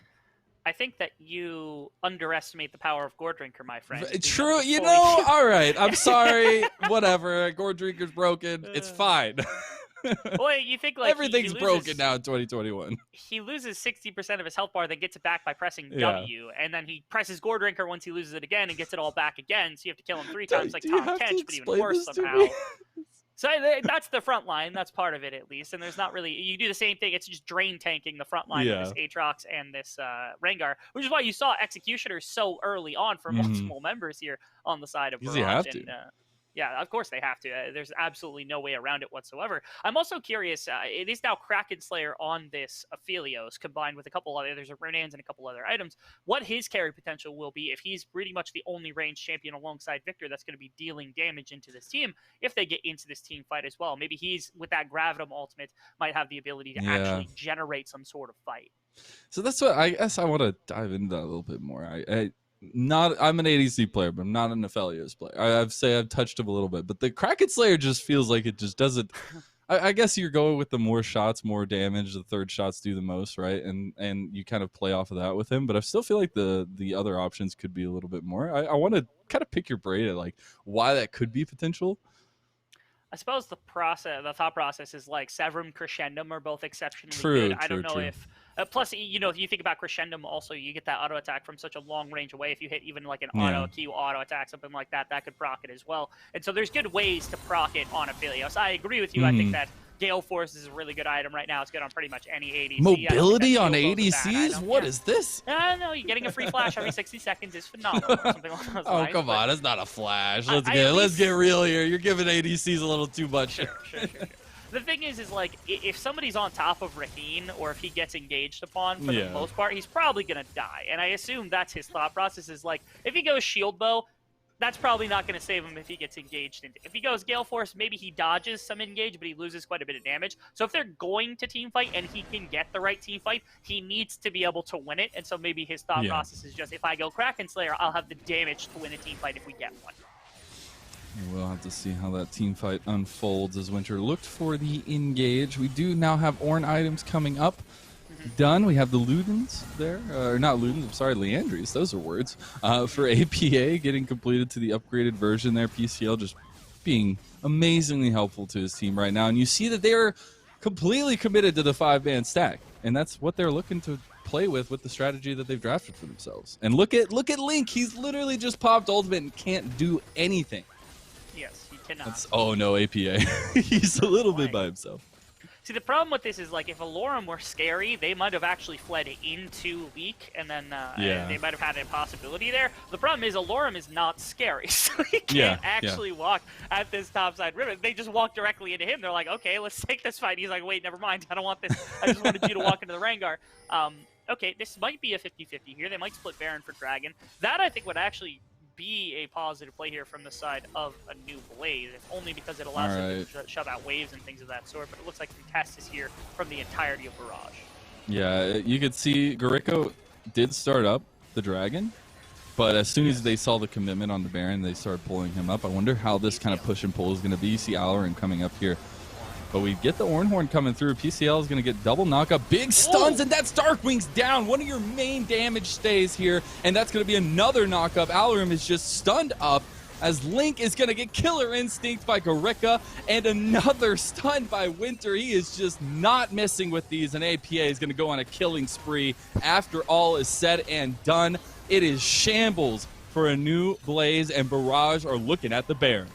I think that you underestimate the power of Gore Drinker, my friend. True, all right. I'm sorry. Whatever. Gore Drinker's broken. It's fine. Well, you think like everything's broken now in 2021. He loses 60% of his health bar, then gets it back by pressing W, and then he presses Gore Drinker once he loses it again and gets it all back again. So you have to kill him 3 times like Tom Kench, but even worse somehow. So that's the front line. That's part of it, at least. And there's not really... You do the same thing. It's just drain tanking the front line of this Aatrox and this Rengar, which is why you saw Executioners so early on for multiple members here on the side of Barrage. You have to. Yeah, of course they have to. There's absolutely no way around it whatsoever. I'm also curious, it is now Kraken Slayer on this Aphelios, combined with a couple other, there's a Runans and a couple other items, what his carry potential will be if he's pretty much the only ranged champion alongside Victor that's going to be dealing damage into this team if they get into this team fight as well. Maybe he's, with that Gravitum ultimate, might have the ability to actually generate some sort of fight. So that's what I guess I want to dive into that a little bit more. I'm an ADC player, but I'm not an Aphelios player. I've touched him a little bit, but the Kraken Slayer just feels like it just doesn't. I guess you're going with the more shots, more damage. The third shots do the most, right? And you kind of play off of that with him. But I still feel like the other options could be a little bit more. I want to kind of pick your brain at like why that could be potential. I suppose the thought process is like Severum, Crescendum are both exceptionally good. I don't know if plus, if you think about Crescendum, also you get that auto attack from such a long range away. If you hit even like an auto Q auto attack, something like that, that could proc it as well. And so there's good ways to proc it on Aphelios. I agree with you. I think that Gale Force is a really good item right now. It's good on pretty much any ADC. Mobility on ADCs? What is this? No, you're getting a free flash every 60 seconds is phenomenal. Something like those lines, come on, it's not a flash. Let's get real here. You're giving ADCs a little too much. Sure. The thing is like, if somebody's on top of Raheen, or if he gets engaged upon, for the most part, he's probably going to die. And I assume that's his thought process is like, if he goes Shield Bow, that's probably not going to save him if he gets engaged. If he goes Gale Force, maybe he dodges some engage, but he loses quite a bit of damage. So if they're going to team fight and he can get the right team fight, he needs to be able to win it. And so maybe his thought process is just, if I go Kraken Slayer, I'll have the damage to win a team fight if we get one. We'll have to see how that team fight unfolds as Winter looked for the engage. We do now have Ornn items coming up. Done. We have the Ludens there. Or not Ludens, I'm sorry, Leandries. Those are words. For APA getting completed to the upgraded version there. PCL just being amazingly helpful to his team right now. And you see that they're completely committed to the 5-man stack. And that's what they're looking to play with the strategy that they've drafted for themselves. And look at Link. He's literally just popped ultimate and can't do anything. Yes, he cannot. Oh no, APA. He's a little bit by himself. See, the problem with this is, like, if Alorum were scary, they might have actually fled into Leak, and then they might have had a possibility there. The problem is Alorum is not scary, so he can't actually walk at this topside ribbon. They just walk directly into him. They're like, okay, let's take this fight. He's like, wait, never mind. I don't want this. I just wanted you to walk into the Rengar. Okay, this might be a 50-50 here. They might split Baron for Dragon. That, I think, would actually be a positive play here from the side of ANEW Blaze, if only because it allows them to shove out waves and things of that sort. But it looks like Contest is here from the entirety of Barrage. Yeah, you could see Gariko did start up the Dragon, but as soon as they saw the commitment on the Baron, they started pulling him up. I wonder how this kind of push and pull is going to be. You see Alorn coming up here But we get the Ornhorn coming through. PCL is going to get double knockup. Big stuns, and that's Darkwing's down. One of your main damage stays here, and that's going to be another knockup. Alarim is just stunned up as Link is going to get Killer Instinct by Garika, and another stun by Winter. He is just not missing with these, and APA is going to go on a killing spree after all is said and done. It is shambles for a new Blaze, and Barrage are looking at the Baron.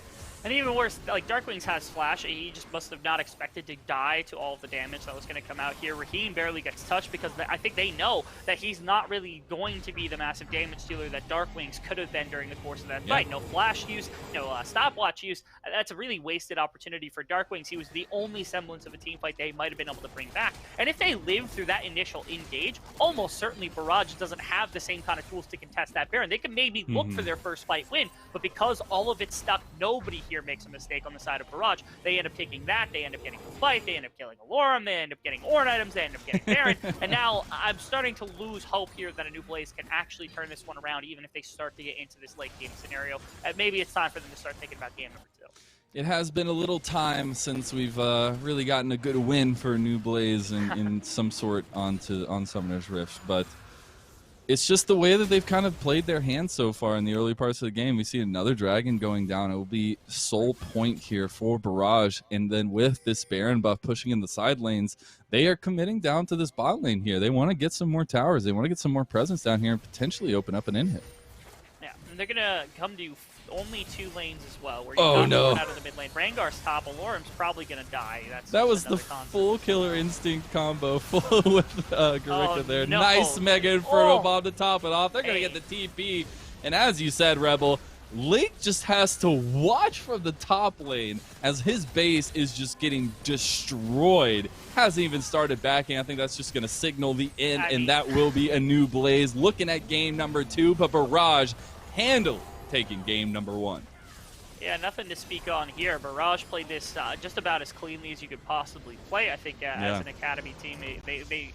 And even worse, like Darkwings has Flash, and he just must have not expected to die to all of the damage that was going to come out here. Raheem barely gets touched because I think they know that he's not really going to be the massive damage dealer that Darkwings could have been during the course of that fight. No Flash use, no stopwatch use. That's a really wasted opportunity for Darkwings. He was the only semblance of a team fight they might have been able to bring back. And if they live through that initial engage, almost certainly Barrage doesn't have the same kind of tools to contest that Baron. They can maybe look for their first fight win, but because all of it's stuck, nobody here makes a mistake on the side of Barrage. They end up taking that, they end up getting the fight, they end up killing Alorum, they end up getting Ornn items, they end up getting Baron, and now I'm starting to lose hope here that ANEW Blaze can actually turn this one around, even if they start to get into this late game scenario. Maybe it's time for them to start thinking about game number 2. It has been a little time since we've really gotten a good win for ANEW Blaze in some sort on Summoner's Rift, but it's just the way that they've kind of played their hand so far in the early parts of the game. We see another dragon going down. It will be sole point here for Barrage. And then with this Baron buff pushing in the side lanes, they are committing down to this bot lane here. They want to get some more towers. They want to get some more presence down here and potentially open up an in-hit. Yeah, and they're going to come to only 2 lanes as well, where you got out of the mid lane. Rangar's top, Alorum's probably going to die. That was the full Killer Instinct combo, full with Garika there. No. Nice Mega Inferno Bomb to top it off. They're going to get the TP. And as you said, Rebel, Link just has to watch from the top lane as his base is just getting destroyed. Hasn't even started backing. I think that's just going to signal the end, and that will be ANEW Blaze looking at game number 2. But Barrage handled taking game number 1. Yeah, nothing to speak on here. Barrage played this just about as cleanly as you could possibly play. I think as an academy team,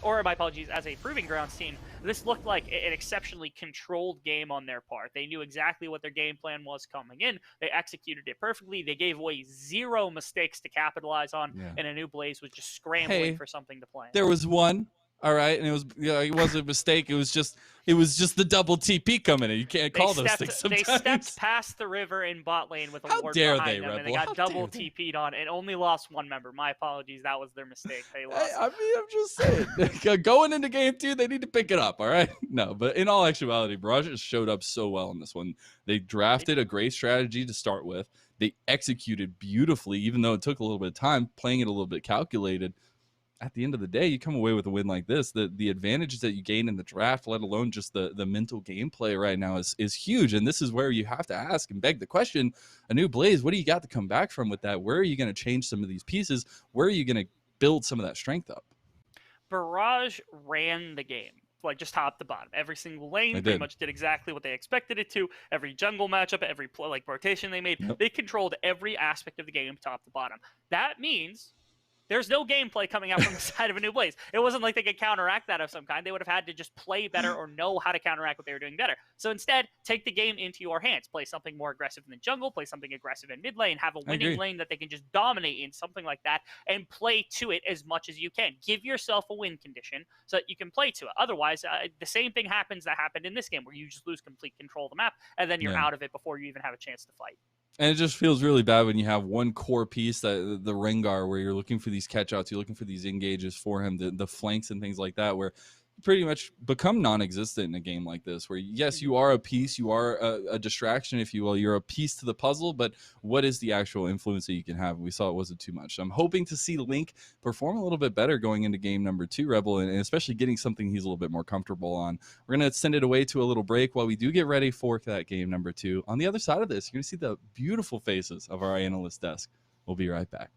or my apologies, as a proving grounds team, this looked like an exceptionally controlled game on their part. They knew exactly what their game plan was coming in. They executed it perfectly. They gave away 0 mistakes to capitalize on, and ANEW Blaze was just scrambling for something to play. There was one. All right, and it wasn't a mistake. It was just the double TP coming in. You can't call those things sometimes. They stepped past the river in bot lane with a ward dare behind they, them, Rebel? and they got double TP'd on and only lost 1 member. My apologies, that was their mistake. They lost. I mean, I'm just saying. Going into game 2, they need to pick it up, all right? No, but in all actuality, Barrage just showed up so well in this one. They drafted a great strategy to start with. They executed beautifully, even though it took a little bit of time, playing it a little bit calculated. At the end of the day, you come away with a win like this. The advantages that you gain in the draft, let alone just the mental gameplay right now is huge. And this is where you have to ask and beg the question, ANEW Blaze, what do you got to come back from with that? Where are you going to change some of these pieces? Where are you going to build some of that strength up? Barrage ran the game. Like just top to bottom, every single lane pretty much did exactly what they expected it to. Every jungle matchup, every rotation they made, they controlled every aspect of the game top to bottom. That means there's no gameplay coming out from the side of ANEW Blaze. It wasn't like they could counteract that of some kind. They would have had to just play better or know how to counteract what they were doing better. So instead, take the game into your hands. Play something more aggressive in the jungle, play something aggressive in mid lane, have a winning lane that they can just dominate in, something like that, and play to it as much as you can. Give yourself a win condition so that you can play to it. Otherwise, the same thing happens that happened in this game, where you just lose complete control of the map, and then you're out of it before you even have a chance to fight. And it just feels really bad when you have one core piece, that the Rengar, where you're looking for these catch-outs, you're looking for these engages for him, the flanks and things like that, where you pretty much become non-existent in a game like this, where yes, you are a piece, you are a distraction, if you will, you're a piece to the puzzle, but what is the actual influence that you can have? We saw it wasn't too much. So I'm hoping to see Link perform a little bit better going into game number 2, Rebel, and especially getting something he's a little bit more comfortable on. We're going to send it away to a little break while we do get ready for that game number 2. On the other side of this, you're going to see the beautiful faces of our analyst desk. We'll be right back.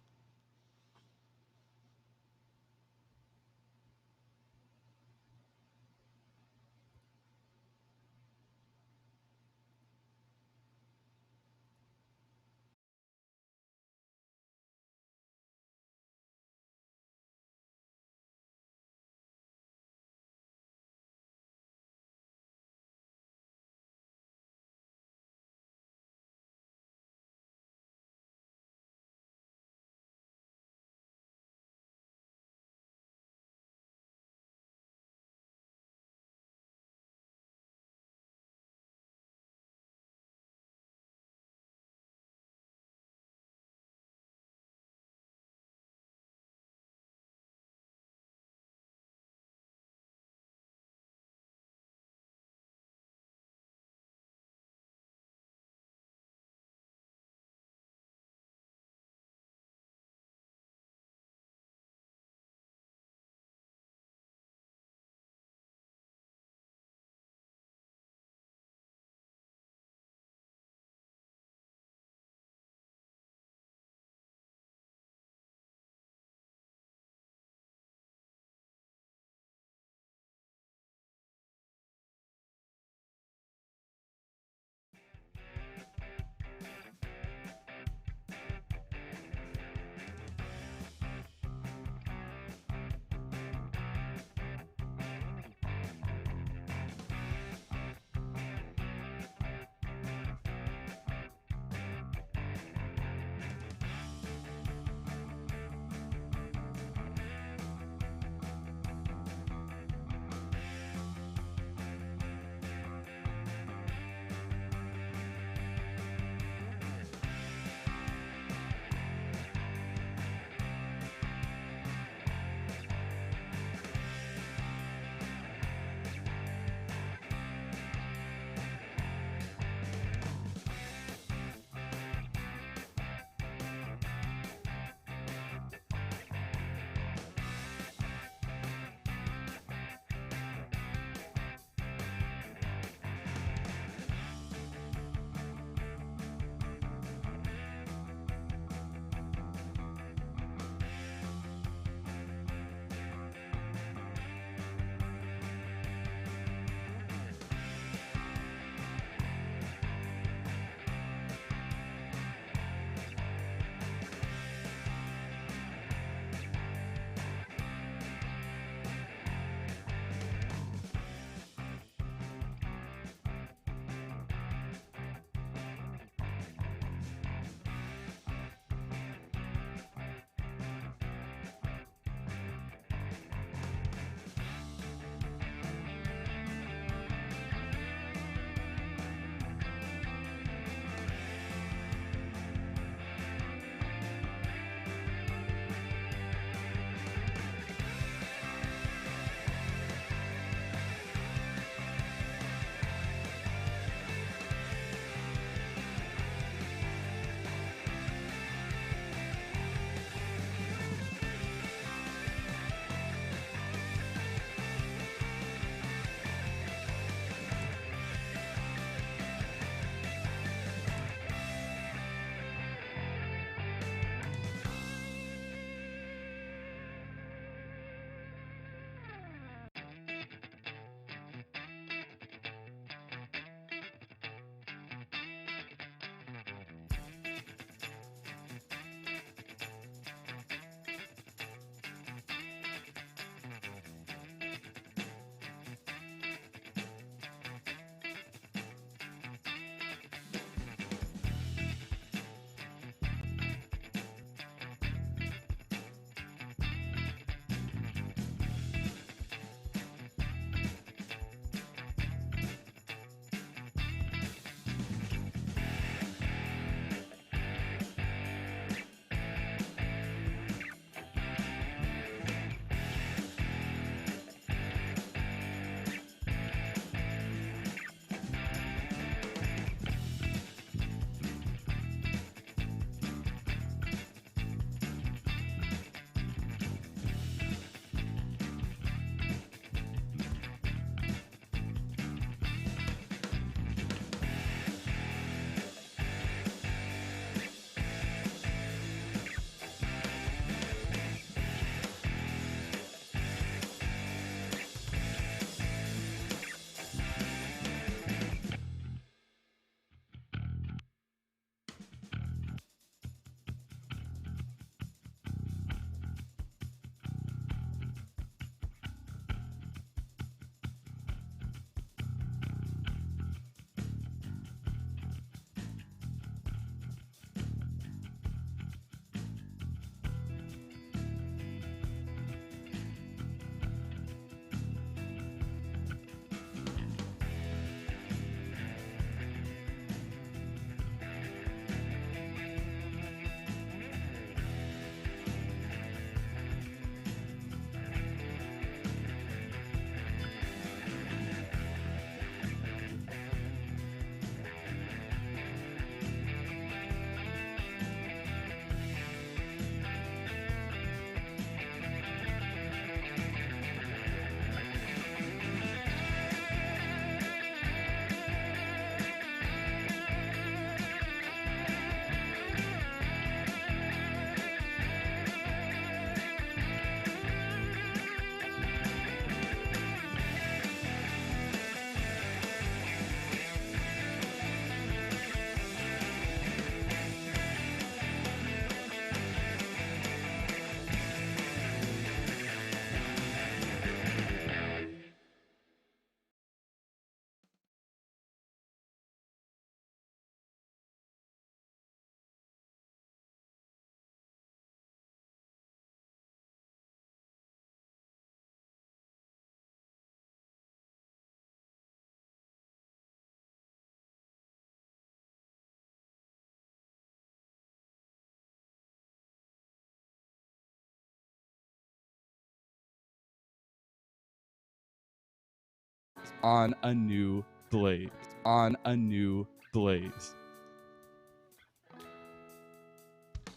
on a new blaze. On a new blaze.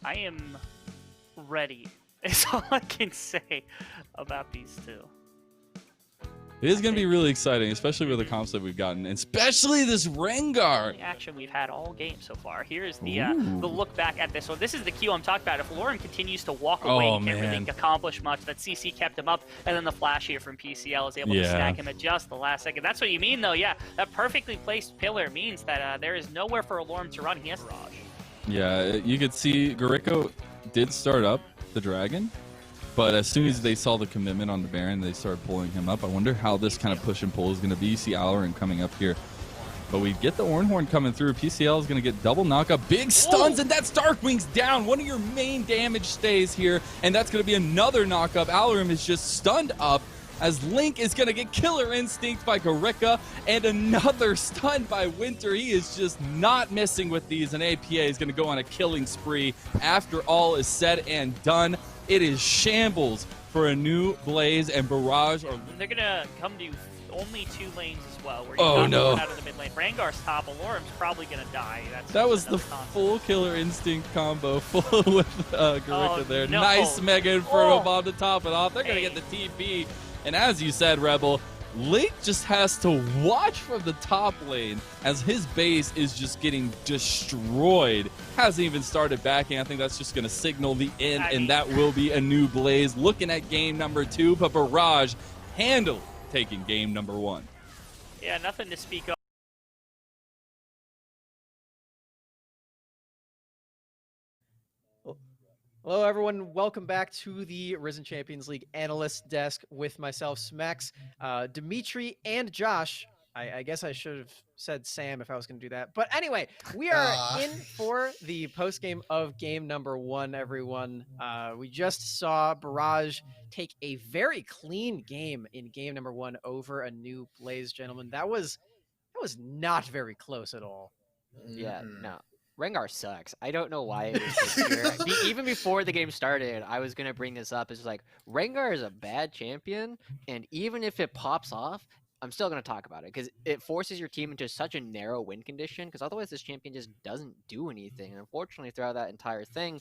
I am ready. Is all I can say about these two. It is going to be really exciting, especially with the comps that we've gotten, especially this Rengar. The action we've had all game so far. Here's the look back at this one. This is the Q I'm talking about. If Lauren continues to walk away, he can't really accomplish much. That CC kept him up, and then the flash here from PCL is able to snag him at just the last second. That's what you mean, though. Yeah, that perfectly placed pillar means that there is nowhere for Lauren to run. He has Barrage. Yeah, you could see Gariko did start up the dragon. But as soon as they saw the commitment on the Baron, they started pulling him up. I wonder how this kind of push and pull is going to be. You see Alarin coming up here. But we get the Ornhorn coming through. PCL is going to get double knockup. Big stuns, and that's Darkwing's down. One of your main damage stays here, and that's going to be another knockup. Alarin is just stunned up as Link is going to get Killer Instinct by Garika, and another stun by Winter. He is just not messing with these, and APA is going to go on a killing spree after all is said and done. It is shambles for a new Blaze, and Barrage are... They're going to come to only 2 lanes as well. Where you out of the mid lane. Rengar's top, Alorum's probably going to die. That was the full Killer Instinct combo, full with Garika there. No. Nice Mega Inferno Bomb to top it off. They're going to get the TP. And as you said, Rebel, Link just has to watch from the top lane as his base is just getting destroyed. Hasn't even started backing. I think that's just going to signal the end, and that will be a new Blaze. Looking at game number 2, but Barrage handily taking game number 1. Yeah, nothing to speak of. Hello, everyone. Welcome back to the Risen Champions League analyst desk with myself, Smex, Dimitri, and Josh. I guess I should have said Sam if I was going to do that. But anyway, we are in for the post-game of game number 1, everyone. We just saw Barrage take a very clean game in game number 1 over a new Blaze, gentlemen. That was not very close at all. Yeah, no. Rengar sucks. I don't know why it was this year. Even before the game started, I was going to bring this up. It's like, Rengar is a bad champion, and even if it pops off, I'm still going to talk about it, because it forces your team into such a narrow win condition, because otherwise this champion just doesn't do anything. And unfortunately, throughout that entire thing,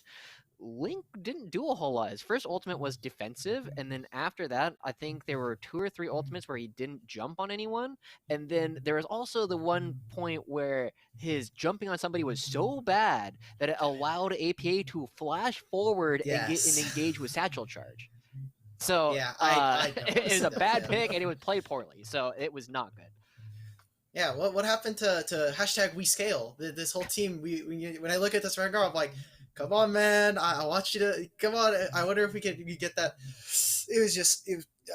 Link didn't do a whole lot. His first ultimate was defensive, and then after that, I think there were 2 or 3 ultimates where he didn't jump on anyone. And then there was also the one point where his jumping on somebody was so bad that it allowed APA to flash forward and engage with Satchel Charge. So I it was a bad pick, and it was played poorly. So it was not good. Yeah, what happened to hashtag we scale? This whole team, when I look at this Rengar, I'm like, come on, man! I want you to come on. I wonder if we get that. It was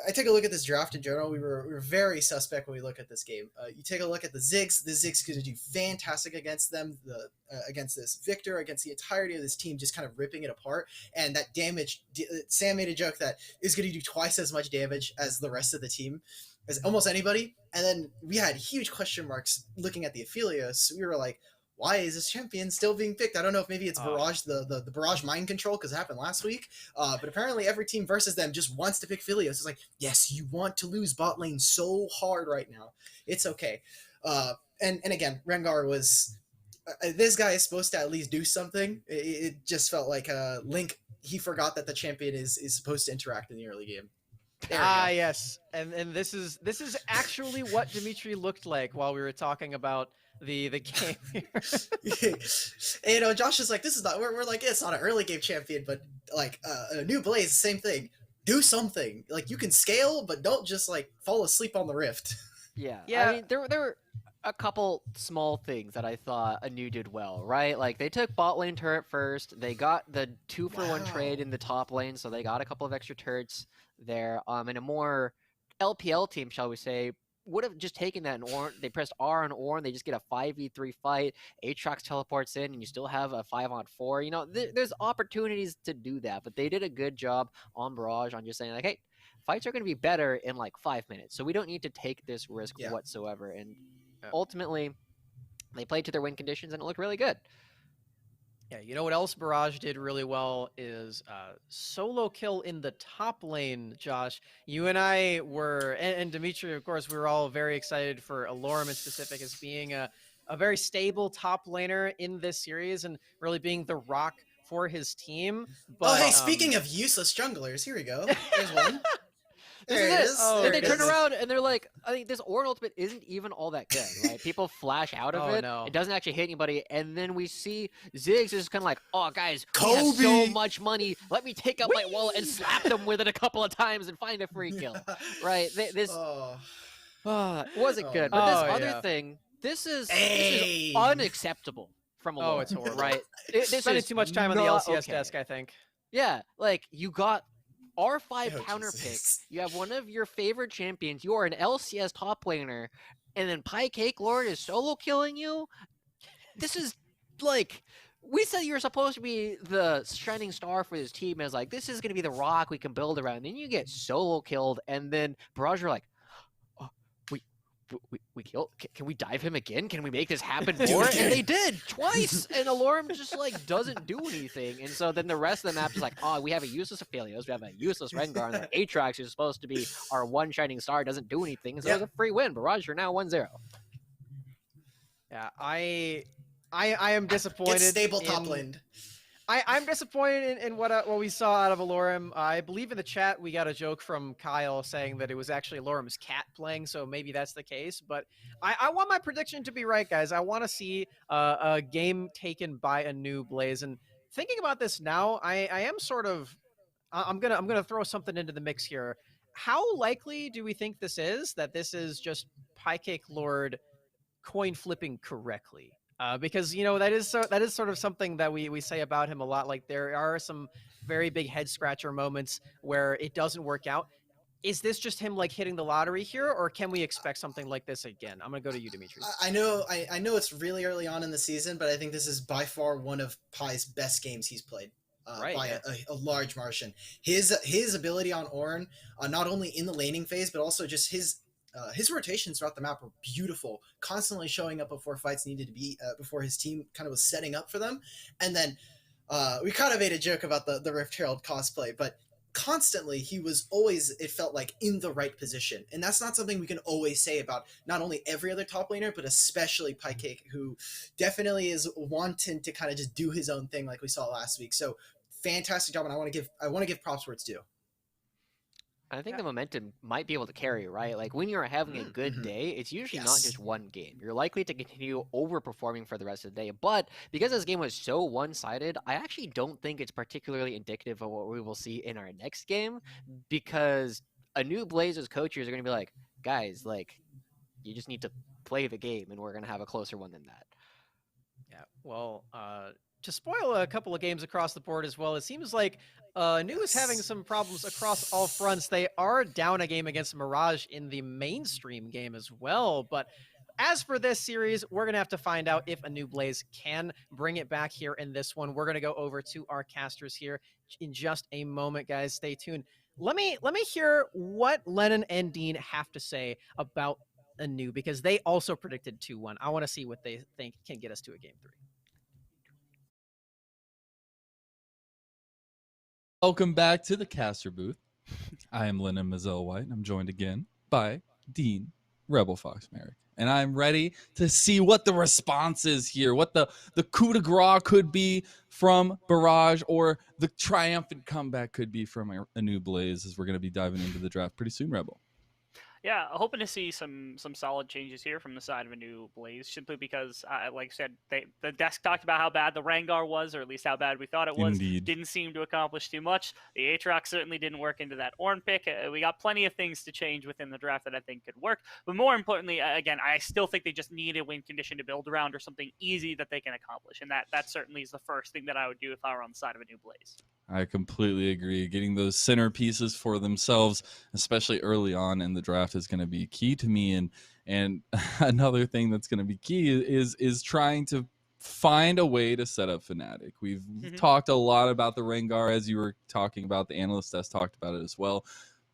I take a look at this draft in general. We were very suspect when we look at this game. You take a look at the Ziggs. The Ziggs going to do fantastic against them. Against this Victor, against the entirety of this team, just kind of ripping it apart. And that damage, Sam made a joke that is going to do twice as much damage as the rest of the team, as almost anybody. And then we had huge question marks looking at the Aphelios. We were like, why is this champion still being picked? I don't know if maybe it's Barrage, the Barrage mind control, because it happened last week. But apparently every team versus them just wants to pick Aphelios. It's like, yes, you want to lose bot lane so hard right now. It's okay. And again, Rengar was... this guy is supposed to at least do something. It just felt like Link, he forgot that the champion is supposed to interact in the early game. Yes. And this is actually what Dimitri looked like while we were talking about the game here. And Josh is like, this is not, we're like, it's not an early game champion, but like a new Blaze, same thing. Do something. Like, you can scale, but don't just like fall asleep on the rift. Yeah. I mean, there were a couple small things that I thought ANEW did well, right? Like, they took bot lane turret first. They got the 2-for-1 trade in the top lane, so they got a couple of extra turrets there. And a more LPL team, shall we say, would have just taken that, and they pressed R on Ornn, they just get a 5v3 fight, Aatrox teleports in, and you still have a 5-on-4. You know, there's opportunities to do that, but they did a good job on Barrage on just saying, like, hey, fights are going to be better in like 5 minutes, so we don't need to take this risk whatsoever. And ultimately, they played to their win conditions, and it looked really good. Yeah, you know what else Barrage did really well is solo kill in the top lane, Josh. You and I were, and Dimitri, of course, we were all very excited for Alorum in specific as being a very stable top laner in this series and really being the rock for his team. But, hey, speaking of useless junglers, here we go. There's one. This There is it it. is. Oh, Then There they it turn is. around and they're like, I think this Ornn ultimate isn't even all that good, right? People flash out of Oh, it. no. It doesn't actually hit anybody. And then we see Ziggs is kind of like, oh, guys, we have so Kobe! much money. Let me take out my wallet and slap them with it a couple of times and find a free kill, right? This wasn't Oh, good. no. But this Oh, other yeah. thing, this is Hey! unacceptable from Oh, Alorum, it's horrible. right? This Spending is too much time on the not LCS okay. desk, I think. Yeah, like you got R5 Oh, counter Jesus. pick. You have one of your favorite champions. You are an LCS top laner, and then Cake Lord is solo killing you. This is like we said you were supposed to be the shining star for this team. As like this is gonna be the rock we can build around. And then you get solo killed, and then Barrage are like, oh, we killed. Can we dive him again? Can we make this happen more? And they did twice. And Alorum just like doesn't do anything. And so then the rest of the map is like, oh, we have a useless Aphelios, we have a useless Rengar, and the Aatrox, who's supposed to be our one shining star, doesn't do anything. And so it's a free win. Barrage, you're now 1-0. Yeah, I am disappointed. It's stable top lane. I'm disappointed in what we saw out of Alorum. I believe in the chat we got a joke from Kyle saying that it was actually Alorum's cat playing, so maybe that's the case. But I want my prediction to be right, guys. I want to see a game taken by a new Blaze. And thinking about this now, I am sort of I'm gonna throw something into the mix here. How likely do we think this is? That this is just Cake Lord coin flipping correctly? Because that is sort of something that we say about him a lot. Like there are some very big head scratcher moments where it doesn't work out. Is this just him like hitting the lottery here, or can we expect something like this again? I'm gonna go to you, Dimitri. I know it's really early on in the season, but I think this is by far one of Pai's best games he's played. By a large margin. His ability on Ornn, not only in the laning phase, but also just his rotations throughout the map were beautiful, constantly showing up before fights needed to be, before his team kind of was setting up for them. And then we kind of made a joke about the Rift Herald cosplay, but constantly he was always, it felt like, in the right position. And that's not something we can always say about not only every other top laner, but especially Cake, who definitely is wanting to kind of just do his own thing like we saw last week. So fantastic job, and I want to give props where it's due. I think the momentum might be able to carry, right? Like when you're having a good day, it's usually not just one game. You're likely to continue overperforming for the rest of the day. But because this game was so one-sided, I actually don't think it's particularly indicative of what we will see in our next game, because a new Blazers coaches are going to be like, guys, like you just need to play the game, and we're going to have a closer one than that. Yeah, well, to spoil a couple of games across the board as well, it seems like ANEW is having some problems across all fronts. They are down a game against Mirage in the mainstream game as well. But as for this series, we're going to have to find out if ANEW Blaze can bring it back here in this one. We're going to go over to our casters here in just a moment, guys. Stay tuned. Let me hear what Lennon and Dean have to say about ANEW, because they also predicted 2-1. I want to see what they think can get us to a game 3. Welcome back to the caster booth. I am Lennon Mazzell White, and I'm joined again by Dean Rebel Fox Merrick. And I'm ready to see what the response is here, what the coup de grace could be from Barrage, or the triumphant comeback could be from ANEW Blaze, as we're going to be diving into the draft pretty soon, Rebel. Yeah, hoping to see some solid changes here from the side of ANEW Blaze, simply because, like I said, the desk talked about how bad the Rengar was, or at least how bad we thought it was. Indeed. Didn't seem to accomplish too much. The Aatrox certainly didn't work into that Ornn pick. We got plenty of things to change within the draft that I think could work. But more importantly, again, I still think they just need a win condition to build around, or something easy that they can accomplish. And that certainly is the first thing that I would do if I were on the side of ANEW Blaze. I completely agree. Getting those centerpieces for themselves, especially early on in the draft, is going to be key to me. And another thing that's going to be key is trying to find a way to set up Fnatic. We've talked a lot about the Rengar, as you were talking about. The analyst has talked about it as well.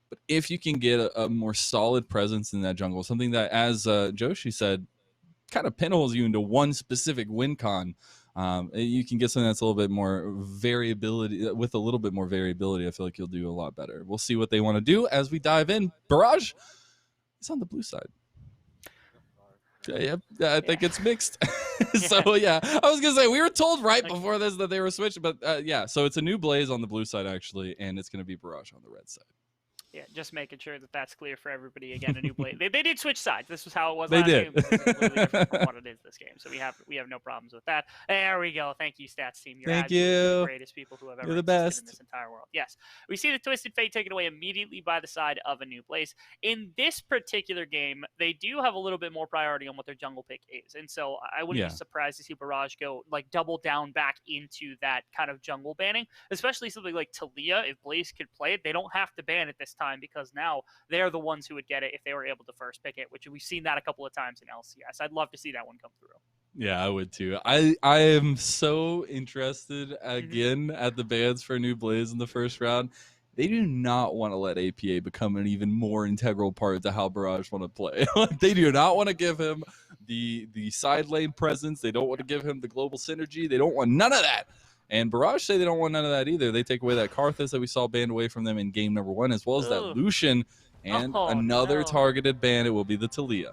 But if you can get a more solid presence in that jungle, something that, as Joshi said, kind of pinholes you into one specific win con, You can get something that's a little bit more variability. With a little bit more variability, I feel like you'll do a lot better. We'll see what they want to do as we dive in. Barrage is on the blue side. Yeah, I think it's mixed. So yeah, I was gonna say we were told right before this that they were switching, but yeah, so it's a new Blaze on the blue side actually, and it's gonna be Barrage on the red side. Yeah, just making sure that that's clear for everybody. Again, a new Blade. They did switch sides. This was how it was They last did. game. This is completely different from what it is this game. So we have no problems with that. There we go. Thank you, stats team. You're Thank absolutely you. the greatest people who have ever You're the existed best. in this entire world. Yes, we see the Twisted Fate taken away immediately by the side of a new Blaze. In this particular game, they do have a little bit more priority on what their jungle pick is, and so I wouldn't be surprised to see Barrage go like double down back into that kind of jungle banning, especially something like Talia. If Blaze could play it, they don't have to ban it this time because now they're the ones who would get it if they were able to first pick it, which we've seen that a couple of times in LCS. I'd love to see that one come through. Yeah, I would too. I am so interested again at the bans for New Blaze in the first round. They do not want to let APA become an even more integral part to how Barrage want to play. They do not want to give him the side lane presence. They don't want to give him the global synergy. They don't want none of that. And Barrage say they don't want none of that either. They take away that Karthus that we saw banned away from them in game number 1, as well as that Lucian and another targeted ban. It will be the Talia.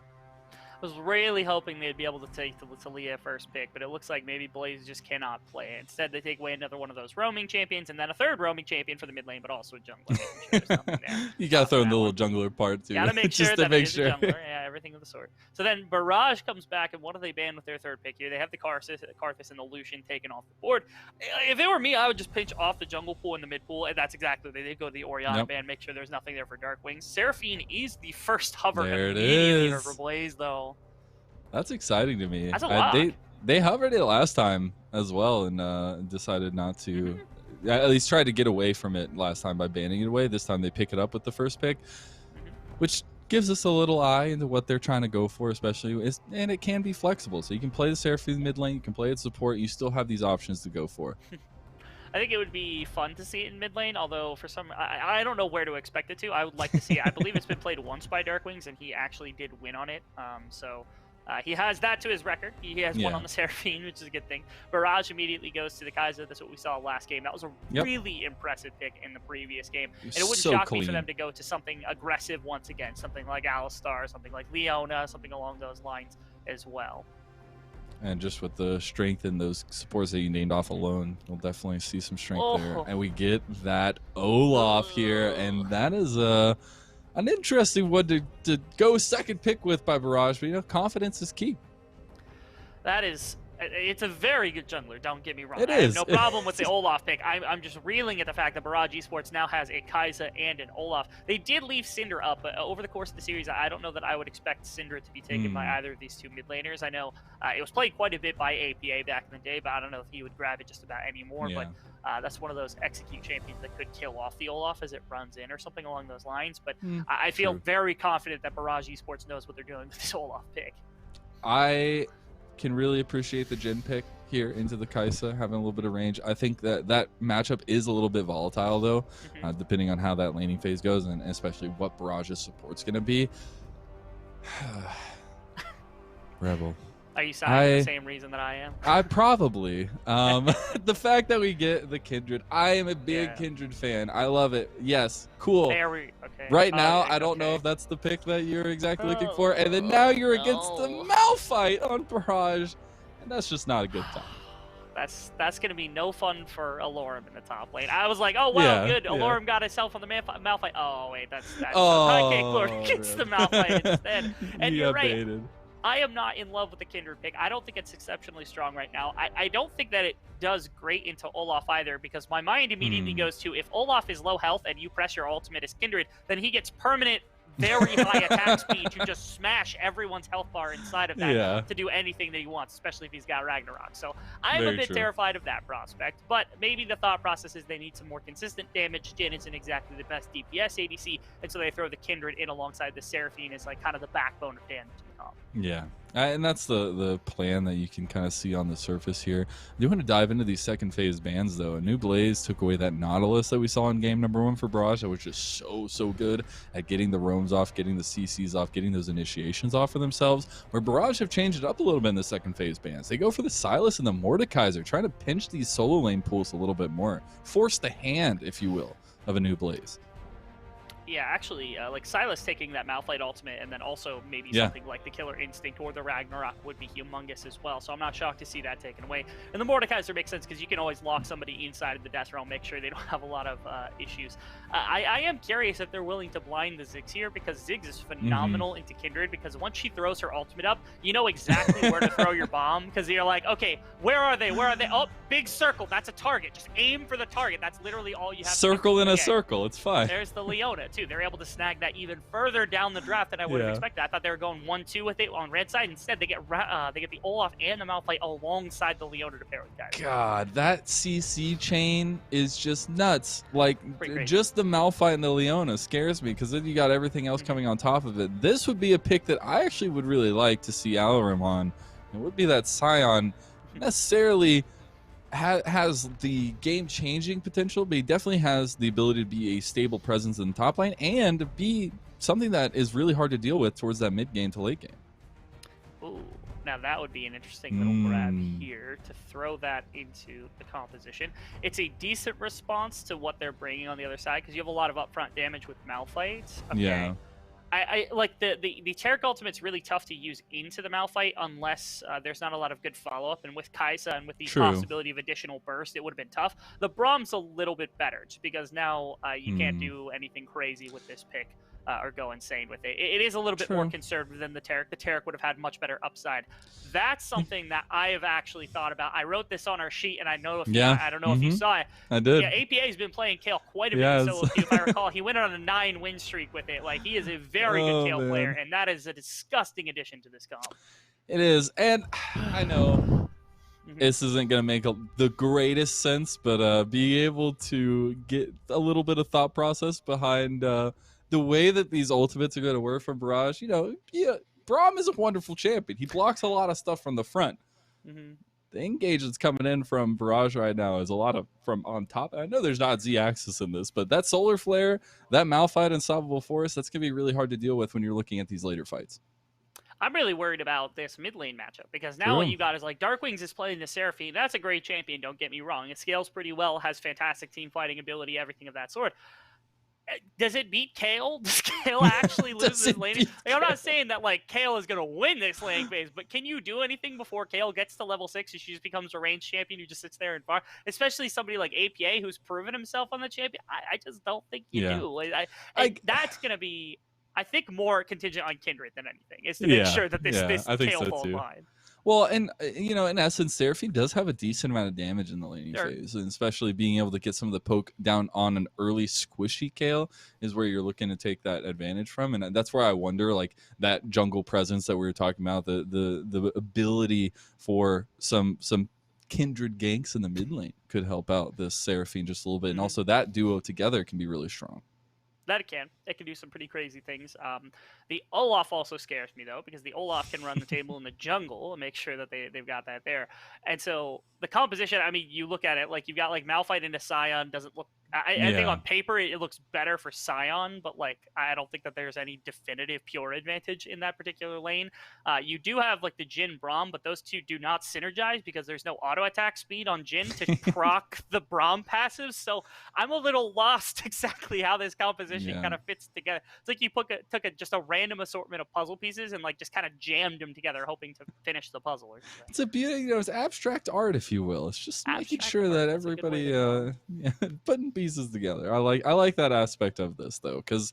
I was really hoping they'd be able to take the Talia first pick, but it looks like maybe Blaze just cannot play it. Instead, they take away another one of those roaming champions, and then a third roaming champion for the mid lane, but also a jungler. You gotta throw in the little jungler part too. Gotta make just sure to that make it is sure. a jungler. Yeah, everything of the sort. So then Barrage comes back, and what do they ban with their third pick here? They have the Karthus and the Lucian taken off the board. If it were me, I would just pinch off the jungle pool and the mid pool, and that's exactly what they did. Go to the Orianna ban, make sure there's nothing there for Dark Wings. Seraphine is the first hover immediately for Blaze, though. That's exciting to me. That's a lot. They hovered it last time as well and decided not to. At least tried to get away from it last time by banning it away. This time they pick it up with the first pick, which gives us a little eye into what they're trying to go for, especially, and it can be flexible. So you can play the Seraphine mid lane, you can play it support, you still have these options to go for. I think it would be fun to see it in mid lane, although for some, I don't know where to expect it to. I would like to see it. I believe it's been played once by Darkwings, and he actually did win on it. He has that to his record. He has one on the Seraphine, which is a good thing. Barrage immediately goes to the Kaiser. That's what we saw last game. That was a really impressive pick in the previous game. And it wouldn't shock me for them to go to something aggressive once again, something like Alistar, something like Leona, something along those lines as well. And just with the strength in those supports that you named off alone, we'll definitely see some strength there. And we get that Olaf here, and that is an interesting one to go second pick with by Barrage, but confidence is key. It's a very good jungler, don't get me wrong. It I is. have no problem with the Olaf pick. I'm just reeling at the fact that Barrage Esports now has a Kai'Sa and an Olaf. They did leave Syndra up, but over the course of the series, I don't know that I would expect Syndra to be taken by either of these two mid laners. I know it was played quite a bit by APA back in the day, but I don't know if he would grab it just about anymore. But that's one of those execute champions that could kill off the Olaf as it runs in or something along those lines. But I feel very confident that Barrage Esports knows what they're doing with this Olaf pick. I can really appreciate the Jhin pick here into the Kai'Sa, having a little bit of range. I think that matchup is a little bit volatile, though, depending on how that laning phase goes, and especially what Barrage's support's going to be. Rebel. Are you sighing for the same reason that I am? I probably. The fact that we get the Kindred, I am a big Kindred fan. I love it. Yes, cool. Right now, I don't know if that's the pick that you're exactly looking for. And then now you're against the Malphite on Barrage, and that's just not a good time. That's going to be no fun for Alorum in the top lane. I was like, oh, wow, good. Alorum got himself on the Malphite. Oh, wait, that's okay, Lord gets the Malphite instead. And you're right. Baited. I am not in love with the Kindred pick. I don't think it's exceptionally strong right now. I don't think that it does great into Olaf either, because my mind immediately goes to, if Olaf is low health and you press your ultimate as Kindred, then he gets permanent, very high attack speed to just smash everyone's health bar inside of that to do anything that he wants, especially if he's got Ragnarok. So I'm a bit terrified of that prospect, but maybe the thought process is they need some more consistent damage. Jhin isn't exactly the best DPS ADC, and so they throw the Kindred in alongside the Seraphine as like kind of the backbone of damage in the comp. Yeah. And that's the plan that you can kind of see on the surface here. I do want to dive into these second phase bans, though. A new Blaze took away that Nautilus that we saw in game number 1 for Barrage. That was just so good at getting the roams off, getting the CCs off, getting those initiations off for themselves. Where Barrage have changed it up a little bit in the second phase bans. They go for the Silas and the Mordekaiser, trying to pinch these solo lane pools a little bit more. Force the hand, if you will, of a new Blaze. Yeah, actually, like Silas taking that Malphite ultimate and then also maybe something like the Killer Instinct or the Ragnarok would be humongous as well. So I'm not shocked to see that taken away. And the Mordekaiser makes sense because you can always lock somebody inside of the Death Realm, make sure they don't have a lot of issues. I am curious if they're willing to blind the Ziggs here because Ziggs is phenomenal into Kindred because once she throws her ultimate up, you know exactly where to throw your bomb because you're like, okay, where are they? Where are they? Oh, big circle. That's a target. Just aim for the target. That's literally all you have Circle to do. in a circle. It's fine. There's the Leona, too. They're able to snag that even further down the draft than I would have expected. I thought they were going 1-2 with it on red side. Instead, they get the Olaf and the Malphite alongside the Leona to pair with guys. God, that CC chain is just nuts. Like, just the Malphite and the Leona scares me because then you got everything else coming on top of it. This would be a pick that I actually would really like to see Alarim on. It would be that Scion necessarily has the game-changing potential, but he definitely has the ability to be a stable presence in the top lane and be something that is really hard to deal with towards that mid-game to late game. Ooh, now that would be an interesting little grab here to throw that into the composition. It's a decent response to what they're bringing on the other side because you have a lot of upfront damage with Malphite. Okay. Yeah. I like the Taric ultimate's really tough to use into the Malphite unless there's not a lot of good follow-up, and with Kaisa and with the possibility of additional burst, it would have been tough. The Brahm's a little bit better just because now you can't do anything crazy with this pick or go insane with it. It is a little bit more conservative than the Taric. The Taric would have had much better upside. That's something that I have actually thought about. I wrote this on our sheet, and I know if I don't know if you saw it. I did. Yeah, APA has been playing Kale quite a bit in solo queue, if I recall. He went on a 9-win streak with it. Like, he is a very good Kale player, and that is a disgusting addition to this comp. It is, and I know this isn't going to make the greatest sense, but being able to get a little bit of thought process behind the way that these ultimates are going to work from Barrage, Braum is a wonderful champion. He blocks a lot of stuff from the front. The engage that's coming in from Barrage right now is a lot of from on top. I know there's not Z-axis in this, but that Solar Flare, that Malphite Unstoppable Force, that's going to be really hard to deal with when you're looking at these later fights. I'm really worried about this mid lane matchup because now what you got is like Darkwings is playing the Seraphine. That's a great champion, don't get me wrong. It scales pretty well, has fantastic team fighting ability, everything of that sort. Does it beat Kale? Does Kale actually lose this lane? Like, I'm not saying that like Kale is going to win this lane phase, but can you do anything before Kale gets to level 6 and she just becomes a ranged champion who just sits there and far? Especially somebody like APA who's proven himself on the champion. I just don't think you do. Like, that's going to be, I think, more contingent on Kindred than anything, is to make sure that this Kale falls behind. Well, and, in essence, Seraphine does have a decent amount of damage in the laning phase, and especially being able to get some of the poke down on an early squishy Kale is where you're looking to take that advantage from, and that's where I wonder, like, that jungle presence that we were talking about, the ability for some Kindred ganks in the mid lane could help out this Seraphine just a little bit, and also that duo together can be really strong. That it can. It can do some pretty crazy things. The Olaf also scares me, though, because the Olaf can run the table in the jungle and make sure that they've got that there. And so the composition, I mean, you look at it, like, you've got, like, Malphite into Scion doesn't look... I think on paper it looks better for Scion, but, like, I don't think that there's any definitive pure advantage in that particular lane. You do have, like, the Jhin Braum, but those two do not synergize because there's no auto-attack speed on Jhin to proc the Braum passives. So I'm a little lost exactly how this composition kind of fits together. It's like you took just a random assortment of puzzle pieces and, like, just kind of jammed them together, hoping to finish the puzzle. Or something. It's a beauty, it's abstract art, if you will. It's just making sure that everybody putting pieces together. I like that aspect of this, though, because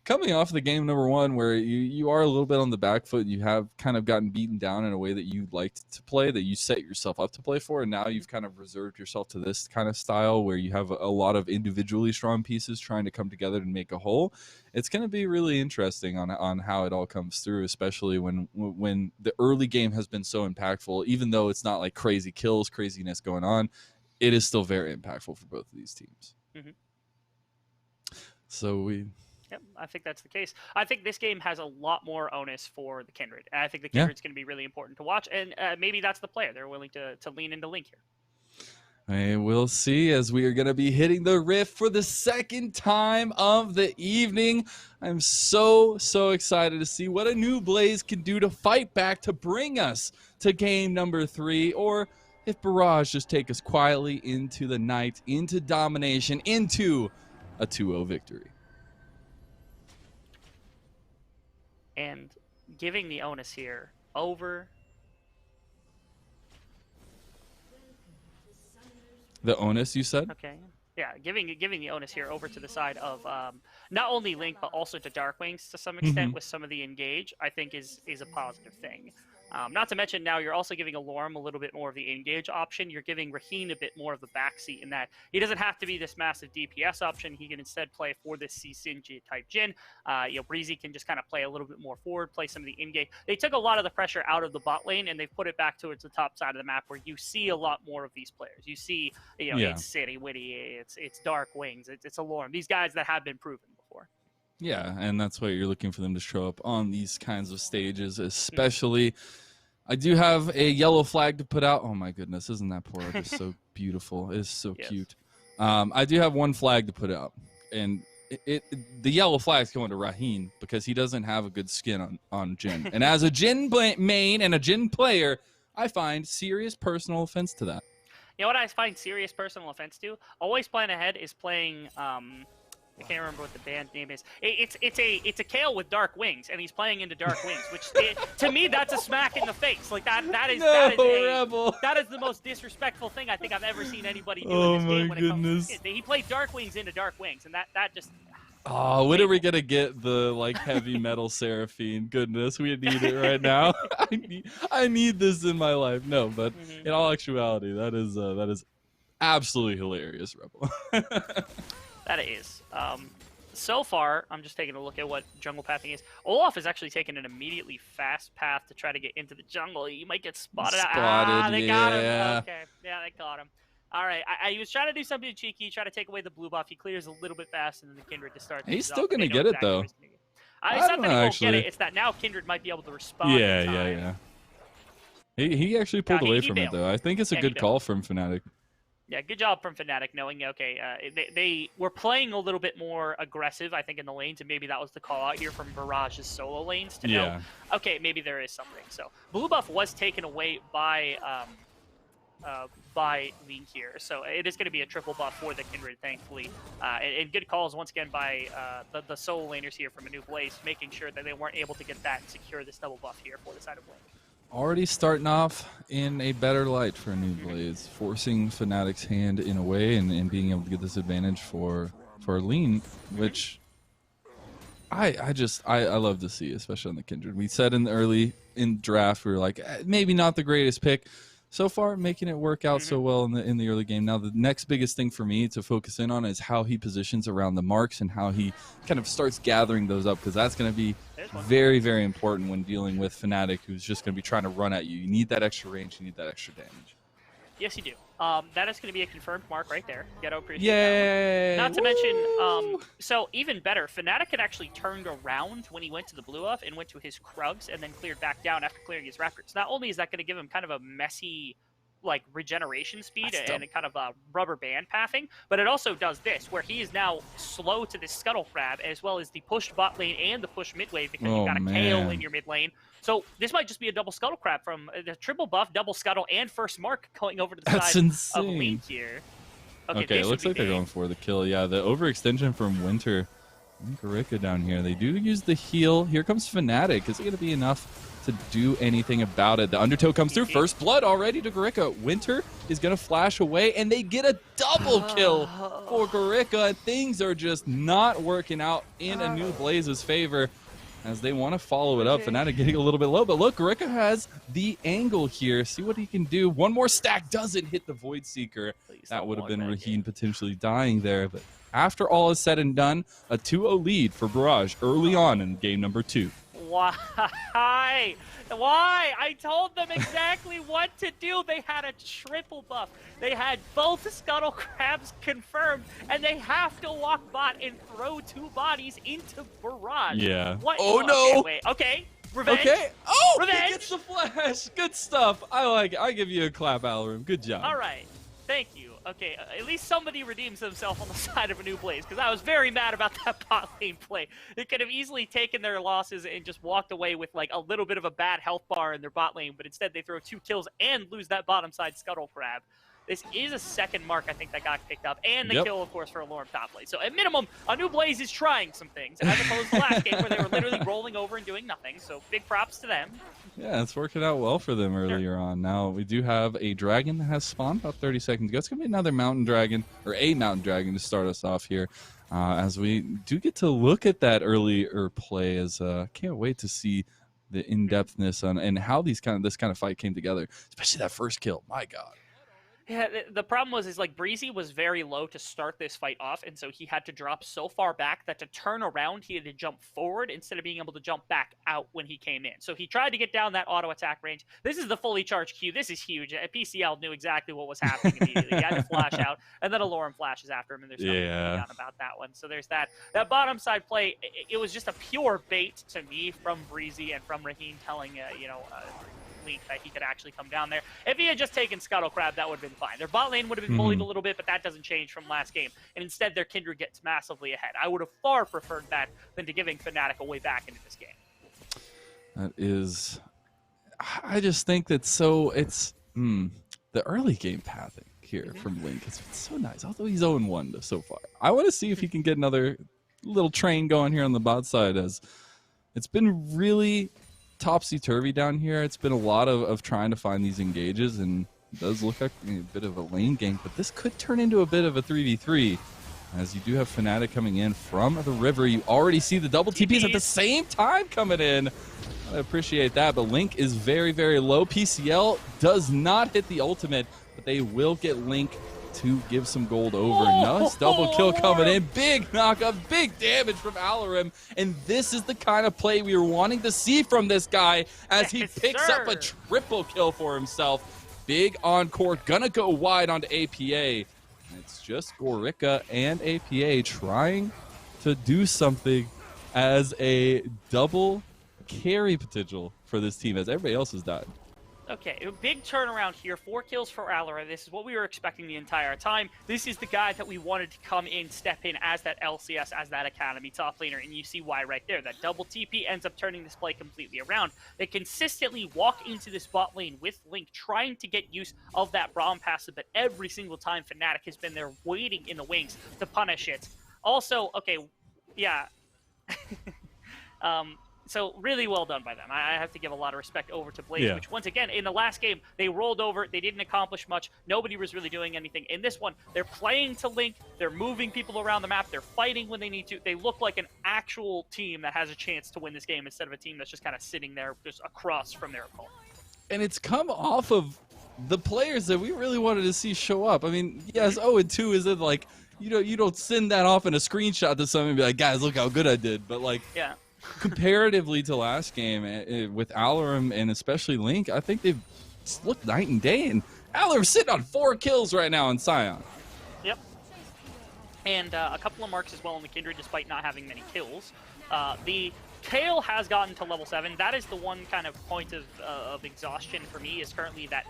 coming off the game number 1 where you are a little bit on the back foot, you have kind of gotten beaten down in a way that you liked to play, that you set yourself up to play for, and now you've kind of reserved yourself to this kind of style where you have a lot of individually strong pieces trying to come together to make a whole. It's going to be really interesting on how it all comes through, especially when the early game has been so impactful. Even though it's not like crazy kills, craziness going on, it is still very impactful for both of these teams. So Yep, I think that's the case. I think this game has a lot more onus for the Kindred. And I think the Kindred's going to be really important to watch. And maybe that's the player. They're willing to lean into Link here. We'll see as we are going to be hitting the Rift for the second time of the evening. I'm so excited to see what a new Blaze can do to fight back to bring us to game number 3, or if Barrage just take us quietly into the night, into domination, into a 2-0 victory. And giving the onus here over... The onus, you said? Okay. Yeah, giving the onus here over to the side of not only Link, but also to Darkwings to some extent with some of the engage, I think is a positive thing. Not to mention now you're also giving Alorm a little bit more of the engage option. You're giving Raheen a bit more of the backseat in that he doesn't have to be this massive DPS option. He can instead play for this C-Sin type Jhin. Breezy can just kind of play a little bit more forward, play some of the in-game. They took a lot of the pressure out of the bot lane and they've put it back towards the top side of the map where you see a lot more of these players. You see, it's City, Witty, it's Darkwings, it's Alorm. These guys that have been proven before. Yeah, and that's why you're looking for them to show up on these kinds of stages, especially. I do have a yellow flag to put out. Oh my goodness, isn't that poor? It's so beautiful. It is so cute. I do have one flag to put out, and the yellow flag's going to Raheen because he doesn't have a good skin on Jhin. And as a Jhin main and a Jhin player, I find serious personal offense to that. You know what I find serious personal offense to? Always Plan Ahead is playing I can't remember what the band name is. It's a Kale with dark wings, and he's playing into dark wings, which to me that's a smack in the face. Like that is the most disrespectful thing I think I've ever seen anybody do in this game when it comes to it. He played dark wings into dark wings, and that just. Oh, when are we gonna get the heavy metal Seraphine? Goodness, we need it right now. I need this in my life. No, but in all actuality, that is absolutely hilarious, Rebel. That it is. So far, I'm just taking a look at what jungle pathing is. Olaf is actually taking an immediately fast path to try to get into the jungle. He might get spotted out. They got him. Okay, yeah, they caught him. All right, he was trying to do something cheeky, try to take away the blue buff. He clears a little bit faster than the Kindred to start. He's still going to get it, though. It's not that he won't get it. It's that now Kindred might be able to respond. Yeah. He actually pulled away from it, though. I think it's a good call from Fnatic. Yeah, good job from Fnatic knowing, okay, they were playing a little bit more aggressive, I think, in the lanes, and maybe that was the call out here from Barrage's solo lanes to know, okay, maybe there is something. So blue buff was taken away by Link here, so it is going to be a triple buff for the Kindred, thankfully. And good calls once again by the solo laners here from ANEW Blaze, making sure that they weren't able to get that and secure this double buff here for the side of Link. Already starting off in a better light for ANEW Blaze, forcing Fnatic's hand in a way and being able to get this advantage for Lean, which I love to see, especially on the Kindred. We said in draft, we were like, maybe not the greatest pick. So far, making it work out so well in the early game. Now, the next biggest thing for me to focus in on is how he positions around the marks and how he kind of starts gathering those up, because that's going to be very, very important when dealing with Fnatic, who's just going to be trying to run at you. You need that extra range. You need that extra damage. Yes, you do. That is going to be a confirmed mark right there. You got to appreciate that one. Not to mention, so even better, Fnatic had actually turned around when he went to the blue buff and went to his Krugs and then cleared back down after clearing his Raptors. Not only is that going to give him kind of a messy regeneration speed and a kind of rubber band pathing, but it also does this, where he is now slow to this scuttle crab, as well as the pushed bot lane and the push mid wave, because you've got a Kale in your mid lane. So this might just be a double scuttle crab from the triple buff, double scuttle, and first mark going over to the side of Link here. Okay, it looks like they're going for the kill. Yeah, the overextension from Winter and Garika down here. They do use the heal. Here comes Fnatic. Is it going to be enough to do anything about it? The Undertow comes through. First blood already to Garika. Winter is going to flash away, and they get a double kill for Garika. Things are just not working out in ANEW Blaze's favor as they want to follow it up. Fnatic getting a little bit low, but look, Garika has the angle here. See what he can do. One more stack doesn't hit the Void Seeker. That would have been Raheen potentially dying there, but after all is said and done, a 2-0 lead for Barrage early on in game number 2. Why? Why? I told them exactly what to do. They had a triple buff. They had both Scuttle Crabs confirmed, and they have to walk bot and throw 2 bodies into Barrage. Yeah. What? Oh, no. Okay, wait. Okay. Revenge. Okay. Oh, Revenge. he gets the flash. Good stuff. I like it. I give you a clap, Alarum. Good job. All right. Thank you. Okay, at least somebody redeems himself on the side of a new Blaze, because I was very mad about that bot lane play. They could have easily taken their losses and just walked away with like a little bit of a bad health bar in their bot lane, but instead they throw 2 kills and lose that bottom side Scuttle Crab. This is a second mark, I think, that got picked up, and the kill, of course, for Alarm top lane. So at minimum, a new Blaze is trying some things, as opposed to last game where they were literally rolling over and doing nothing. So big props to them. Yeah, it's working out well for them earlier on. Now, we do have a dragon that has spawned about 30 seconds ago. It's going to be another mountain dragon, or a mountain dragon to start us off here. As we do get to look at that earlier play, as can't wait to see the in-depthness on and how this kind of fight came together, especially that first kill. My God. Yeah, the problem was like Breezy was very low to start this fight off, and so he had to drop so far back that to turn around, he had to jump forward instead of being able to jump back out when he came in. So he tried to get down that auto attack range. This is the fully charged Q. This is huge. PCL knew exactly what was happening immediately. He had to flash out, and then Alorum flashes after him, and there's nothing to be done about that one. So there's that. That bottom side play, it was just a pure bait to me from Breezy and from Raheem telling, Link that he could actually come down there. If he had just taken Scuttle Crab, that would have been fine. Their bot lane would have been bullied a little bit, but that doesn't change from last game. And instead, their Kindred gets massively ahead. I would have far preferred that than to giving Fnatic a way back into this game. That is... I just think that it's... the early game pathing here from Link is so nice. Although he's 0-1 so far. I want to see if he can get another little train going here on the bot side, as it's been really topsy-turvy down here. It's been a lot of trying to find these engages, and it does look like a bit of a lane game, but this could turn into a bit of a 3v3, as you do have Fnatic coming in from the river. You already see the double TPs at the same time coming in. I appreciate that, but Link is very, very low. PCL does not hit the ultimate, but they will get Link to give some gold over. Nice double kill coming in. Big knockup, big damage from Alarum. And this is the kind of play we were wanting to see from this guy, as he picks up a triple kill for himself. Big encore, gonna go wide onto APA. And it's just Gorica and APA trying to do something as a double carry potential for this team, as everybody else has died. Okay, a big turnaround here. 4 kills for Alora. This is what we were expecting the entire time. This is the guy that we wanted to come in, step in as that LCS, as that Academy top laner, and you see why right there. That double TP ends up turning this play completely around. They consistently walk into this bot lane with Link, trying to get use of that Braum passive, but every single time Fnatic has been there waiting in the wings to punish it. Also, okay, yeah. So really well done by them. I have to give a lot of respect over to Blaze, which once again, in the last game, they rolled over. They didn't accomplish much. Nobody was really doing anything. In this one, they're playing to Link. They're moving people around the map. They're fighting when they need to. They look like an actual team that has a chance to win this game instead of a team that's just kind of sitting there just across from their opponent. And it's come off of the players that we really wanted to see show up. I mean, yes, 0-2 isn't like, you don't send that off in a screenshot to someone and be like, guys, look how good I did. But like, yeah. Comparatively to last game with Alarum and especially Link, I think they've looked night and day. And Alorum's sitting on 4 kills right now in Sion. Yep. And a couple of marks as well in the Kindred, despite not having many kills. The Kale has gotten to level 7. That is the one kind of point of exhaustion for me, is currently that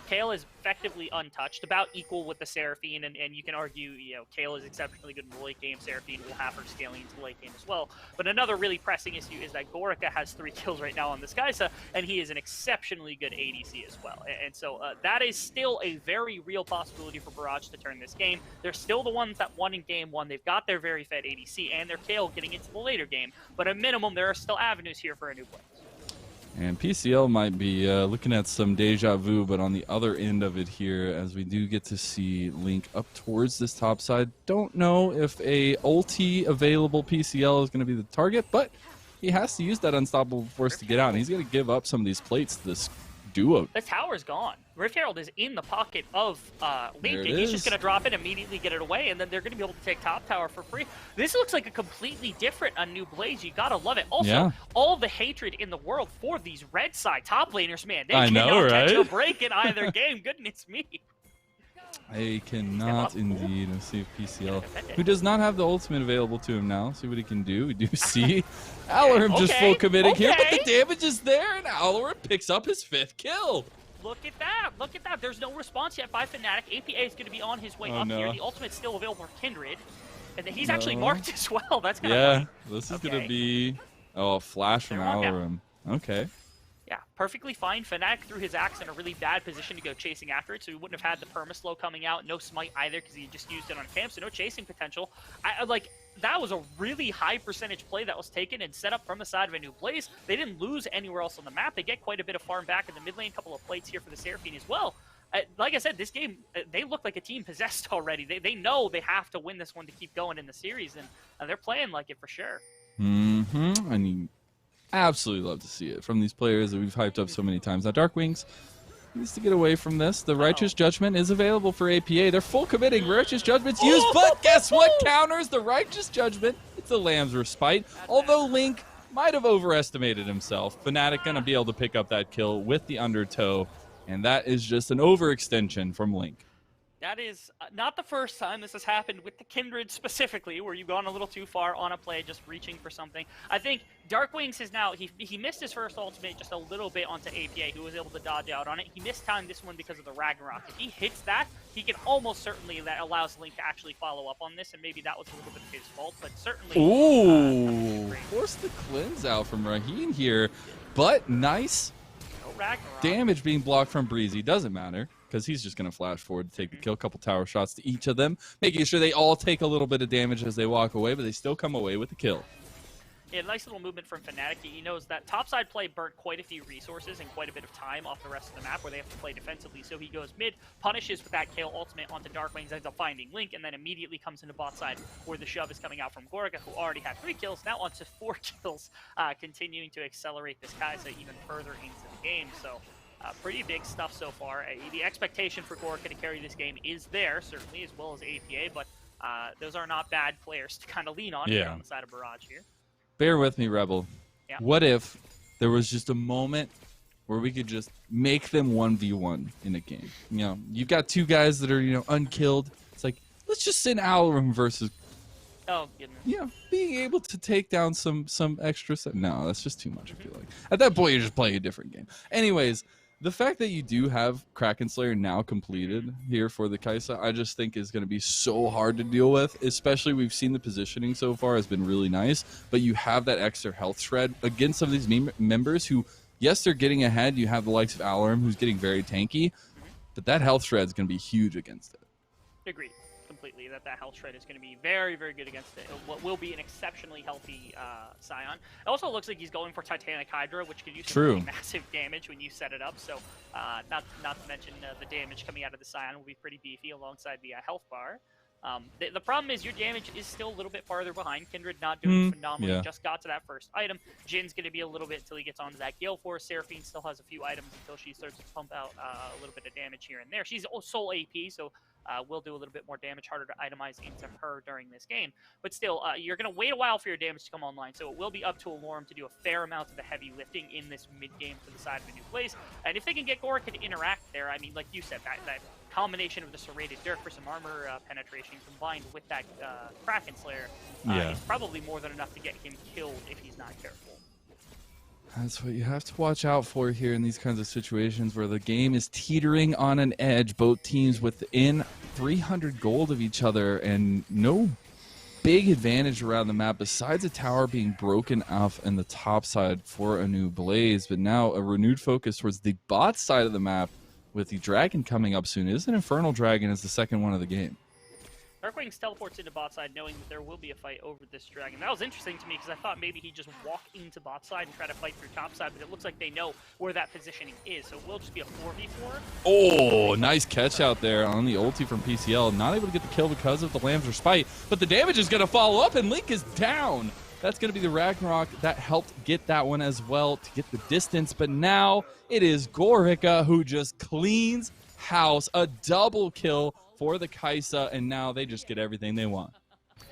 Kale is effectively untouched, about equal with the Seraphine, and you can argue, Kale is exceptionally good in the late game. Seraphine will have her scaling into the late game as well. But another really pressing issue is that Gorica has 3 kills right now on this Skysa, and he is an exceptionally good ADC as well. And so that is still a very real possibility for Barrage to turn this game. They're still the ones that won in game 1. They've got their very fed ADC and their Kale getting into the later game, but at minimum, there are still avenues here for a new Blaze. And PCL might be looking at some deja vu, but on the other end of it here, as we do get to see Link up towards this top side. Don't know if a ulti available PCL is going to be the target, but he has to use that unstoppable force to get out, and he's going to give up some of these plates to this duo. The tower's gone. Rift Herald is in the pocket of Link, and it he's just is. going to drop it, immediately get it away, and then they're going to be able to take top tower for free. This looks like a completely different ANEW Blaze. You got to love it. Also, all the hatred in the world for these red side top laners, man. They cannot catch a break in either game. Goodness me. They cannot indeed. Let's see if PCL, who does not have the ultimate available to him now, see what he can do. We do see Alarum just full committing here, but the damage is there, and Alarum picks up his 5th kill. Look at that. Look at that. There's no response yet by Fnatic. APA is going to be on his way up here. The ultimate's still available for Kindred. And he's actually marked as well. That's kind of funny. This is going to be a flash from Alarum. Okay. Yeah, perfectly fine. Fnatic threw his axe in a really bad position to go chasing after it, so he wouldn't have had the perma-slow coming out. No smite either, because he just used it on camp, so no chasing potential. That was a really high percentage play that was taken and set up from the side of ANEW Blaze. They didn't lose anywhere else on the map. They get quite a bit of farm back in the mid lane, couple of plates here for the Seraphine as well. Like I said, this game, they look like a team possessed already. They know they have to win this one to keep going in the series, and they're playing like it for sure. I mean, absolutely love to see it from these players that we've hyped up so many times. Now, Dark Wings needs to get away from this. The Righteous Judgment is available for APA. They're full committing. Righteous Judgment's used, but guess what counters the Righteous Judgment? It's the Lamb's Respite. Although Link might have overestimated himself, Fnatic going to be able to pick up that kill with the undertow, and that is just an overextension from Link. That is not the first time this has happened with the Kindred specifically, where you've gone a little too far on a play, just reaching for something. I think Darkwings is now, he missed his first ultimate just a little bit onto APA, who was able to dodge out on it. He missed time this one because of the Ragnarok. If he hits that, he can almost certainly, that allows Link to actually follow up on this, and maybe that was a little bit of his fault, but certainly... Ooh, force the cleanse out from Raheen here, but nice damage being blocked from Breezy. Doesn't matter, because he's just going to flash forward to take the kill. Couple tower shots to each of them, making sure they all take a little bit of damage as they walk away, but they still come away with the kill. Yeah, nice little movement from Fnatic. He knows that topside play burnt quite a few resources and quite a bit of time off the rest of the map where they have to play defensively. So he goes mid, punishes with that kill ultimate onto Darkwings, ends up finding Link, and then immediately comes into bot side where the shove is coming out from Gorga, who already had 3 kills, now onto 4 kills, continuing to accelerate this Kai'Sa even further into the game. So pretty big stuff so far. The expectation for Gorga to carry this game is there, certainly, as well as APA, but those are not bad players to kind of lean on here on the side of Barrage here. Bear with me, Rebel. Yeah. What if there was just a moment where we could just make them 1v1 in a game? You know, you've got 2 guys that are, unkilled. It's like, let's just send Alarum versus... Oh, goodness. Yeah, being able to take down some extra... No, that's just too much, I feel like. At that point, you're just playing a different game. Anyways, the fact that you do have Kraken Slayer now completed here for the Kai'Sa, I just think is going to be so hard to deal with. Especially, we've seen the positioning so far has been really nice, but you have that extra health shred against some of these members who, yes, they're getting ahead. You have the likes of Alarum, who's getting very tanky, but that health shred is going to be huge against it. Agreed. Completely, that health shred is going to be very, very good against it. What will be an exceptionally healthy Scion. It also looks like he's going for Titanic Hydra, which could use some really massive damage when you set it up. So, not to mention the damage coming out of the Scion will be pretty beefy alongside the health bar. The problem is your damage is still a little bit farther behind. Kindred not doing phenomenally. Just got to that first item. Jin's going to be a little bit until he gets onto that Gale Force. Seraphine still has a few items until she starts to pump out a little bit of damage here and there. She's sole AP, so will do a little bit more damage, harder to itemize into her during this game. But still, you're going to wait a while for your damage to come online, so it will be up to Alarum to do a fair amount of the heavy lifting in this mid-game to the side of ANEW Blaze. And if they can get Gorga to interact there, I mean, like you said, that combination of the serrated dirt for some armor penetration combined with that Kraken Slayer is probably more than enough to get him killed if he's not careful. That's what you have to watch out for here in these kinds of situations where the game is teetering on an edge. Both teams within 300 gold of each other and no big advantage around the map besides a tower being broken off in the top side for ANEW Blaze. But now a renewed focus towards the bot side of the map with the dragon coming up soon. It is an Infernal Dragon as the second one of the game. Darkwings teleports into bot side knowing that there will be a fight over this dragon. That was interesting to me because I thought maybe he'd just walk into bot side and try to fight through top side, but it looks like they know where that positioning is, so it will just be a 4v4. Oh, nice catch out there on the ulti from PCL. Not able to get the kill because of the Lamb's Respite, but the damage is going to follow up and Link is down. That's going to be the Ragnarok that helped get that one as well to get the distance. But now it is Gorica who just cleans house. A double kill for the Kaisa, and now they just get everything they want.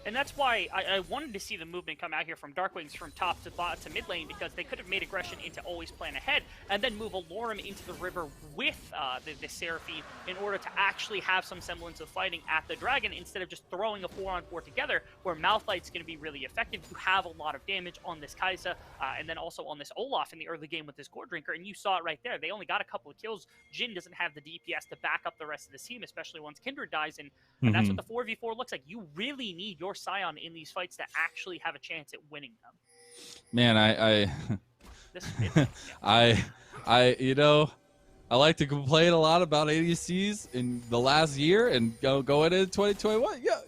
And that's why I wanted to see the movement come out here from Darkwings from top to bot to mid lane, because they could have made aggression into always plan ahead and then move Alorum into the river with the Seraphine in order to actually have some semblance of fighting at the Dragon, instead of just throwing a 4-on-4 together where Malphite's going to be really effective. You have a lot of damage on this Kaisa and then also on this Olaf in the early game with this Gore Drinker, and you saw it right there. They only got a couple of kills. Jhin doesn't have the DPS to back up the rest of the team, especially once Kindred dies in. And that's what the 4v4 looks like. You really need your Scion in these fights to actually have a chance at winning them. Man, I like to complain a lot about ADCs in the last year and going into 2021. Yeah,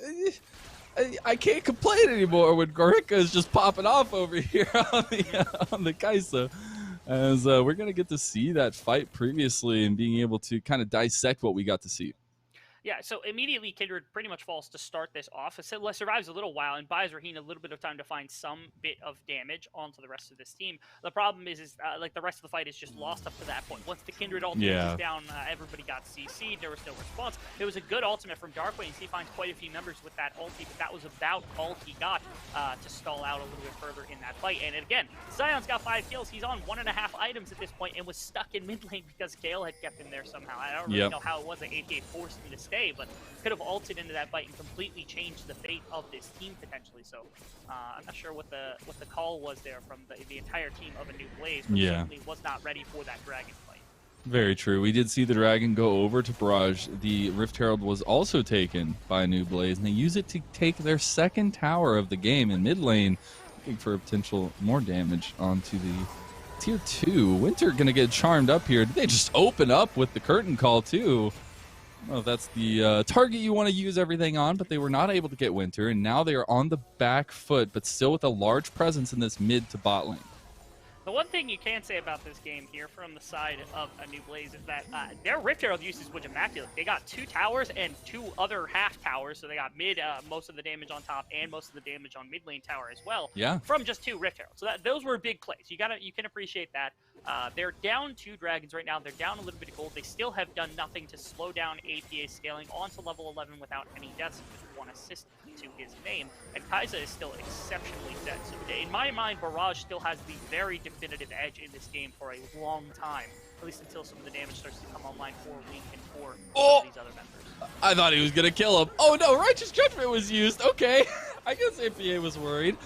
I can't complain anymore when Gorica is just popping off over here on the Kaisa. As we're going to get to see that fight previously and being able to kind of dissect what we got to see. Yeah, so immediately Kindred pretty much falls to start this off. It survives a little while and buys Raheen a little bit of time to find some bit of damage onto the rest of this team. The problem is like the rest of the fight is just lost up to that point. Once the Kindred ultimate is down, everybody got CC'd. There was no response. It was a good ultimate from Darkwings. He finds quite a few members with that ulti, but that was about all he got to stall out a little bit further in that fight. And again, Zion's got 5 kills. He's on 1.5 items at this point and was stuck in mid lane because Gale had kept him there somehow. I don't really know how it was that APA forced him to stay, but could have ulted into that fight and completely changed the fate of this team potentially. So I'm not sure what the call was there from the entire team of A New Blaze, but certainly was not ready for that Dragon fight. Very true. We did see the Dragon go over to Barrage. The Rift Herald was also taken by A New Blaze, and they use it to take their second tower of the game in mid lane, looking for potential more damage onto the tier 2. Winter gonna get charmed up here. Did they just open up with the curtain call too? Well, that's the target you want to use everything on, but they were not able to get Winter, and now they are on the back foot, but still with a large presence in this mid to bot lane. The one thing you can say about this game here from the side of A New Blaze is that their Rift Herald usage was immaculate. They got 2 towers and 2 other half towers, so they got mid most of the damage on top and most of the damage on mid lane tower as well. Yeah. From just 2 Rift Heralds. So those were big plays. You can appreciate that. They're down 2 dragons right now. They're down a little bit of gold. They still have done nothing to slow down APA scaling onto level 11 without any deaths. Just 1 assist to his name. And Kaisa is still exceptionally dead. So in my mind, Barrage still has the very definitive edge in this game for a long time. At least until some of the damage starts to come online for Link and for these other members. I thought he was going to kill him. Oh no, Righteous Judgment was used. Okay. I guess APA was worried.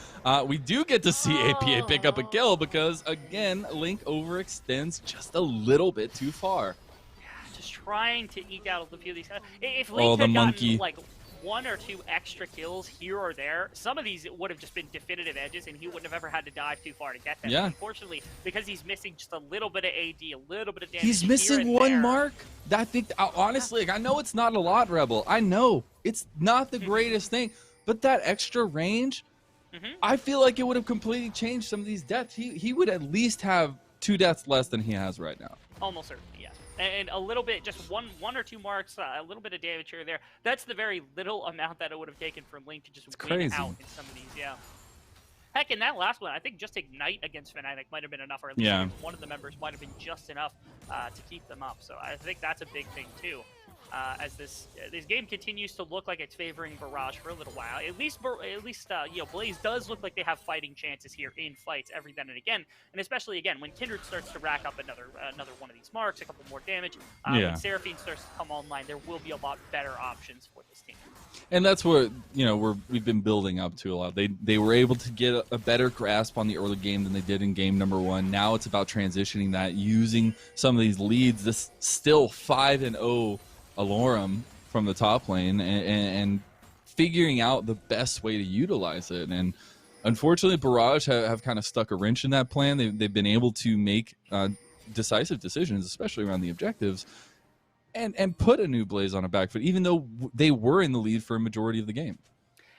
We do get to see APA pick up a kill because, again, Link overextends just a little bit too far. Yeah, just trying to eke out a few of these. If Link had gotten, like, 1 or 2 extra kills here or there, some of these would have just been definitive edges, and he wouldn't have ever had to dive too far to get them. Yeah. Unfortunately, because he's missing just a little bit of AD, a little bit of damage. He's missing 1 mark. I think, honestly, like, I know it's not a lot, Rebel. I know it's not the greatest thing, but that extra range, I feel like it would have completely changed some of these deaths. He would at least have 2 deaths less than he has right now. Almost certainly, yes. And a little bit, just one or two marks, a little bit of damage here or there. That's the very little amount that it would have taken for Link to just win out in some of these, Heck, in that last one, I think just Ignite against Fnatic might have been enough, or at least one of the members might have been just enough to keep them up. So I think that's a big thing, too. As this game continues to look like it's favoring Barrage for a little while. At least Blaze does look like they have fighting chances here in fights every then and again, and especially again when Kindred starts to rack up another one of these marks, a couple more damage. When Seraphine starts to come online, there will be a lot better options for this team. And that's what we've been building up to a lot. They were able to get a better grasp on the early game than they did in game number 1. Now it's about transitioning that, using some of these leads. This still 5-0 Alorum from the top lane and figuring out the best way to utilize it. And unfortunately, Barrage have kind of stuck a wrench in that plan. They've been able to make decisive decisions, especially around the objectives, and put A New Blaze on a back foot, even though they were in the lead for a majority of the game.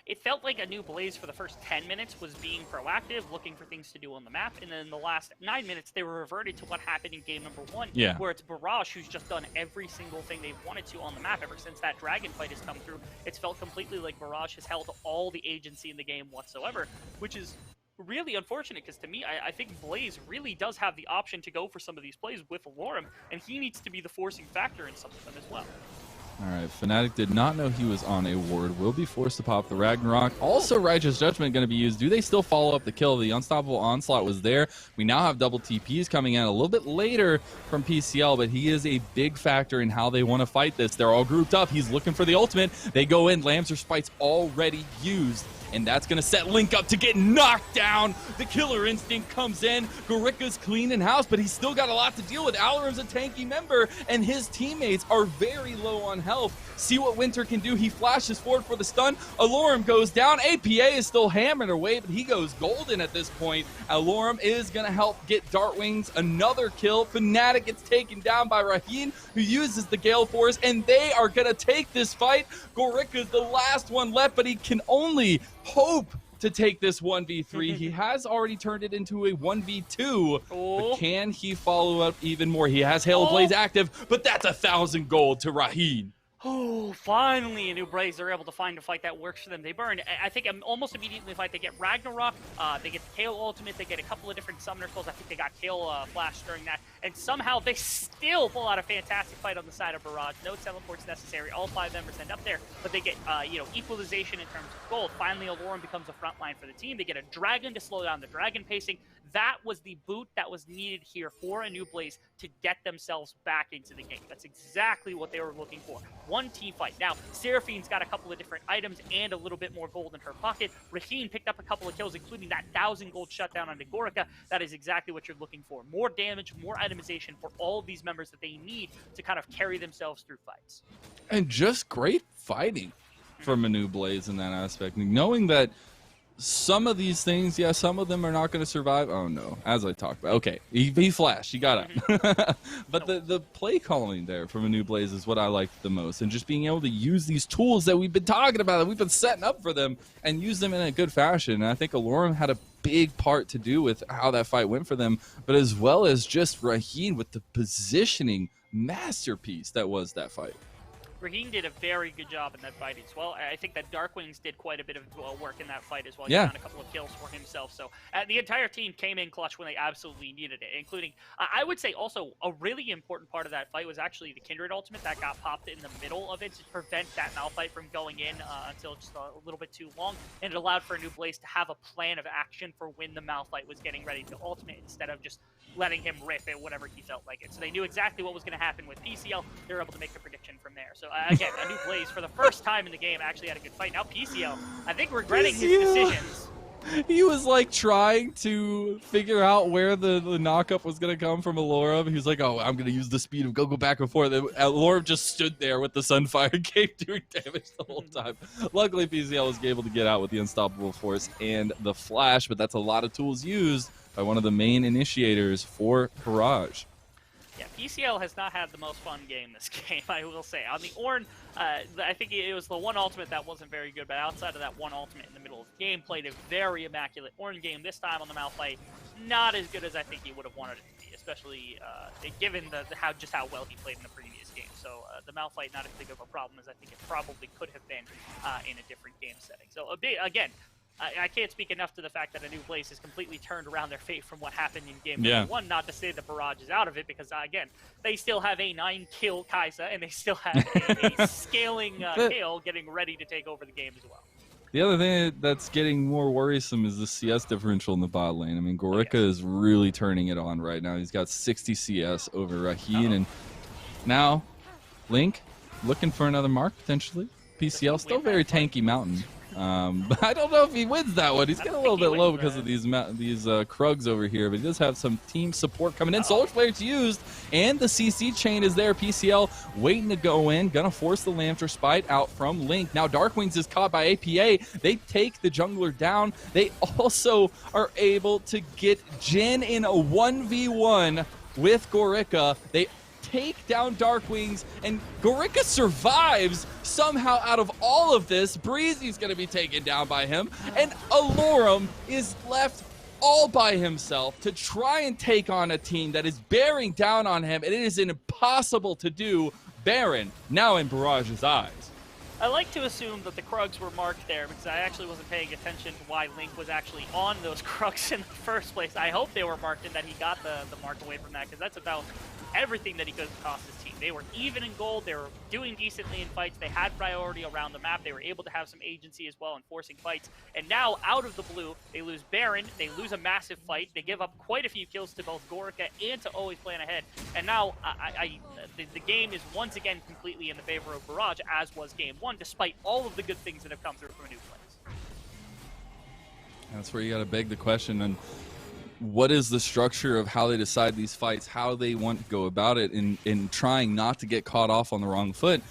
It felt like A New Blaze for the first 10 minutes was being proactive, looking for things to do on the map, and then in the last 9 minutes, they were reverted to what happened in game number 1, where it's Barrage who's just done every single thing they've wanted to on the map ever since that Dragon fight has come through. It's felt completely like Barrage has held all the agency in the game whatsoever, which is really unfortunate because to me, I think Blaze really does have the option to go for some of these plays with Lorem, and he needs to be the forcing factor in some of them as well. All right, Fnatic did not know he was on a ward. Will be forced to pop the Ragnarok. Also, Righteous Judgment going to be used. Do they still follow up the kill? The Unstoppable Onslaught was there. We now have double TPs coming in a little bit later from PCL, but he is a big factor in how they want to fight this. They're all grouped up. He's looking for the ultimate. They go in. Lambs or Spite's already used. And that's going to set Link up to get knocked down. The Killer Instinct comes in. Gorika's cleaning house, but he's still got a lot to deal with. Alorum's a tanky member, and his teammates are very low on health. See what Winter can do. He flashes forward for the stun. Alorum goes down. APA is still hammering away, but he goes golden at this point. Alorum is going to help get Dartwings another kill. Fnatic gets taken down by Raheen, who uses the Gale Force, and they are going to take this fight. Gorika's the last one left, but he can only hope to take this 1v3. He has already turned it into a 1v2, but can he follow up even more? He has Hail Blaze active, but that's 1,000 gold to Raheen. Oh, finally a new Blaze. They're able to find a fight that works for them. They burn, I think, almost immediately fight. They get Ragnarok, they get the Kale ultimate, they get a couple of different summoner spells. I think they got Kale flash during that, and somehow they still pull out a fantastic fight on the side of Barrage. No teleports necessary. All 5 members end up there, but they get equalization in terms of gold. Finally, Alorum becomes a front line for the team. They get a dragon to slow down the dragon pacing. That was the boot that was needed here for a new Blaze to get themselves back into the game. That's exactly what they were looking for. One team fight. Now, Seraphine's got a couple of different items and a little bit more gold in her pocket. Raheen picked up a couple of kills, including that 1,000 gold shutdown on Gorika. That is exactly what you're looking for. More damage, more itemization for all of these members that they need to kind of carry themselves through fights. And just great fighting from a new Blaze in that aspect. Knowing that some of these things, yeah, some of them are not going to survive. Oh, no. As I talked about. Okay. He flashed. He got out. But the play calling there from a new Blaze is what I liked the most. And just being able to use these tools that we've been talking about, that we've been setting up for them, and use them in a good fashion. And I think Alorum had a big part to do with how that fight went for them, but as well as just Raheen with the positioning masterpiece that was that fight. Raheen did a very good job in that fight as well. I think that Darkwings did quite a bit of work in that fight as well. Yeah. He found a couple of kills for himself. So the entire team came in clutch when they absolutely needed it, including, I would say also a really important part of that fight was actually the Kindred ultimate that got popped in the middle of it to prevent that Malphite from going in until just a little bit too long. And it allowed for a new Blaze to have a plan of action for when the Malphite was getting ready to ultimate instead of just letting him rip it whenever he felt like it. So they knew exactly what was going to happen with PCL. They were able to make a prediction from there. So again, a new Blaze for the first time in the game actually had a good fight. Now PCL, I think, regretting his decisions. He was like trying to figure out where the knockup was going to come from Alorum. He was like, oh, I'm going to use the speed of go back and forth. Alorum just stood there with the Sunfire Cape doing damage the whole time. Luckily, PCL was able to get out with the Unstoppable Force and the Flash, but that's a lot of tools used by one of the main initiators for Barrage. Yeah, PCL has not had the most fun game this game, I will say. On the Ornn, I think it was the one ultimate that wasn't very good, but outside of that one ultimate in the middle of the game, played a very immaculate Ornn game. This time on the Malphite, not as good as I think he would have wanted it to be, especially given how well he played in the previous game. So the Malphite, not as big of a problem as I think it probably could have been in a different game setting. So again, I can't speak enough to the fact that a new Blaze has completely turned around their fate from what happened in game number 1. Not to say the Barrage is out of it, because again, they still have a 9-kill Kai'Sa, and they still have a scaling Kale getting ready to take over the game as well. The other thing that's getting more worrisome is the CS differential in the bot lane. I mean, Gorika is really turning it on right now. He's got 60 CS over Raheen, and now Link looking for another mark potentially. PCL still very tanky Mountain. But I don't know if he wins that one. He's getting a little bit low because of these Krugs over here, but he does have some team support coming in. Solar Flare's used, and the CC chain is there. PCL waiting to go in, gonna force the Lantern Spite out from Link. Now Darkwings is caught by APA. They take the jungler down. They also are able to get Jhin in a 1v1 with Gorika. They take down Darkwings, and Gorika survives somehow out of all of this. Breezy's going to be taken down by him, and Alorum is left all by himself to try and take on a team that is bearing down on him, and it is impossible to do. Baron now in Barrage's eyes. I like to assume that the Krugs were marked there because I actually wasn't paying attention to why Link was actually on those Krugs in the first place. I hope they were marked and that he got the mark away from that, because that's about everything that he could have cost his team. They were even in gold. They were doing decently in fights. They had priority around the map. They were able to have some agency as well in forcing fights. And now, out of the blue, they lose Baron. They lose a massive fight. They give up quite a few kills to both Gorica and to Always Plan Ahead. And now, the game is once again completely in the favor of Barrage, as was Game 1, despite all of the good things that have come through from a new place. That's where you got to beg the question on what is the structure of how they decide these fights, how they want to go about it in trying not to get caught off on the wrong foot.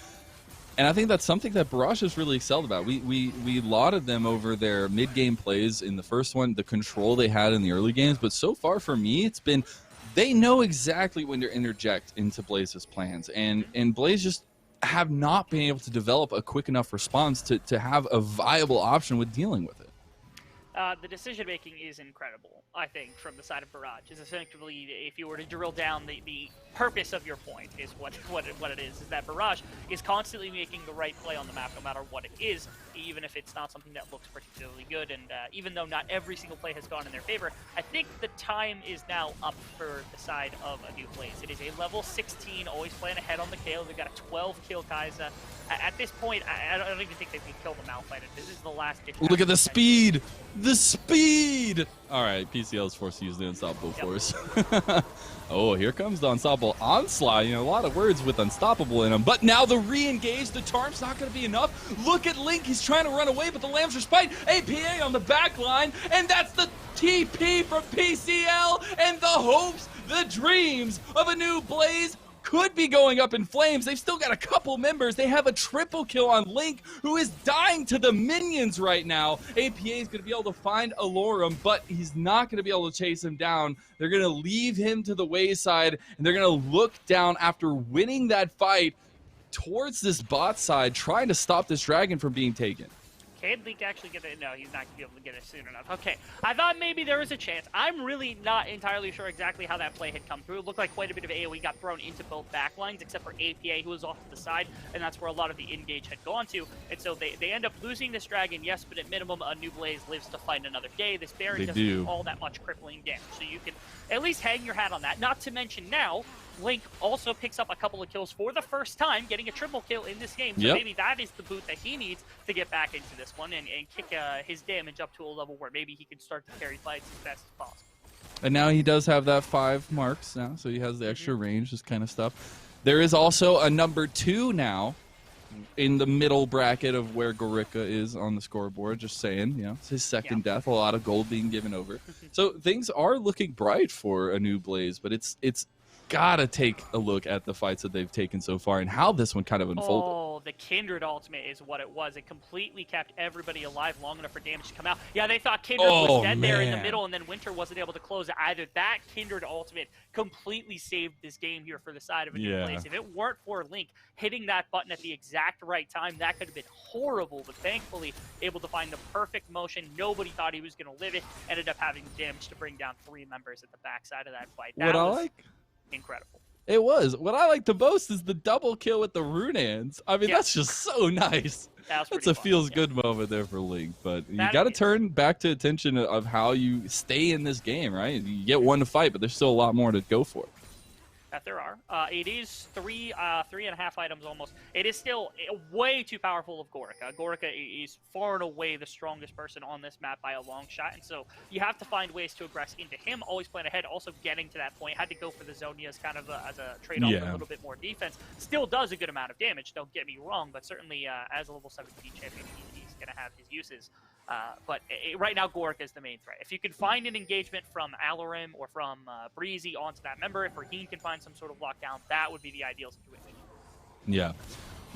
And I think that's something that Barrage has really excelled about. We lauded them over their mid-game plays in the first one, the control they had in the early games, but so far for me, it's been they know exactly when to interject into Blaze's plans, and Blaze just have not been able to develop a quick enough response to have a viable option with dealing with it. The decision-making is incredible, I think, from the side of Barrage. Is essentially, if you were to drill down the purpose of your point, is what it is that Barrage is constantly making the right play on the map, no matter what it is, even if it's not something that looks particularly good. And even though not every single play has gone in their favor, I think the time is now up for the side of a new Blaze. It is a level 16, Always Plan Ahead on the KO. They've got a 12-kill Kai'Sa. At this point, I don't even think they can kill the Malphite. This is the last ditch. Look at the speed! The speed! All right, PCL is forced to use the Unstoppable Force. Oh, here comes the Unstoppable Onslaught. You know, a lot of words with Unstoppable in them. But now the re-engage, the Charm's not going to be enough. Look at Link. He's trying to run away, but the Lambs respite. APA on the back line, and that's the TP from PCL, and the hopes, the dreams of a new Blaze could be going up in flames. They've still got a couple members. They have a triple kill on Link, who is dying to the minions right now. APA is going to be able to find Alorum, but he's not going to be able to chase him down. They're going to leave him to the wayside, and they're going to look down after winning that fight towards this bot side, trying to stop this dragon from being taken. Can Link actually get it? No, he's not going to be able to get it soon enough. Okay, I thought maybe there was a chance. I'm really not entirely sure exactly how that play had come through. It looked like quite a bit of AoE got thrown into both backlines, except for APA, who was off to the side, and that's where a lot of the engage had gone to. And so they end up losing this dragon, yes, but at minimum, a new Blaze lives to fight another day. This Baron doesn't do all that much crippling damage, so you can at least hang your hat on that. Not to mention now, Link also picks up a couple of kills for the first time, getting a triple kill in this game. So maybe that is the boot that he needs to get back into this one and kick his damage up to a level where maybe he can start to carry fights as best as possible. And now he does have that 5 marks now, so he has the extra range, this kind of stuff. There is also a number 2 now in the middle bracket of where Gorica is on the scoreboard, just saying, you know, it's his second death, a lot of gold being given over. So things are looking bright for a new Blaze, but it's gotta take a look at the fights that they've taken so far and how this one kind of unfolded. Oh, the Kindred ultimate is what it was. It completely kept everybody alive long enough for damage to come out. Yeah, they thought Kindred was dead there in the middle, and then Winter wasn't able to close it either. That Kindred ultimate completely saved this game here for the side of a new Blaze. If it weren't for Link hitting that button at the exact right time, that could have been horrible, but thankfully able to find the perfect motion. Nobody thought he was going to live it. Ended up having damage to bring down 3 members at the backside of that fight. That was incredible. It was. What I like the most is the double kill with the Runaans. I mean, that's just so nice. That's a feels-good moment there for Link. But you got to turn back to attention of how you stay in this game, right? You get one to fight, but there's still a lot more to go for. That there are. It is 3.5 items almost. It is still way too powerful of Gorica. Gorica is far and away the strongest person on this map by a long shot, and so you have to find ways to aggress into him. Always plan ahead. Also getting to that point, had to go for the Zonias kind of as a trade-off, a little bit more defense. Still does a good amount of damage. Don't get me wrong, but certainly as a level 17 champion, he's going to have his uses. But right now, Gorica is the main threat. If you can find an engagement from Alorim or from Breezy onto that member, if Raheem can find some sort of lockdown, that would be the ideal situation. Yeah.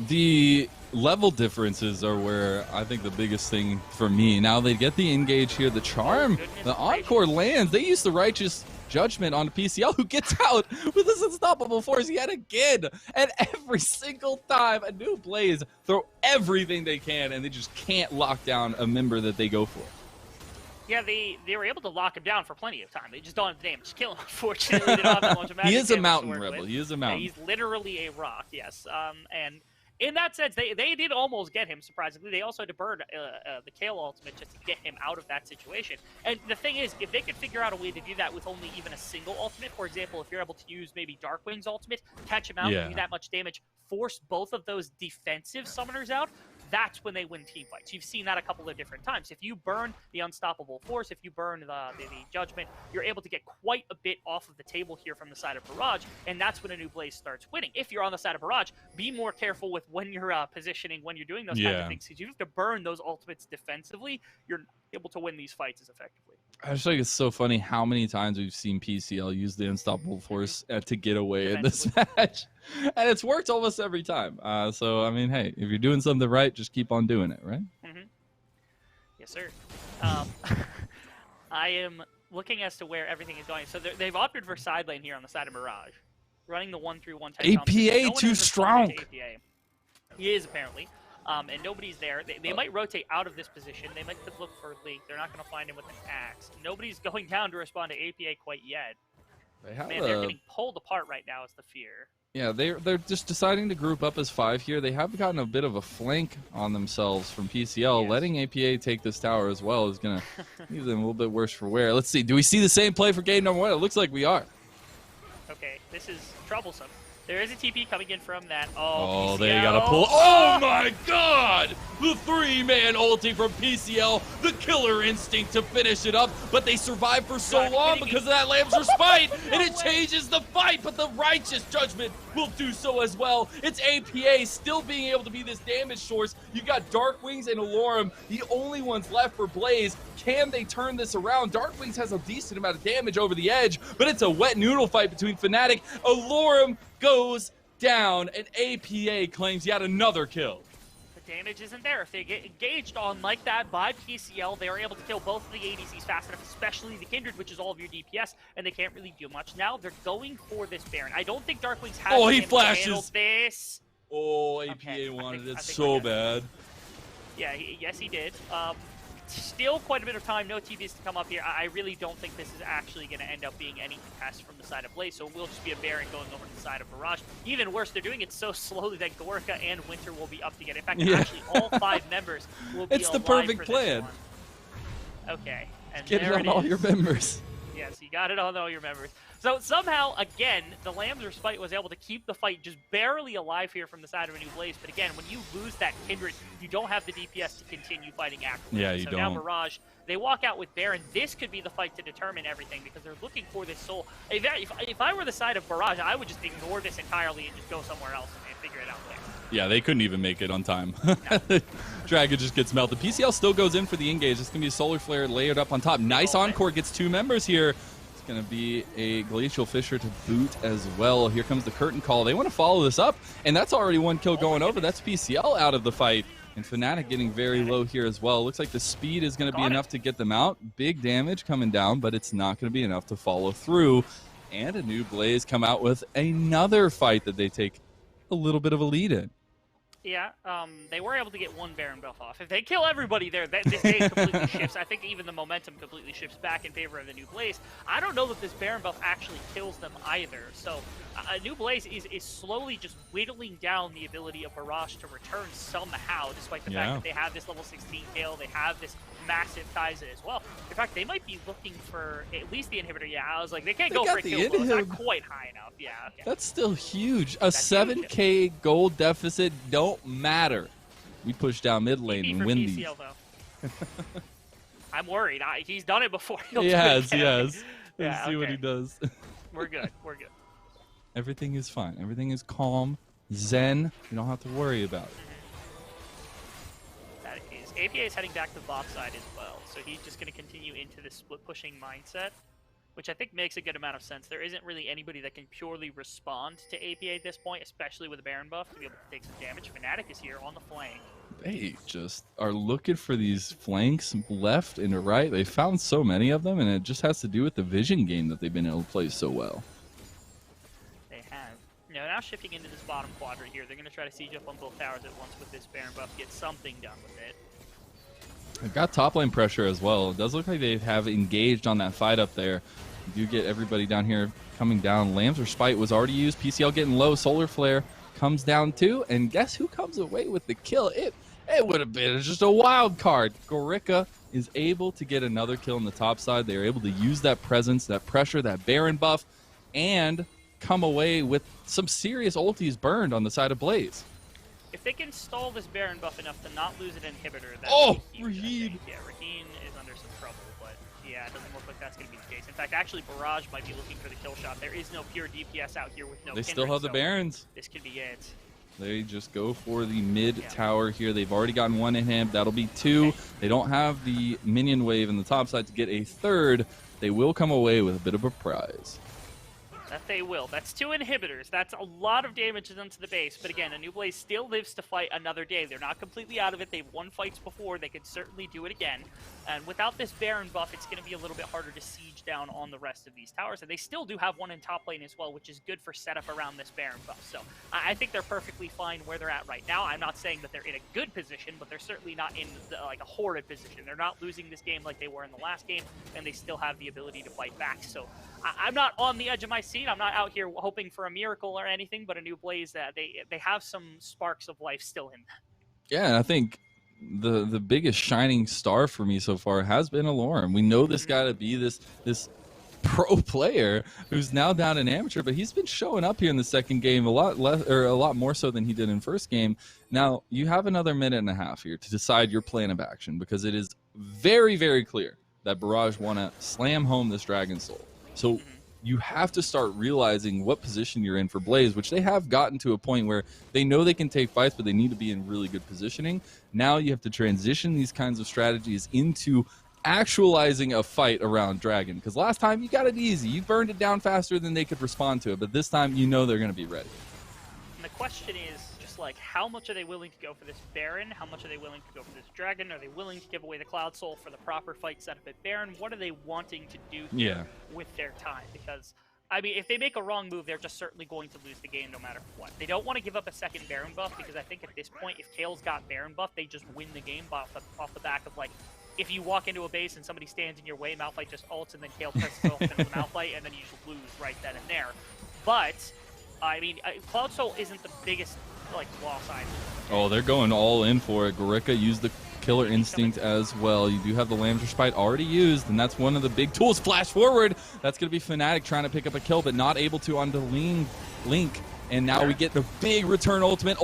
The level differences are where I think the biggest thing for me. Now they get the engage here, the charm, the encore lands. They use the righteous judgment on PCL, who gets out with this unstoppable force yet again. And every single time, a new Blaze throw everything they can, and they just can't lock down a member that they go for. Yeah, they were able to lock him down for plenty of time. They just don't have the damage to kill him, unfortunately. They don't have that much of He is a mountain rebel. He is a mountain. Yeah, he's literally a rock, yes. And in that sense, they did almost get him, surprisingly. They also had to burn the Kale ultimate just to get him out of that situation. And the thing is, if they could figure out a way to do that with only even a single ultimate, for example, if you're able to use maybe Darkwing's ultimate, catch him out, do that much damage, force both of those defensive summoners out, that's when they win team fights. You've seen that a couple of different times. If you burn the Unstoppable Force, if you burn the Judgment, you're able to get quite a bit off of the table here from the side of Barrage, and that's when a new Blaze starts winning. If you're on the side of Barrage, be more careful with when you're positioning, when you're doing those kinds of things, because you have to burn those ultimates defensively. You're able to win these fights as effectively. I just think it's so funny how many times we've seen PCL use the Unstoppable Force to get away in this match. And it's worked almost every time. So, I mean, hey, if you're doing something right, just keep on doing it, right? Yes, sir. I am looking as to where everything is going. So they've opted for side lane here on the side of Mirage. Running the 1-3-1 type APA too strong. He is, apparently. And nobody's there. They might rotate out of this position. They might look for Link. They're not going to find him with an axe. Nobody's going down to respond to APA quite yet. Man, they're getting pulled apart right now is the fear. Yeah, they're just deciding to group up as 5 here. They have gotten a bit of a flank on themselves from PCL. Letting APA take this tower as well is going to leave them a little bit worse for wear. Let's see. Do we see the same play for game number 1? It looks like we are. Okay, this is troublesome. There is a TP coming in from that. Oh, they got to pull. Oh, my God! The 3-man ulti from PCL. The killer instinct to finish it up. But they survived for so long because of that Lamb's Spite. And it changes the fight. But the righteous judgment will do so as well. It's APA still being able to be this damage source. You got Darkwings and Alorum, the only ones left for Blaze. Can they turn this around? Darkwings has a decent amount of damage over the edge. But it's a wet noodle fight between Fnatic. Alorum goes down, and APA claims yet another kill. The damage isn't there. If they get engaged on like that by PCL, they are able to kill both of the ADCs fast enough, especially the Kindred, which is all of your DPS, and they can't really do much. Now they're going for this Baron. I don't think Darkwings has he flashes this. Oh, APA wanted it so bad. Yeah, yes he did. Still quite a bit of time, no TVs to come up here. I really don't think this is actually going to end up being any contest from the side of Blaze, so it will just be a Baron going over to the side of Barrage. Even worse, they're doing it so slowly that Gorka and Winter will be up to get it. In fact, actually all 5 members will be It's the perfect plan. Okay. And get it on all your members. Yes, you got it on all your members. So somehow, again, the Lamb's Spite was able to keep the fight just barely alive here from the side of a new Blaze. But again, when you lose that Kindred, you don't have the DPS to continue fighting actively. Yeah, you don't. So now Barrage, they walk out with Baron. This could be the fight to determine everything because they're looking for this soul. If I were the side of Barrage, I would just ignore this entirely and just go somewhere else and figure it out there. Yeah, they couldn't even make it on time. Dragon just gets melted. PCL still goes in for the engage. It's going to be a Solar Flare layered up on top. Nice encore. Gets 2 members here. It's going to be a Glacial Fissure to boot as well. Here comes the curtain call. They want to follow this up, and that's already 1 kill going over. That's PCL out of the fight. And Fnatic getting very low here as well. Looks like the speed is going to be enough to get them out. Big damage coming down, but it's not going to be enough to follow through. And a new Blaze come out with another fight that they take a little bit of a lead in. Yeah, they were able to get 1 Baron buff off. If they kill everybody there, this game completely shifts. I think even the momentum completely shifts back in favor of the new Blaze. I don't know that this Baron buff actually kills them either. So a new Blaze is slowly just whittling down the ability of Barrage to return somehow, despite the fact that they have this level 16 kill, they have this massive Kai'Sa as well. In fact, they might be looking for at least the inhibitor. Yeah, I was like, they can't go for a kill, though. It's not quite high enough. Yeah, okay. That's still huge. A 7K gold deficit don't matter. We push down mid lane and win these. I'm worried. He's done it before. He has. Let's yeah, see what he does. We're good. We're good. Everything is fine. Everything is calm, zen. You don't have to worry about it. That is. APA is heading back to bot side as well, so he's just going to continue into this split pushing mindset, which I think makes a good amount of sense. There isn't really anybody that can purely respond to APA at this point, especially with a Baron buff to be able to take some damage. Fnatic is here on the flank. They just are looking for these flanks left and right. They found so many of them, and it just has to do with the vision game that they've been able to play so well. They have. Now shifting into this bottom quadrant here, they're going to try to siege up on both towers at once with this Baron buff, get something done with it. They've got top lane pressure as well. It does look like they have engaged on that fight up there. You do get everybody down here coming down. Lamb's Spite was already used. PCL getting low. Solar Flare comes down to, and guess who comes away with the kill? It would have been just a wild card. Gorica is able to get another kill on the top side. They are able to use that presence, that pressure, that Baron buff, and come away with some serious ultis burned on the side of Blaze. If they can stall this Baron buff enough to not lose an inhibitor, that Raheem! Yeah, Raheem is under some trouble, but yeah, it doesn't look like that's going to be the case. In fact, actually, Barrage might be looking for the kill shot. There is no pure DPS out here with no They Kindred, still have the so Barons. This could be it. They just go for the mid tower here. They've already gotten one in him. That'll be two. They don't have the minion wave in the top side to get a third. They will come away with a bit of a prize. That they will. That's 2 inhibitors. That's a lot of damage done to the base. But again, ANEW Blaze still lives to fight another day. They're not completely out of it. They've won fights before. They could certainly do it again. And without this Baron buff, it's going to be a little bit harder to siege down on the rest of these towers. And they still do have one in top lane as well, which is good for setup around this Baron buff. So I think they're perfectly fine where they're at right now. I'm not saying that they're in a good position, but they're certainly not in like a horrid position. They're not losing this game like they were in the last game, and they still have the ability to fight back. So I'm not on the edge of my seat. I'm not out here hoping for a miracle or anything, but ANEW Blaze, they have some sparks of life still in them. Yeah, and I think the biggest shining star for me so far has been Aloran. We know this guy to be this pro player who's now down in amateur, but he's been showing up here in the second game a lot less, or a lot more so than he did in first game. Now you have another minute and a half here to decide your plan of action, because it is very, very clear that Barrage want to slam home this Dragon Soul. So you have to start realizing what position you're in for Blaze, which they have gotten to a point where they know they can take fights, but they need to be in really good positioning. Now you have to transition these kinds of strategies into actualizing a fight around Dragon, because last time you got it easy. You burned it down faster than they could respond to it, but this time you know they're going to be ready. And the question is just like, how much are they willing to go for this Baron? How much are they willing to go for this Dragon? Are they willing to give away the Cloud Soul for the proper fight setup at Baron? What are they wanting to do here with their time? Because I mean, if they make a wrong move, they're just certainly going to lose the game no matter what. They don't want to give up a second Baron buff, because I think at this point, if Kale's got Baron buff, they just win the game off the back of, like, if you walk into a base and somebody stands in your way, Malphite just ults, and then Kale presses off into the Malphite, and then you just lose right then and there. But, I mean, Cloud Soul isn't the biggest, like, loss item. Oh, they're going all in for it. Gorica used the Killer Instinct as well. You do have the Lamb's Respite already used, and that's one of the big tools. Flash forward. That's going to be Fnatic trying to pick up a kill, but not able to on the Link. And now we get the big return ultimate,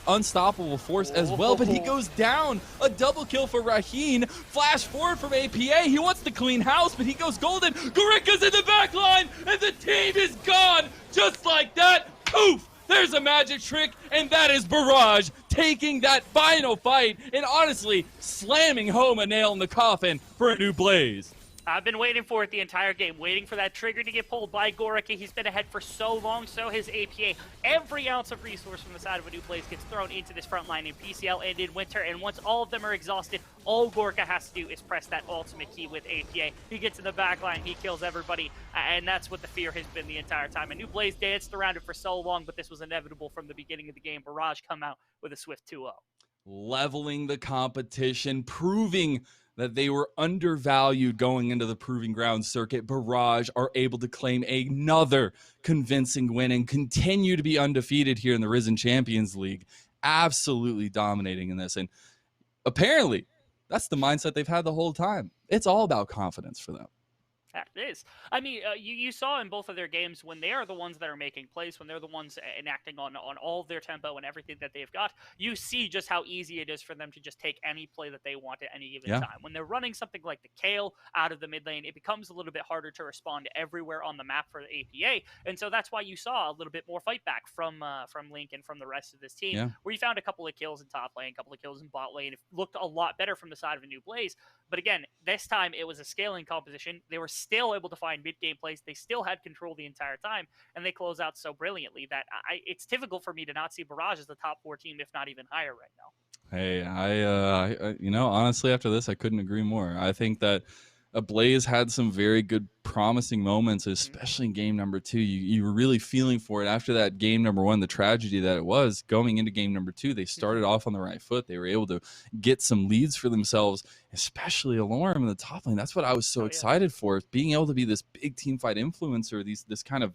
unstoppable force as well, but he goes down. A double kill for Raheem. Flash forward from APA. He wants to clean house, but he goes golden. Gorica's in the back line, and the team is gone. Just like that, poof. There's a magic trick, and that is Barrage taking that final fight and honestly slamming home a nail in the coffin for ANEW Blaze. I've been waiting for it the entire game, waiting for that trigger to get pulled by Gorica. He's been ahead for so long, so his APA. Every ounce of resource from the side of ANEW Blaze gets thrown into this front line in PCL and in Winter, and once all of them are exhausted, all Gorica has to do is press that ultimate key with APA. He gets in the back line, he kills everybody, and that's what the fear has been the entire time. ANEW Blaze danced around it for so long, but this was inevitable from the beginning of the game. Barrage come out with a swift 2-0. Leveling the competition, proving that they were undervalued going into the Proving Ground circuit. Barrage are able to claim another convincing win and continue to be undefeated here in the Risen Champions League. Absolutely dominating in this. And apparently, that's the mindset they've had the whole time. It's all about confidence for them. That is. I mean, you saw in both of their games when they are the ones that are making plays, when they're the ones enacting on all of their tempo and everything that they've got, you see just how easy it is for them to just take any play that they want at any given time. When they're running something like the Kale out of the mid lane, it becomes a little bit harder to respond everywhere on the map for the APA, and so that's why you saw a little bit more fight back from Link and from the rest of this team, where you found a couple of kills in top lane, a couple of kills in bot lane. It looked a lot better from the side of ANEW Blaze, but again, this time it was a scaling composition. They were still able to find mid-game plays. They still had control the entire time, and they close out so brilliantly that it's difficult for me to not see Barrage as the top 4 team, if not even higher right now. Hey, I you know, honestly, after this, I couldn't agree more. I think that Blaze had some very good, promising moments, especially in game number 2. You were really feeling for it after that game number 1, the tragedy that it was. Going into game number 2, they started off on the right foot. They were able to get some leads for themselves, especially Aloran in the top lane. That's what I was so excited for, being able to be this big team fight influencer, this kind of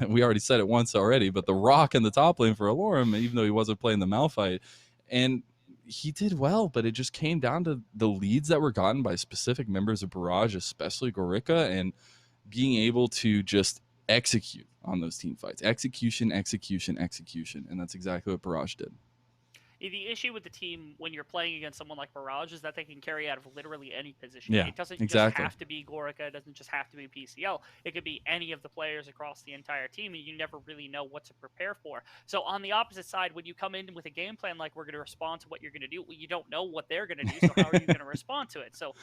we already said it once already, but the Rock in the top lane for Alorum, even though he wasn't playing the Malphite. And he did well, but it just came down to the leads that were gotten by specific members of Barrage, especially Gorica, and being able to just execute on those team fights. Execution. And that's exactly what Barrage did. The issue with the team when you're playing against someone like Barrage is that they can carry out of literally any position. Yeah, it doesn't exactly. just have to be Gorica. It doesn't just have to be PCL. It could be any of the players across the entire team, and you never really know what to prepare for. So on the opposite side, when you come in with a game plan like we're going to respond to what you're going to do, well, you don't know what they're going to do, so how are you going to respond to it? So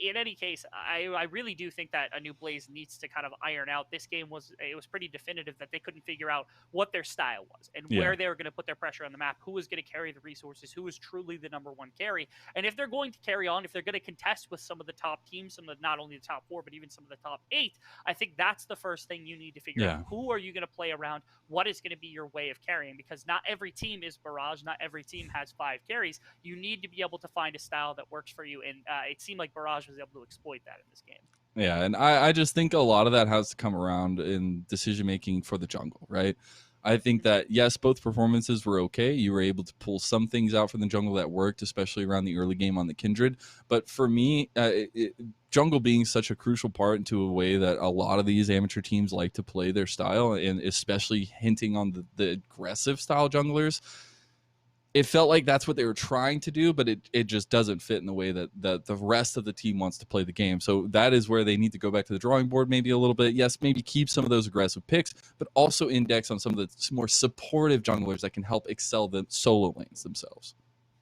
in any case, I really do think that a new Blaze needs to kind of iron out. This game was pretty definitive that they couldn't figure out what their style was and where they were going to put their pressure on the map, who was going to carry the resources, who is truly the number one carry. And if they're going to carry on, if they're going to contest with some of the top teams, some of the, not only the top 4, but even some of the top 8, I think that's the first thing you need to figure out. Who are you going to play around? What is going to be your way of carrying? Because not every team is Barrage. Not every team has 5 carries. You need to be able to find a style that works for you. And it seemed like Barrage was able to exploit that in this game. Yeah, and I just think a lot of that has to come around in decision-making for the jungle, right? I think that, yes, both performances were okay. You were able to pull some things out from the jungle that worked, especially around the early game on the Kindred. But for me, jungle being such a crucial part into a way that a lot of these amateur teams like to play their style, and especially hinting on the aggressive style junglers, it felt like that's what they were trying to do, but it just doesn't fit in the way that the rest of the team wants to play the game. So that is where they need to go back to the drawing board maybe a little bit. Yes, maybe keep some of those aggressive picks, but also index on some of the more supportive junglers that can help excel the solo lanes themselves.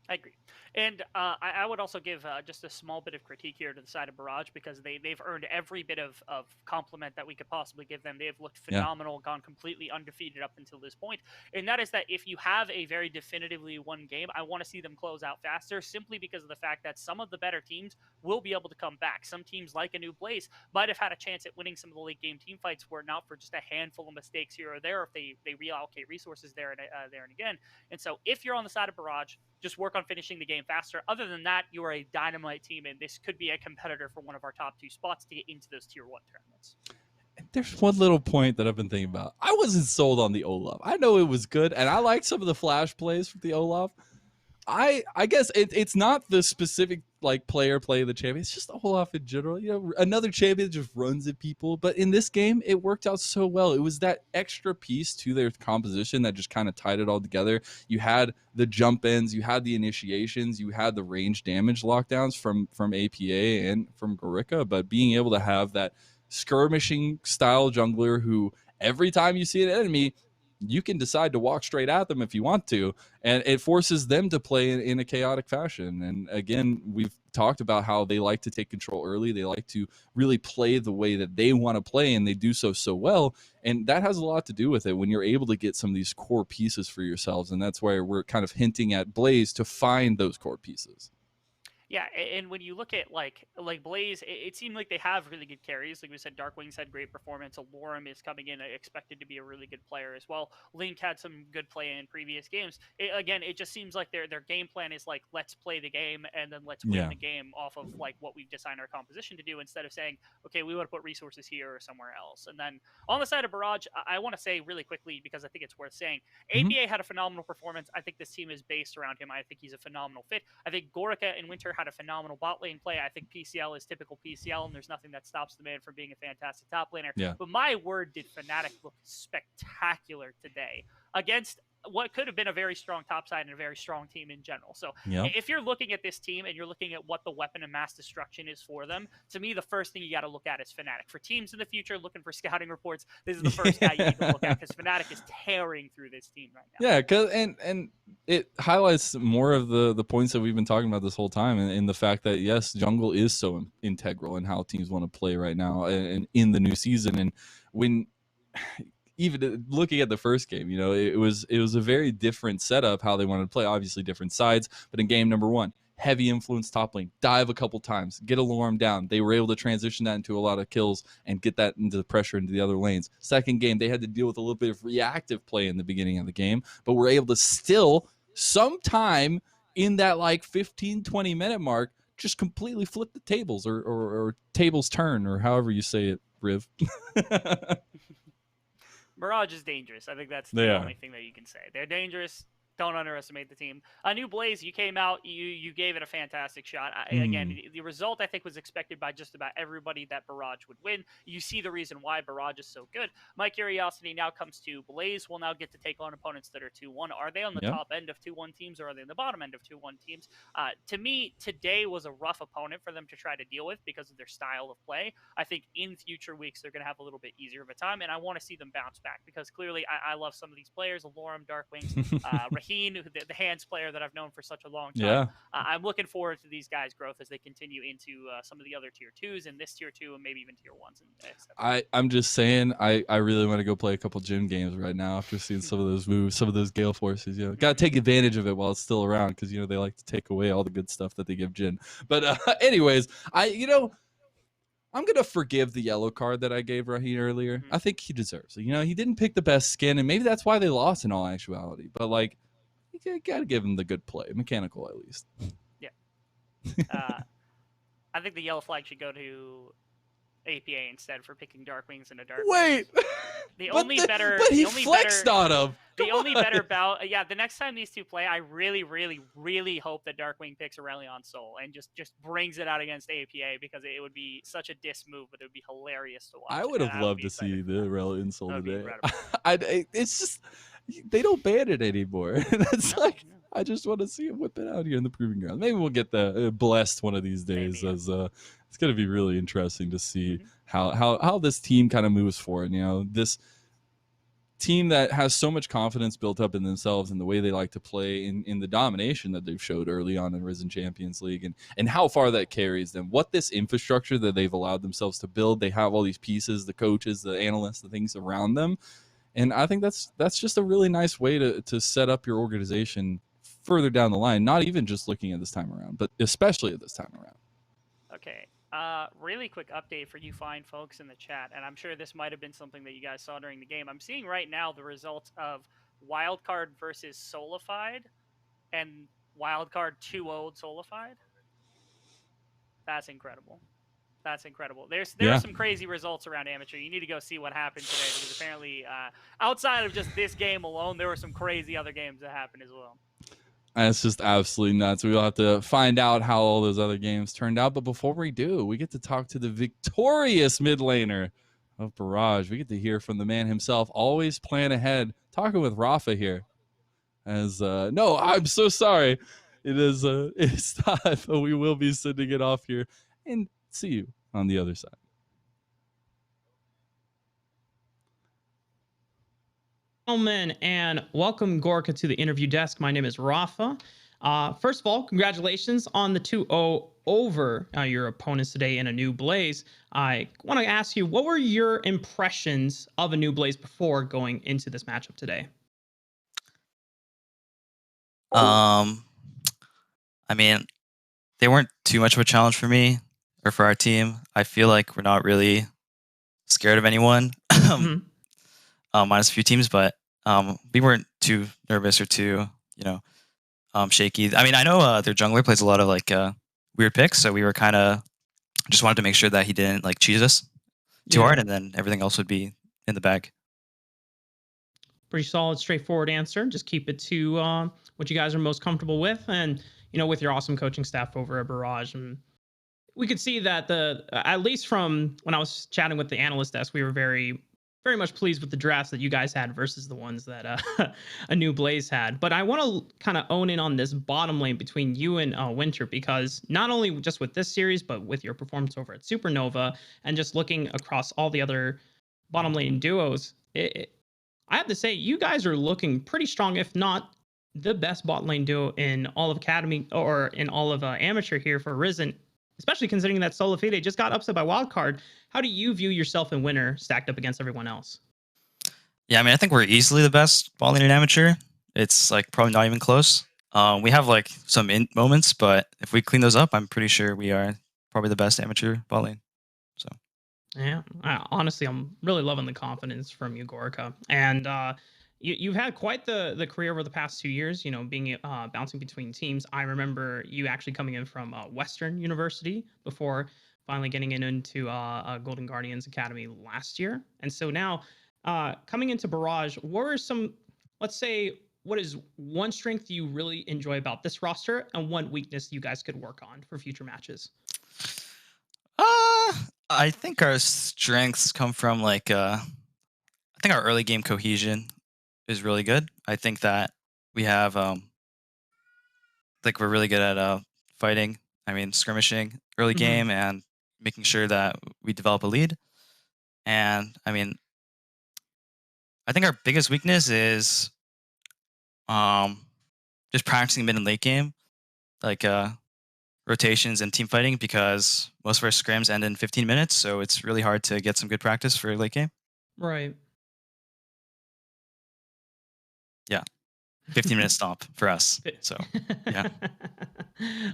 I agree. And I would also give just a small bit of critique here to the side of Barrage, because they've earned every bit of compliment that we could possibly give them. They've looked phenomenal, gone completely undefeated up until this point. And that is that if you have a very definitively won game, I want to see them close out faster, simply because of the fact that some of the better teams will be able to come back. Some teams like ANEW Blaze might have had a chance at winning some of the late game team fights were not for just a handful of mistakes here or there, if they reallocate resources there and again. And so if you're on the side of Barrage, just work on finishing the game faster. Other than that, you are a dynamite team, and this could be a competitor for one of our top 2 spots to get into those tier 1 tournaments. There's one little point that I've been thinking about. I wasn't sold on the Olaf. I know it was good, and I liked some of the flash plays with the Olaf. I guess it's not the specific like player play of the champion. It's just Olaf in general. You know, another champion just runs at people. But in this game, it worked out so well. It was that extra piece to their composition that just kind of tied it all together. You had the jump ends, you had the initiations, you had the range damage lockdowns from APA and from Gorica. But being able to have that skirmishing style jungler who every time you see an enemy, you can decide to walk straight at them if you want to, and it forces them to play in a chaotic fashion. And again, we've talked about how they like to take control early. They like to really play the way that they want to play, and they do so well. And that has a lot to do with it when you're able to get some of these core pieces for yourselves. And that's why we're kind of hinting at Blaze to find those core pieces. Yeah, and when you look at like Blaze, it seemed like they have really good carries. Like we said, Darkwings had great performance. Alorum is coming in expected to be a really good player as well. Link had some good play in previous games. It just seems like their game plan is like, let's play the game and then let's win the game off of like what we've designed our composition to do, instead of saying, okay, we want to put resources here or somewhere else. And then on the side of Barrage, I want to say really quickly, because I think it's worth saying, APA had a phenomenal performance. I think this team is based around him. I think he's a phenomenal fit. I think Gorica and Winter had a phenomenal bot lane play. I think PCL is typical PCL, and there's nothing that stops the man from being a fantastic top laner. Yeah. But my word, did Fnatic look spectacular today against what could have been a very strong top side and a very strong team in general. So if you're looking at this team and you're looking at what the weapon of mass destruction is for them, to me, the first thing you got to look at is Fnatic. For teams in the future looking for scouting reports, this is the first guy you need to look at, because Fnatic is tearing through this team right now. Yeah, because and it highlights more of the points that we've been talking about this whole time, and the fact that yes, jungle is so integral in how teams want to play right now and in the new season. And when even looking at the first game, you know, it was a very different setup how they wanted to play. Obviously different sides, but in game number 1, heavy influence top lane, dive a couple times, get Alarm down. They were able to transition that into a lot of kills and get that into the pressure into the other lanes. Second game, they had to deal with a little bit of reactive play in the beginning of the game, but were able to still sometime in that like 15-20 minute mark just completely flip the tables or tables turn, or however you say it, Riv. Barrage is dangerous. I think that's They the are. only thing that you can say. They're dangerous. Don't underestimate the team. ANEW Blaze, you came out, you gave it a fantastic shot. Again, the result I think was expected by just about everybody that Barrage would win. You see the reason why Barrage is so good. My curiosity now comes to Blaze will now get to take on opponents that are 2-1. Are they on the top end of 2-1 teams, or are they in the bottom end of 2-1 teams? To me, today was a rough opponent for them to try to deal with because of their style of play. I think in future weeks they're going to have a little bit easier of a time, and I want to see them bounce back because clearly I love some of these players, Alorum, Darkwings, Raheen, the hands player that I've known for such a long time. Yeah. I'm looking forward to these guys' growth as they continue into some of the other tier 2s and this tier 2 and maybe even tier 1s. I'm just saying, I really want to go play a couple gym games right now after seeing some of those moves, some of those Gale Forces. Got to take advantage of it while it's still around because they like to take away all the good stuff that they give Jin. But anyways, I'm going to forgive the yellow card that I gave Raheen earlier. I think he deserves it. He didn't pick the best skin, and maybe that's why they lost in all actuality. But, like, you got to give him the good play. Mechanical, at least. Yeah. I think the yellow flag should go to APA instead for picking Darkwings and a Dark. Wait! But he flexed on him. The only better bout, the next time these two play, I really, really, really hope that Darkwing picks Aurelion Soul and just brings it out against APA because it would be such a diss move, but it would be hilarious to watch. I would have loved to see the Aurelion Soul today. Incredible. It's just, they don't ban it anymore. That's I just want to see him whip it out here in the Proving Ground. Maybe we'll get the blessed one of these days. Maybe, as it's going to be really interesting to see how this team kind of moves forward. This team that has so much confidence built up in themselves and the way they like to play in the domination that they've showed early on in Risen Champions League and how far that carries them. What this infrastructure that they've allowed themselves to build, they have all these pieces, the coaches, the analysts, the things around them. And I think that's just a really nice way to set up your organization further down the line, not even just looking at this time around, but especially at this time around. Okay. Really quick update for you fine folks in the chat, and I'm sure this might have been something that you guys saw during the game. I'm seeing right now the results of Wildcard versus Solified and Wildcard 2-0'd Solified. That's incredible. That's incredible. There are some crazy results around Amateur. You need to go see what happened today because apparently outside of just this game alone, there were some crazy other games that happened as well. It's just absolutely nuts. We'll have to find out how all those other games turned out. But before we do, we get to talk to the victorious mid laner of Barrage. We get to hear from the man himself, always plan ahead, talking with Rafa here. No, I'm so sorry. It's time, but we will be sending it off here. And see you on the other side. Gentlemen, and welcome Gorka to the interview desk. My name is Rafa. First of all, congratulations on the 2-0 over your opponents today in ANEW Blaze. I want to ask you, what were your impressions of ANEW Blaze before going into this matchup today? I mean, they weren't too much of a challenge for me or for our team. I feel like we're not really scared of anyone, minus a few teams, but we weren't too nervous or too, shaky. I mean, I know their jungler plays a lot of like weird picks, so we were kind of just wanted to make sure that he didn't like cheese us too hard, and then everything else would be in the bag. Pretty solid, straightforward answer. Just keep it to what you guys are most comfortable with, and with your awesome coaching staff over at Barrage. And we could see that at least from when I was chatting with the analyst desk, we were very, very much pleased with the drafts that you guys had versus the ones that ANEW Blaze had. But I want to kind of own in on this bottom lane between you and Winter, because not only just with this series, but with your performance over at Supernova and just looking across all the other bottom lane duos, I have to say you guys are looking pretty strong, if not the best bot lane duo in all of Academy or in all of Amateur here for Risen, especially considering that Solifide just got upset by Wildcard. How do you view yourself in Winter stacked up against everyone else? Yeah, I mean, I think we're easily the best bot lane in Amateur. It's like probably not even close. We have like some moments, but if we clean those up, I'm pretty sure we are probably the best Amateur bot lane. So. Yeah, honestly, I'm really loving the confidence from you, Gorka. And you've had quite the career over the past 2 years, being bouncing between teams. I remember you actually coming in from Western University before finally getting into Golden Guardians Academy last year. And so now Coming into Barrage, what are some, let's say, what is one strength you really enjoy about this roster and one weakness you guys could work on for future matches? I think our strengths come from I think our early game cohesion is really good. I think that we have we're really good at fighting. I mean, skirmishing early game and making sure that we develop a lead. And I mean, I think our biggest weakness is just practicing mid and late game, like rotations and team fighting, because most of our scrims end in 15 minutes, so it's really hard to get some good practice for late game. Right. Yeah. 15-minute stomp for us. So, yeah.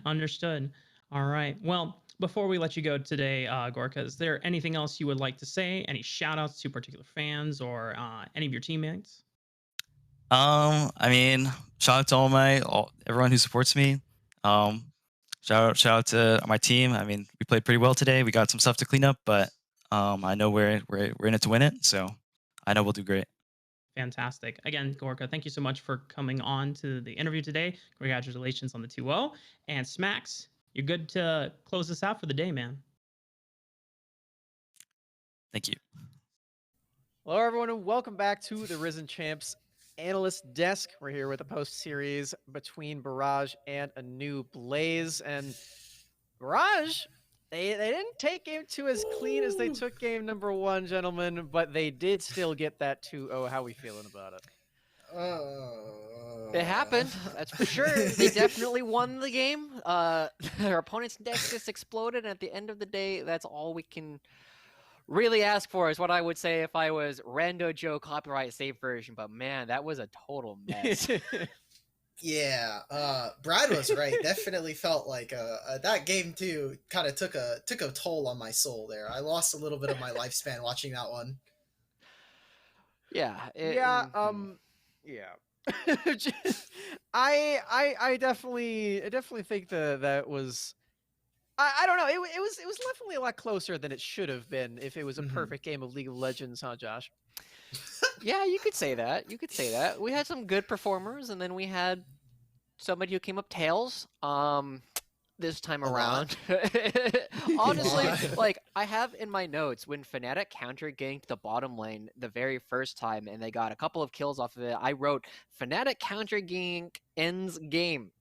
Understood. All right. Well, before we let you go today, Gorka, is there anything else you would like to say? Any shout outs to particular fans or any of your teammates? I mean, shout out to everyone who supports me. Shout out to my team. I mean, we played pretty well today. We got some stuff to clean up, but I know we're in it to win it. So I know we'll do great. Fantastic. Again, Gorka, thank you so much for coming on to the interview today. Congratulations on the 2-0. And Smacks, you're good to close this out for the day, man. Thank you. Hello, everyone, and welcome back to the Risen Champs Analyst Desk. We're here with a post-series between Barrage and ANEW Blaze. And Barrage, they didn't take game 2 as clean as they took game number 1, gentlemen, but they did still get that 2-0. How we feeling about it? It happened, that's for sure. They definitely won the game. Their opponent's deck just exploded, and at the end of the day, that's all we can really ask for, is what I would say if I was Rando Joe copyright safe version. But man, that was a total mess. Yeah, Brad was right. Definitely felt like that game too kind of took a toll on my soul there. I lost a little bit of my lifespan watching that one. Yeah. Yeah. I definitely think that was. I don't know. It was definitely a lot closer than it should have been if it was a perfect game of League of Legends, huh, Josh? Yeah, you could say that. You could say that. We had some good performers, and then we had somebody who came up tails. This time around. Honestly, like, I have in my notes when Fnatic counter ganked the bottom lane the very first time and they got a couple of kills off of it, I wrote Fnatic counter gank ends game.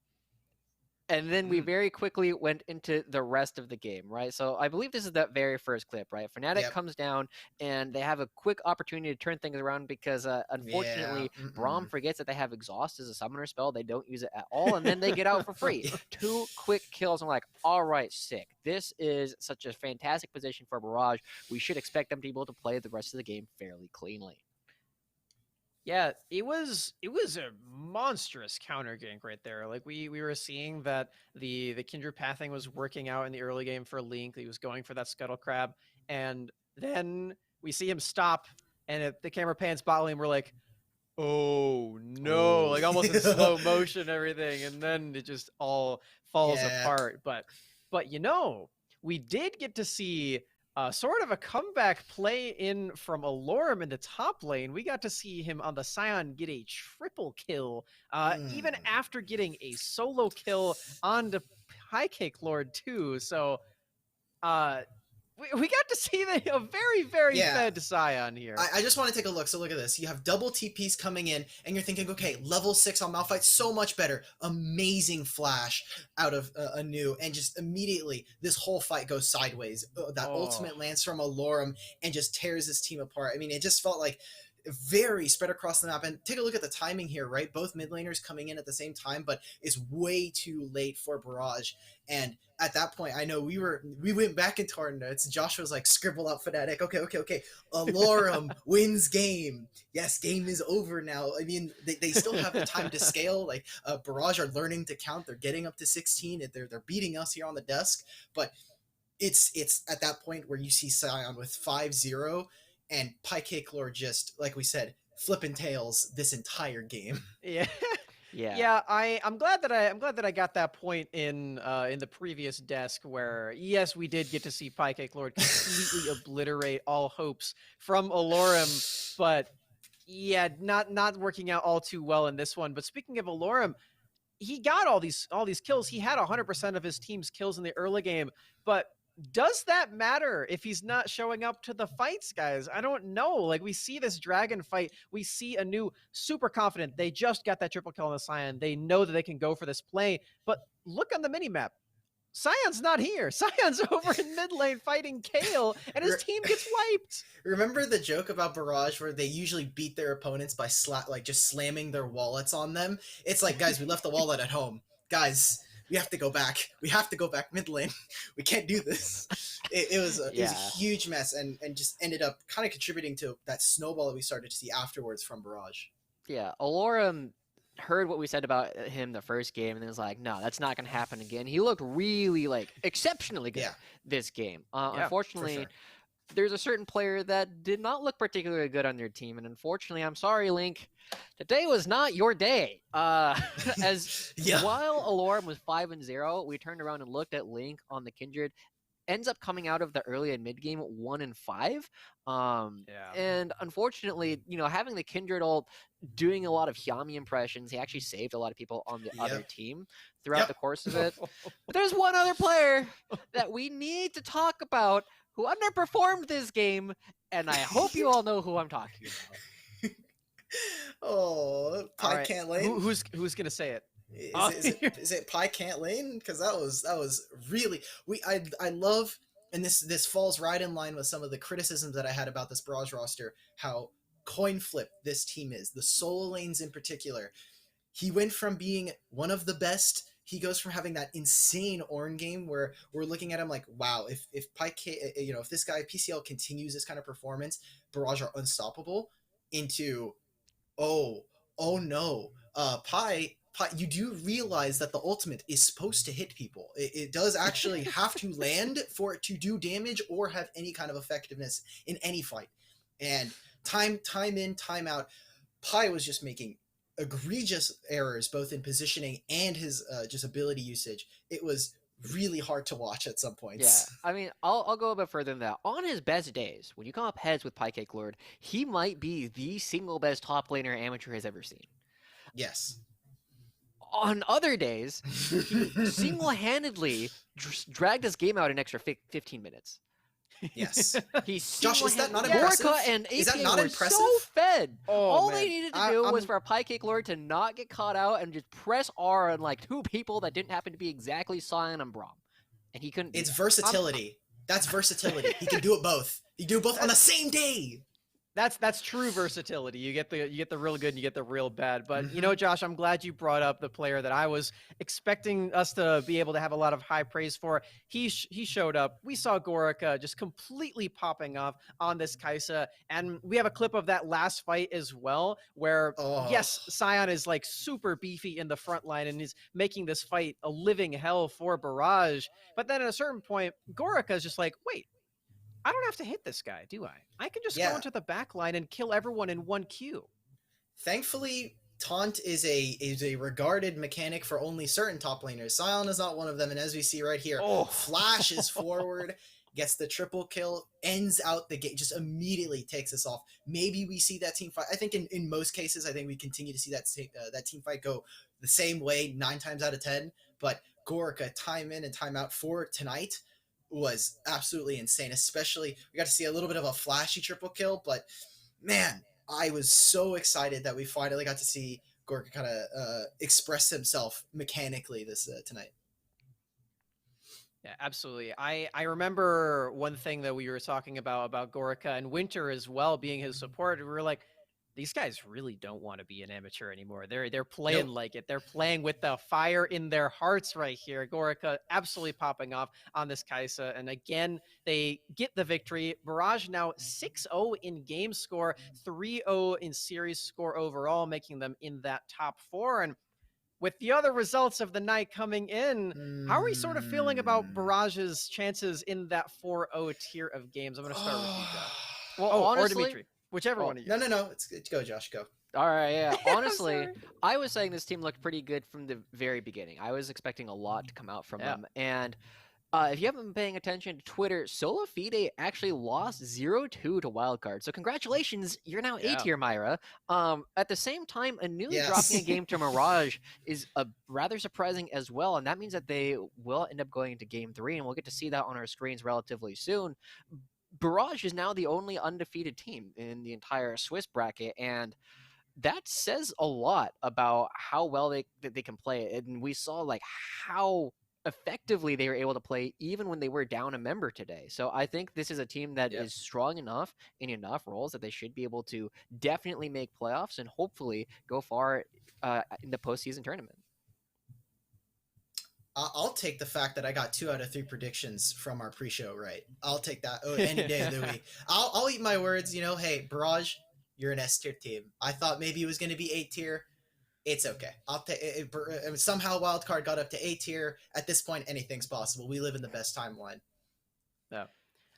And then we very quickly went into the rest of the game, right? So I believe this is that very first clip, right? Fnatic comes down and they have a quick opportunity to turn things around because unfortunately, Braum forgets that they have exhaust as a summoner spell. They don't use it at all, and then they get out for free. 2 quick kills. I'm like, all right, sick. This is such a fantastic position for Barrage. We should expect them to be able to play the rest of the game fairly cleanly. Yeah, it was a monstrous counter gank right there. Like we were seeing that the Kindred pathing was working out in the early game for Link. He was going for that scuttle crab, and then we see him stop, and the camera pans bot lane. We're like, oh no, like almost in slow motion and everything, and then it just all falls apart. But you know, we did get to see sort of a comeback play in from Alorum in the top lane. We got to see him on the Scion get a triple kill, even after getting a solo kill on the High Cake Lord too. So we got to see a very, very fed Scion here. I just want to take a look. So look at this. You have double TPs coming in, and you're thinking, okay, level 6 on Malphite, so much better. Amazing flash out of ANEW, and just immediately this whole fight goes sideways. That ultimate lands from Alorum and just tears his team apart. I mean, it just felt like very spread across the map. And take a look at the timing here, right? Both mid laners coming in at the same time, but it's way too late for Barrage. And at that point, I know we went back into our notes. Josh was like, scribble out Fnatic. Okay. Alorum wins game. Yes, game is over now. I mean, they still have the time to scale. Like Barrage are learning to count. They're getting up to 16. They're beating us here on the desk. But it's at that point where you see Scion with 5-0 and Pie Cake Lord just, like we said, flipping tails this entire game. Yeah. Yeah, I'm glad that I got that point in the previous desk where yes, we did get to see Pie Lord completely obliterate all hopes from Alorum, but yeah, not working out all too well in this one. But speaking of Alorum, he got all these kills. He had 100% of his team's kills in the early game, but does that matter if he's not showing up to the fights, guys? I don't know. Like, we see this dragon fight. We see ANEW super confident. They just got that triple kill on the Scion. They know that they can go for this play. But look on the minimap. Scion's not here. Scion's over in mid lane fighting Kale, and his team gets wiped. Remember the joke about Barrage where they usually beat their opponents by just slamming their wallets on them? It's like, guys, we left the wallet at home. Guys, we have to go back. We have to go back mid lane. We can't do this. It was a huge mess, and just ended up kind of contributing to that snowball that we started to see afterwards from Barrage. Yeah, Alorum heard what we said about him the first game, and then was like, no, that's not going to happen again. He looked really, like, exceptionally good this game. Unfortunately, there's a certain player that did not look particularly good on their team, and unfortunately, I'm sorry, Link, today was not your day. As while Alorum was 5-0, we turned around and looked at Link on the Kindred. Ends up coming out of the early and mid game 1-5. And unfortunately, you know, having the Kindred ult, doing a lot of Hyami impressions, he actually saved a lot of people on the other team throughout the course of it. But there's one other player that we need to talk about who underperformed this game, and I hope you all know who I'm talking about. Oh, Pie can't lane. Who's gonna say it? Is it Pie can't lane? Because that was really I love, and this falls right in line with some of the criticisms that I had about this Barrage roster, how coin flip this team is. The solo lanes in particular. He went from being one of the best. He goes from having that insane Ornn game where we're looking at him like, wow, if Pie, if this guy PCL continues this kind of performance, Barrage are unstoppable. Into oh no, Pie, you do realize that the ultimate is supposed to hit people. It does actually have to land for it to do damage or have any kind of effectiveness in any fight. And time in, time out, Pie was just making egregious errors both in positioning and his just ability usage. It was really hard to watch at some points. Yeah, I mean, I'll go a bit further than that. On his best days, when you come up heads with Pie Lord, he might be the single best top laner Amateur has ever seen. Yes. On other days, he single-handedly dragged this game out an extra 15 minutes. Yes. Josh, is that not impressive? Gorka and APA is that not were impressive? so fed. All man. they needed to do was for Pie Lord to not get caught out and just press R on like two people that didn't happen to be exactly Scion and Braum. And he couldn't. It's versatility. That's versatility. He can do it both. You do both on the same day. That's true versatility. You get the real good and you get the real bad. But you know, Josh, I'm glad you brought up the player that I was expecting us to be able to have a lot of high praise for. He showed up. We saw Gorica just completely popping off on this Kai'Sa, and we have a clip of that last fight as well, where yes, Scion is like super beefy in the front line and is making this fight a living hell for Barrage. But then at a certain point, Gorica is just like, wait, I don't have to hit this guy, do I? I can just go into the back line and kill everyone in one Q. Thankfully, taunt is a regarded mechanic for only certain top laners. Scion is not one of them, and as we see right here, flashes forward, gets the triple kill, ends out the game, just immediately takes us off. Maybe we see that team fight. I think in most cases, I think we continue to see that team fight go the same way 9 times out of 10. But Gorica, time in and time out for tonight, was absolutely insane. Especially we got to see a little bit of a flashy triple kill, but man, I was so excited that we finally got to see Gorica kind of express himself mechanically this tonight. Yeah, absolutely. I remember one thing that we were talking about Gorica and Winter as well being his support. We were like, these guys really don't want to be an amateur anymore. They're playing like it. They're playing with the fire in their hearts right here. Gorica absolutely popping off on this Kai'Sa. And again, they get the victory. Barrage now 6-0 in game score, 3-0 in series score overall, making them in that top 4. And with the other results of the night coming in, how are we sort of feeling about Barrage's chances in that 4-0 tier of games? I'm going to start with you, Josh. Well, honestly, or Dimitri. Whichever one of you. No. Go, Josh. Go. All right, yeah. Honestly, I was saying this team looked pretty good from the very beginning. I was expecting a lot to come out from them. And if you haven't been paying attention to Twitter, Solo Fide actually lost 0-2 to Wildcard. So congratulations, you're now A tier, Myra. At the same time, ANEW dropping a game to Mirage is rather surprising as well. And that means that they will end up going into Game 3, and we'll get to see that on our screens relatively soon. Barrage is now the only undefeated team in the entire Swiss bracket, and that says a lot about how well they can play. And we saw like how effectively they were able to play even when they were down a member today. So I think this is a team that is strong enough in enough roles that they should be able to definitely make playoffs and hopefully go far in the postseason tournament. I'll take the fact that I got 2 out of 3 predictions from our pre-show right. I'll take that any day of the week. I'll eat my words. You know, hey, Barrage, you're an S tier team. I thought maybe it was going to be 8 tier. It's okay. I'll take it. Somehow Wildcard got up to 8 tier. At this point, anything's possible. We live in the best timeline. Yeah.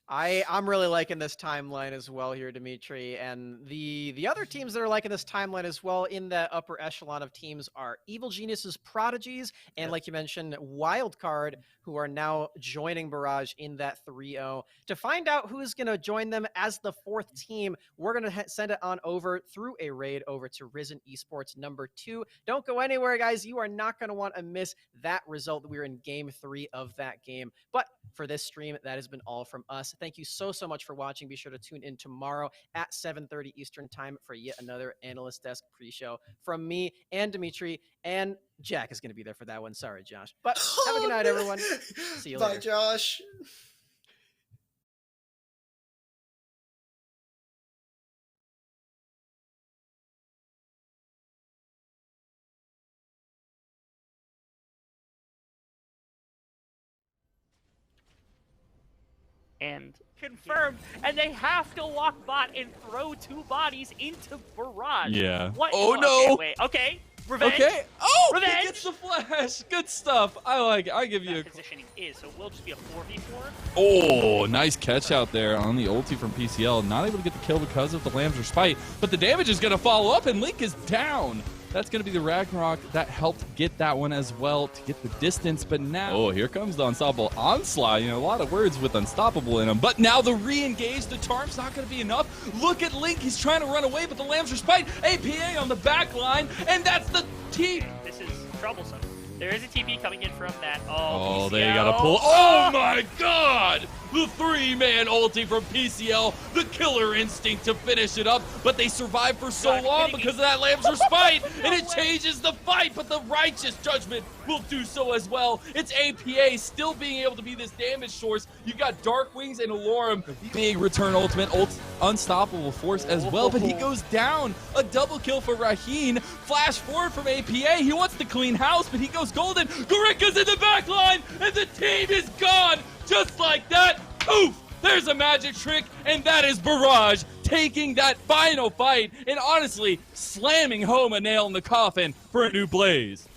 I'm really liking this timeline as well here, Dimitri, and the other teams that are liking this timeline as well in that upper echelon of teams are Evil Genius's Prodigies and, like you mentioned, Wildcard, who are now joining Barrage in that 3-0. To find out who's going to join them as the 4th team, we're going to send it on over through a raid over to Risen Esports number 2. Don't go anywhere, guys. You are not going to want to miss that result. We're in Game 3 of that game. But for this stream, that has been all from us. Thank you so much for watching. Be sure to tune in tomorrow at 7:30 Eastern time for yet another Analyst Desk pre-show from me and Dimitri, and Jack is going to be there for that one. Sorry, Josh. But have a good night, everyone. See you later. Bye, Josh. And confirmed, and they have to walk bot and throw 2 bodies into Barrage. Yeah. What? Oh, no. Okay, wait. Okay. Revenge. Okay. Oh, Revenge. he gets the flash. Good stuff. I like it. I give you a positioning is, so it will just be a 4v4. Oh, nice catch out there on the ulti from PCL. Not able to get the kill because of the Lambs' Respite, but the damage is going to follow up, and Link is down. That's going to be the Ragnarok that helped get that one as well to get the distance. But now, oh, here comes the Unstoppable Onslaught. You know, a lot of words with Unstoppable in them. But now the re-engage, the Charm's not going to be enough. Look at Link. He's trying to run away, but the Lambs' Respite. APA on the back line, and that's the team. This is troublesome. There is a TP coming in from that. Oh, they got to pull. Oh, my God. The 3-man ulti from PCL, the killer instinct to finish it up, but they survived for so long because of that Lamb's Respite, and it changes the fight, but the righteous judgment will do so as well. It's APA still being able to be this damage source. You got Dark Wings and Alorum, big return ultimate, unstoppable force as well, but he goes down. A double kill for Raheen. Flash forward from APA. He wants to clean house, but he goes golden. Gorika's in the back line, and the team is gone. Just like that, poof, there's a magic trick, and that is Barrage taking that final fight and honestly slamming home a nail in the coffin for ANEW Blaze.